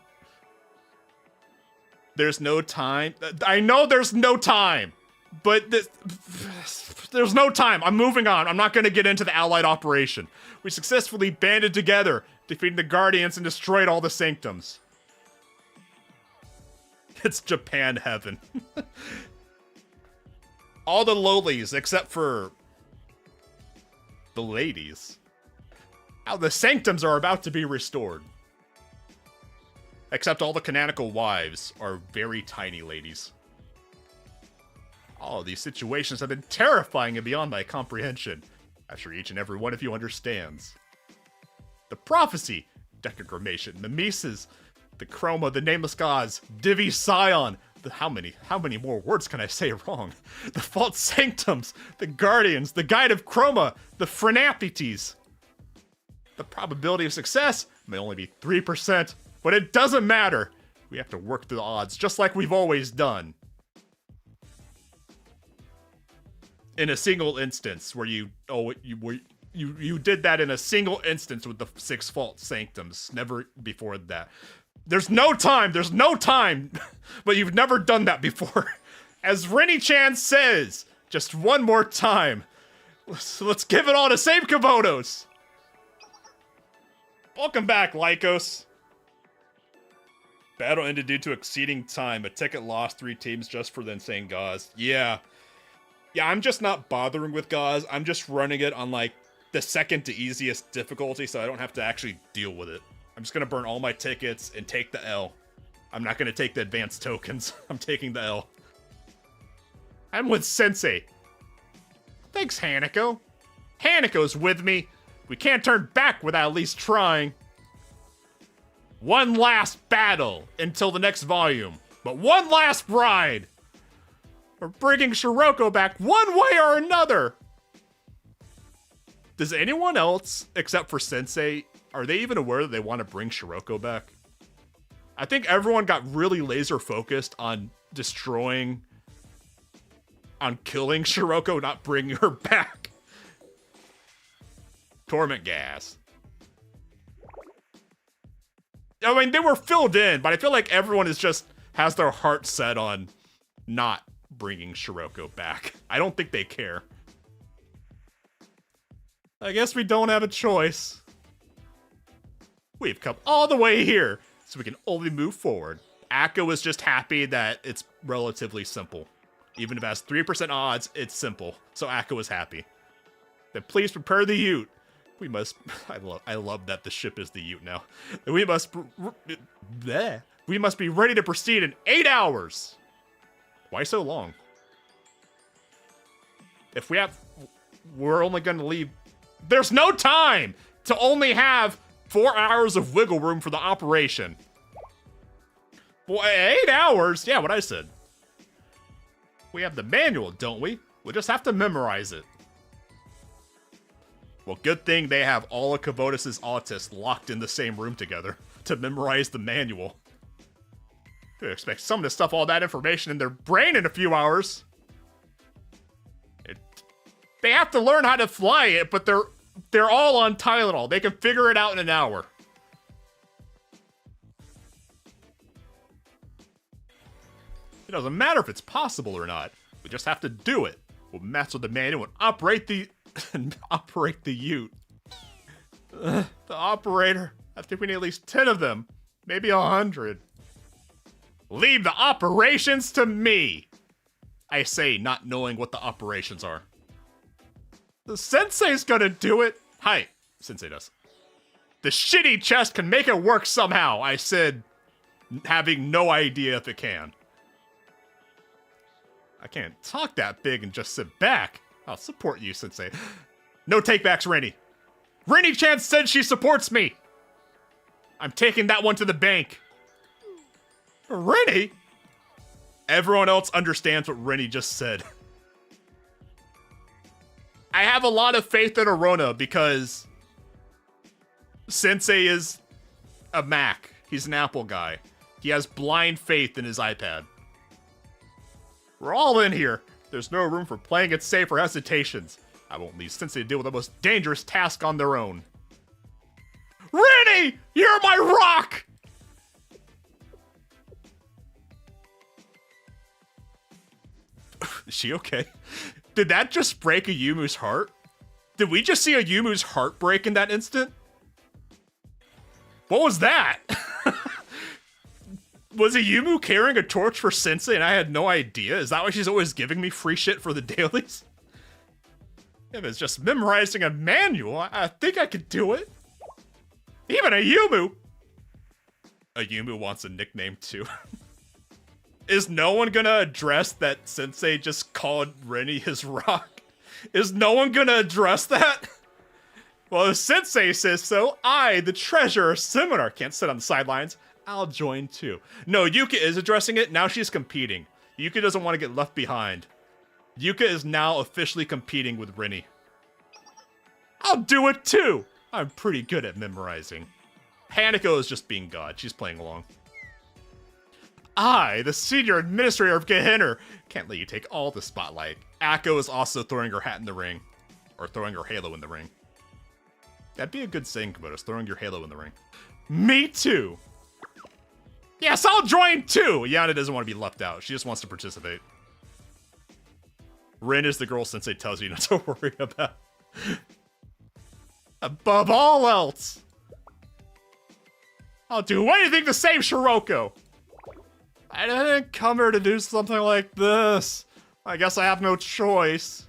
There's no time. I know there's no time, but there's no time. I'm moving on. I'm not going to get into the allied operation. We successfully banded together, defeating the Guardians and destroyed all the Sanctums. It's Japan heaven. All the lowlies except for the ladies. Now the Sanctums are about to be restored. Except all the canonical wives are very tiny ladies. All of these situations have been terrifying and beyond my comprehension. I'm sure each and every one of you understands. The prophecy, decogrammation, mimesis, the chroma, the nameless gods, Divi Scion. How many more words can I say wrong? The false sanctums, the guardians, the guide of chroma, the phrenapites. The probability of success may only be 3%, but it doesn't matter. We have to work through the odds, just like we've always done. In a single instance, where you did that in a single instance with the 6 false sanctums, never before that. There's no time, but you've never done that before. As Renny-chan says, just one more time. Let's give it all to save Kavotos. Welcome back, Lycos. Battle ended due to exceeding time. A ticket lost 3 teams just for the insane gauze. Yeah, I'm just not bothering with gauze. I'm just running it on, like, the second to easiest difficulty, so I don't have to actually deal with it. I'm just gonna burn all my tickets and take the L. I'm not gonna take the advanced tokens. I'm taking the L. I'm with Sensei. Thanks, Hanako. Hanako's with me. We can't turn back without at least trying. One last battle until the next volume. But one last ride. We're bringing Shiroko back one way or another. Does anyone else, except for Sensei, are they even aware that they want to bring Shiroko back? I think everyone got really laser focused on killing Shiroko, not bringing her back. Torment gas. I mean, they were filled in, but I feel like everyone has their heart set on not bringing Shiroko back. I don't think they care. I guess we don't have a choice. We've come all the way here, so we can only move forward. Akko is just happy that it's relatively simple. Even if it has 3% odds, it's simple. So Akko is happy. Then please prepare the Ute. We must... I love that the ship is the Ute now. We must be ready to proceed in 8 hours. Why so long? We're only going to leave... There's no time to only have 4 hours of wiggle room for the operation. Boy, 8 hours? Yeah, what I said. We have the manual, don't we? We'll just have to memorize it. Well, good thing they have all of Kubotos's autists locked in the same room together to memorize the manual. You expect someone to stuff all that information in their brain in a few hours. They have to learn how to fly it, but they're all on Tylenol. They can figure it out in an hour. It doesn't matter if it's possible or not. We just have to do it. We'll mess with the manual and operate the Ute. The operator. I think we need at least 10 of them. Maybe 100. Leave the operations to me. I say, not knowing what the operations are. The sensei's gonna do it. Hi, sensei does. The shitty chest can make it work somehow. I said, having no idea if it can. I can't talk that big and just sit back. I'll support you, sensei. No takebacks, Rennie. Rennie-chan said she supports me. I'm taking that one to the bank. Rennie? Everyone else understands what Rennie just said. I have a lot of faith in Arona because Sensei is a Mac. He's an Apple guy. He has blind faith in his iPad. We're all in here. There's no room for playing it safe or hesitations. I won't leave Sensei to deal with the most dangerous task on their own. Rennie! You're my rock! Is she okay? Did that just break a Yumu's heart? Did we just see a Yumu's heart break in that instant? What was that? Was a Yumu carrying a torch for Sensei and I had no idea? Is that why she's always giving me free shit for the dailies? If it's just memorizing a manual, I think I could do it. Even a Yumu! A Yumu wants a nickname too. Is no one gonna address that Sensei just called Rennie his rock? Is no one gonna address that? Well, if Sensei says so, I, the treasurer seminar, can't sit on the sidelines. I'll join too. No, Yuka is addressing it. Now she's competing. Yuka doesn't want to get left behind. Yuka is now officially competing with Rennie. I'll do it too. I'm pretty good at memorizing. Hanako is just being God. She's playing along. I, the senior administrator of Gehenner, can't let you take all the spotlight. Akko is also throwing her hat in the ring. Or throwing her halo in the ring. That'd be a good saying, Komodos, throwing your halo in the ring. Me too. Yes, I'll join too! Yana doesn't want to be left out. She just wants to participate. Rin is the girl Sensei tells you not to worry about. Above all else, I'll do anything to save Shiroko. I didn't come here to do something like this. I guess I have no choice.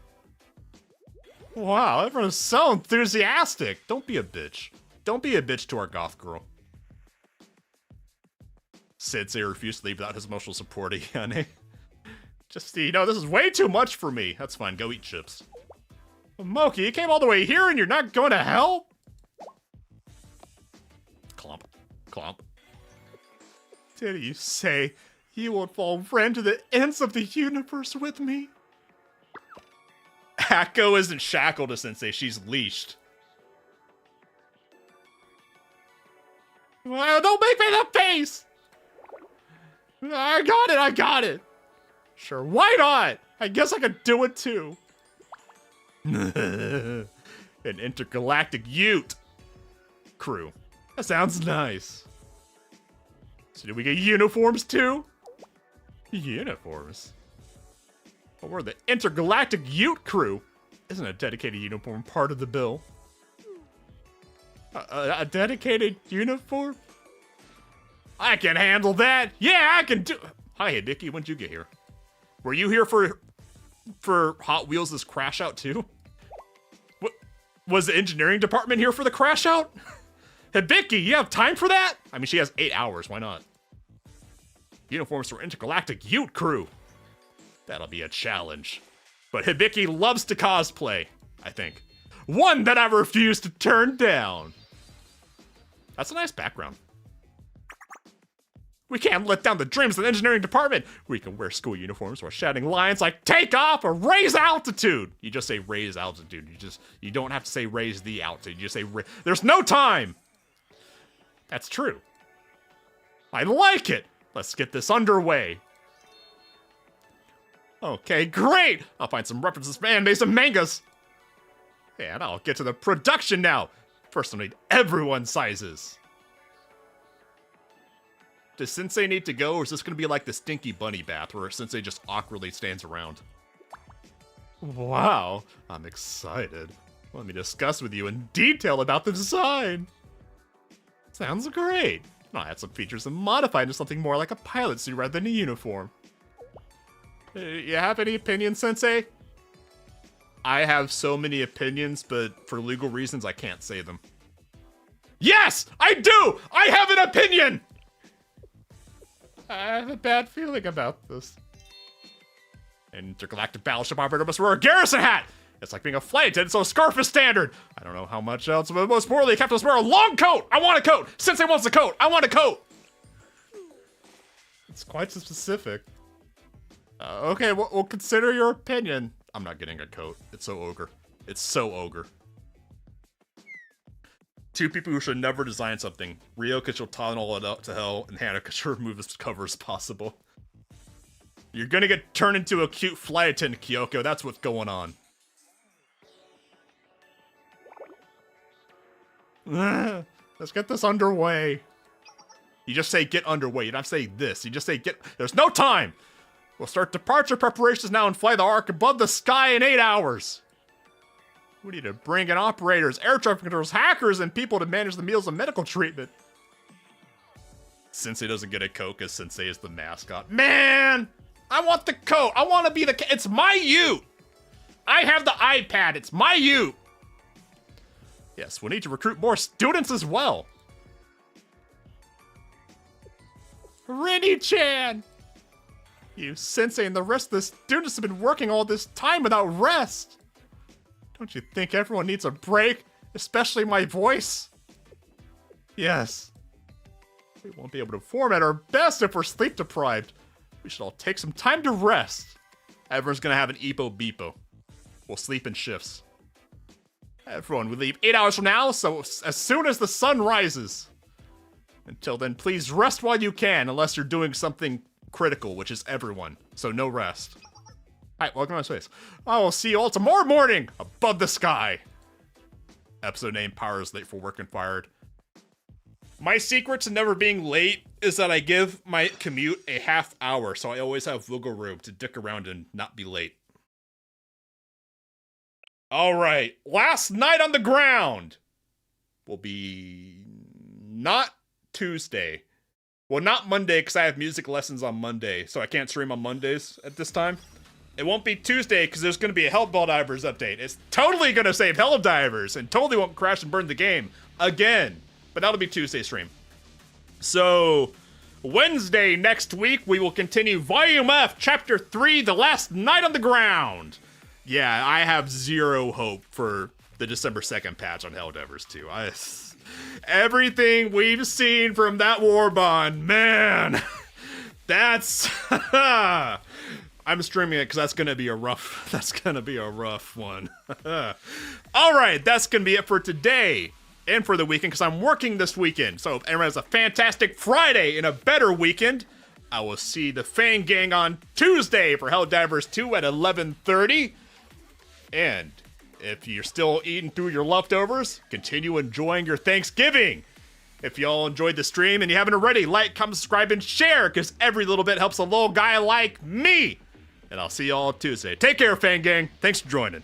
Wow, everyone's so enthusiastic. Don't be a bitch. Don't be a bitch to our goth girl. Sensei refused to leave without his emotional support again. Just, you know, this is way too much for me. That's fine, go eat chips. Moki, you came all the way here and you're not going to help? Clomp. Clomp. Did you say you won't fall ran to the ends of the universe with me? Akko isn't shackled to Sensei, she's leashed. Well, don't make me the face! I got it. Sure, why not? I guess I could do it too. An intergalactic Ute crew. That sounds nice. So did we get uniforms too? Uniforms? Well, we're the intergalactic Ute crew. Isn't a dedicated uniform part of the bill? A dedicated uniform? I can handle that. Yeah, I can do. Hi, Hibiki. When'd you get here? Were you here for Hot Wheels' crash out too? What was the engineering department here for the crash out? Hibiki, you have time for that? I mean, she has 8 hours. Why not? Uniforms for intergalactic Ute crew. That'll be a challenge. But Hibiki loves to cosplay, I think. One that I refuse to turn down. That's a nice background. We can't let down the dreams of the engineering department. We can wear school uniforms while shouting lines like take off or raise altitude. You just say raise altitude. You don't have to say raise the altitude. You just say there's no time. That's true. I like it. Let's get this underway. Okay, great. I'll find some references to anime and mangas. And I'll get to the production now. First, I'll need everyone's sizes. Does Sensei need to go, or is this going to be like the stinky bunny bath where Sensei just awkwardly stands around? Wow, I'm excited. Let me discuss with you in detail about the design. Sounds great. I'll add some features and modify into something more like a pilot suit rather than a uniform. You have any opinions, Sensei? I have so many opinions, but for legal reasons, I can't say them. Yes, I do! I have an opinion! I have a bad feeling about this. Intergalactic battleship operator must wear a garrison hat! It's like being a flight attendant, so a scarf is standard. I don't know how much else, but most importantly, Captain must wear a long coat! I want a coat! Sensei wants a coat! I want a coat! It's quite specific. Okay, we'll consider your opinion. I'm not getting a coat. It's so ogre. It's so ogre. Two people who should never design something. Rio, because she'll tunnel it up to hell, and Hannah, because she'll remove as cover as possible. You're gonna get turned into a cute flight attendant, Kyoko. That's what's going on. Let's get this underway. You just say get underway. You don't have to say this. You just say get. There's no time. We'll start departure preparations now and fly the Ark above the sky in 8 hours. We need to bring in operators, air traffic controllers, hackers, and people to manage the meals and medical treatment. Sensei doesn't get a coat because Sensei is the mascot. Man! I want the coat. I want to be the... It's my Ute. I have the iPad. It's my Ute. Yes, we need to recruit more students as well. Rini-chan! You, Sensei, and the rest of the students have been working all this time without rest. Don't you think everyone needs a break? Especially my voice? Yes. We won't be able to perform at our best if we're sleep deprived. We should all take some time to rest. Everyone's gonna have an Epo-Beepo. We'll sleep in shifts. Everyone, we leave 8 hours from now, so as soon as the sun rises. Until then, please rest while you can, unless you're doing something critical, which is everyone. So no rest. Hi, welcome to my space. I will see you all tomorrow morning, above the sky. Episode name, Power is late for work and fired. My secret to never being late is that I give my commute a half hour, so I always have wiggle room to dick around and not be late. All right, last night on the ground will be not Tuesday. Well, not Monday, because I have music lessons on Monday, so I can't stream on Mondays at this time. It won't be Tuesday, because there's going to be a Helldivers update. It's totally going to save Helldivers, and totally won't crash and burn the game again. But that'll be Tuesday stream. So, Wednesday next week, we will continue Volume F, Chapter 3, The Last Night on the Ground. Yeah, I have zero hope for the December 2nd patch on Helldivers 2. Everything we've seen from that war bond, man, that's... I'm streaming it because that's gonna be a rough one. All right, that's gonna be it for today and for the weekend because I'm working this weekend. So if everyone has a fantastic Friday and a better weekend, I will see the Fang Gang on Tuesday for Helldivers 2 at 11:30. And if you're still eating through your leftovers, continue enjoying your Thanksgiving. If y'all enjoyed the stream and you haven't already, like, comment, subscribe, and share, because every little bit helps a little guy like me. And I'll see y'all Tuesday. Take care, Fang Gang. Thanks for joining.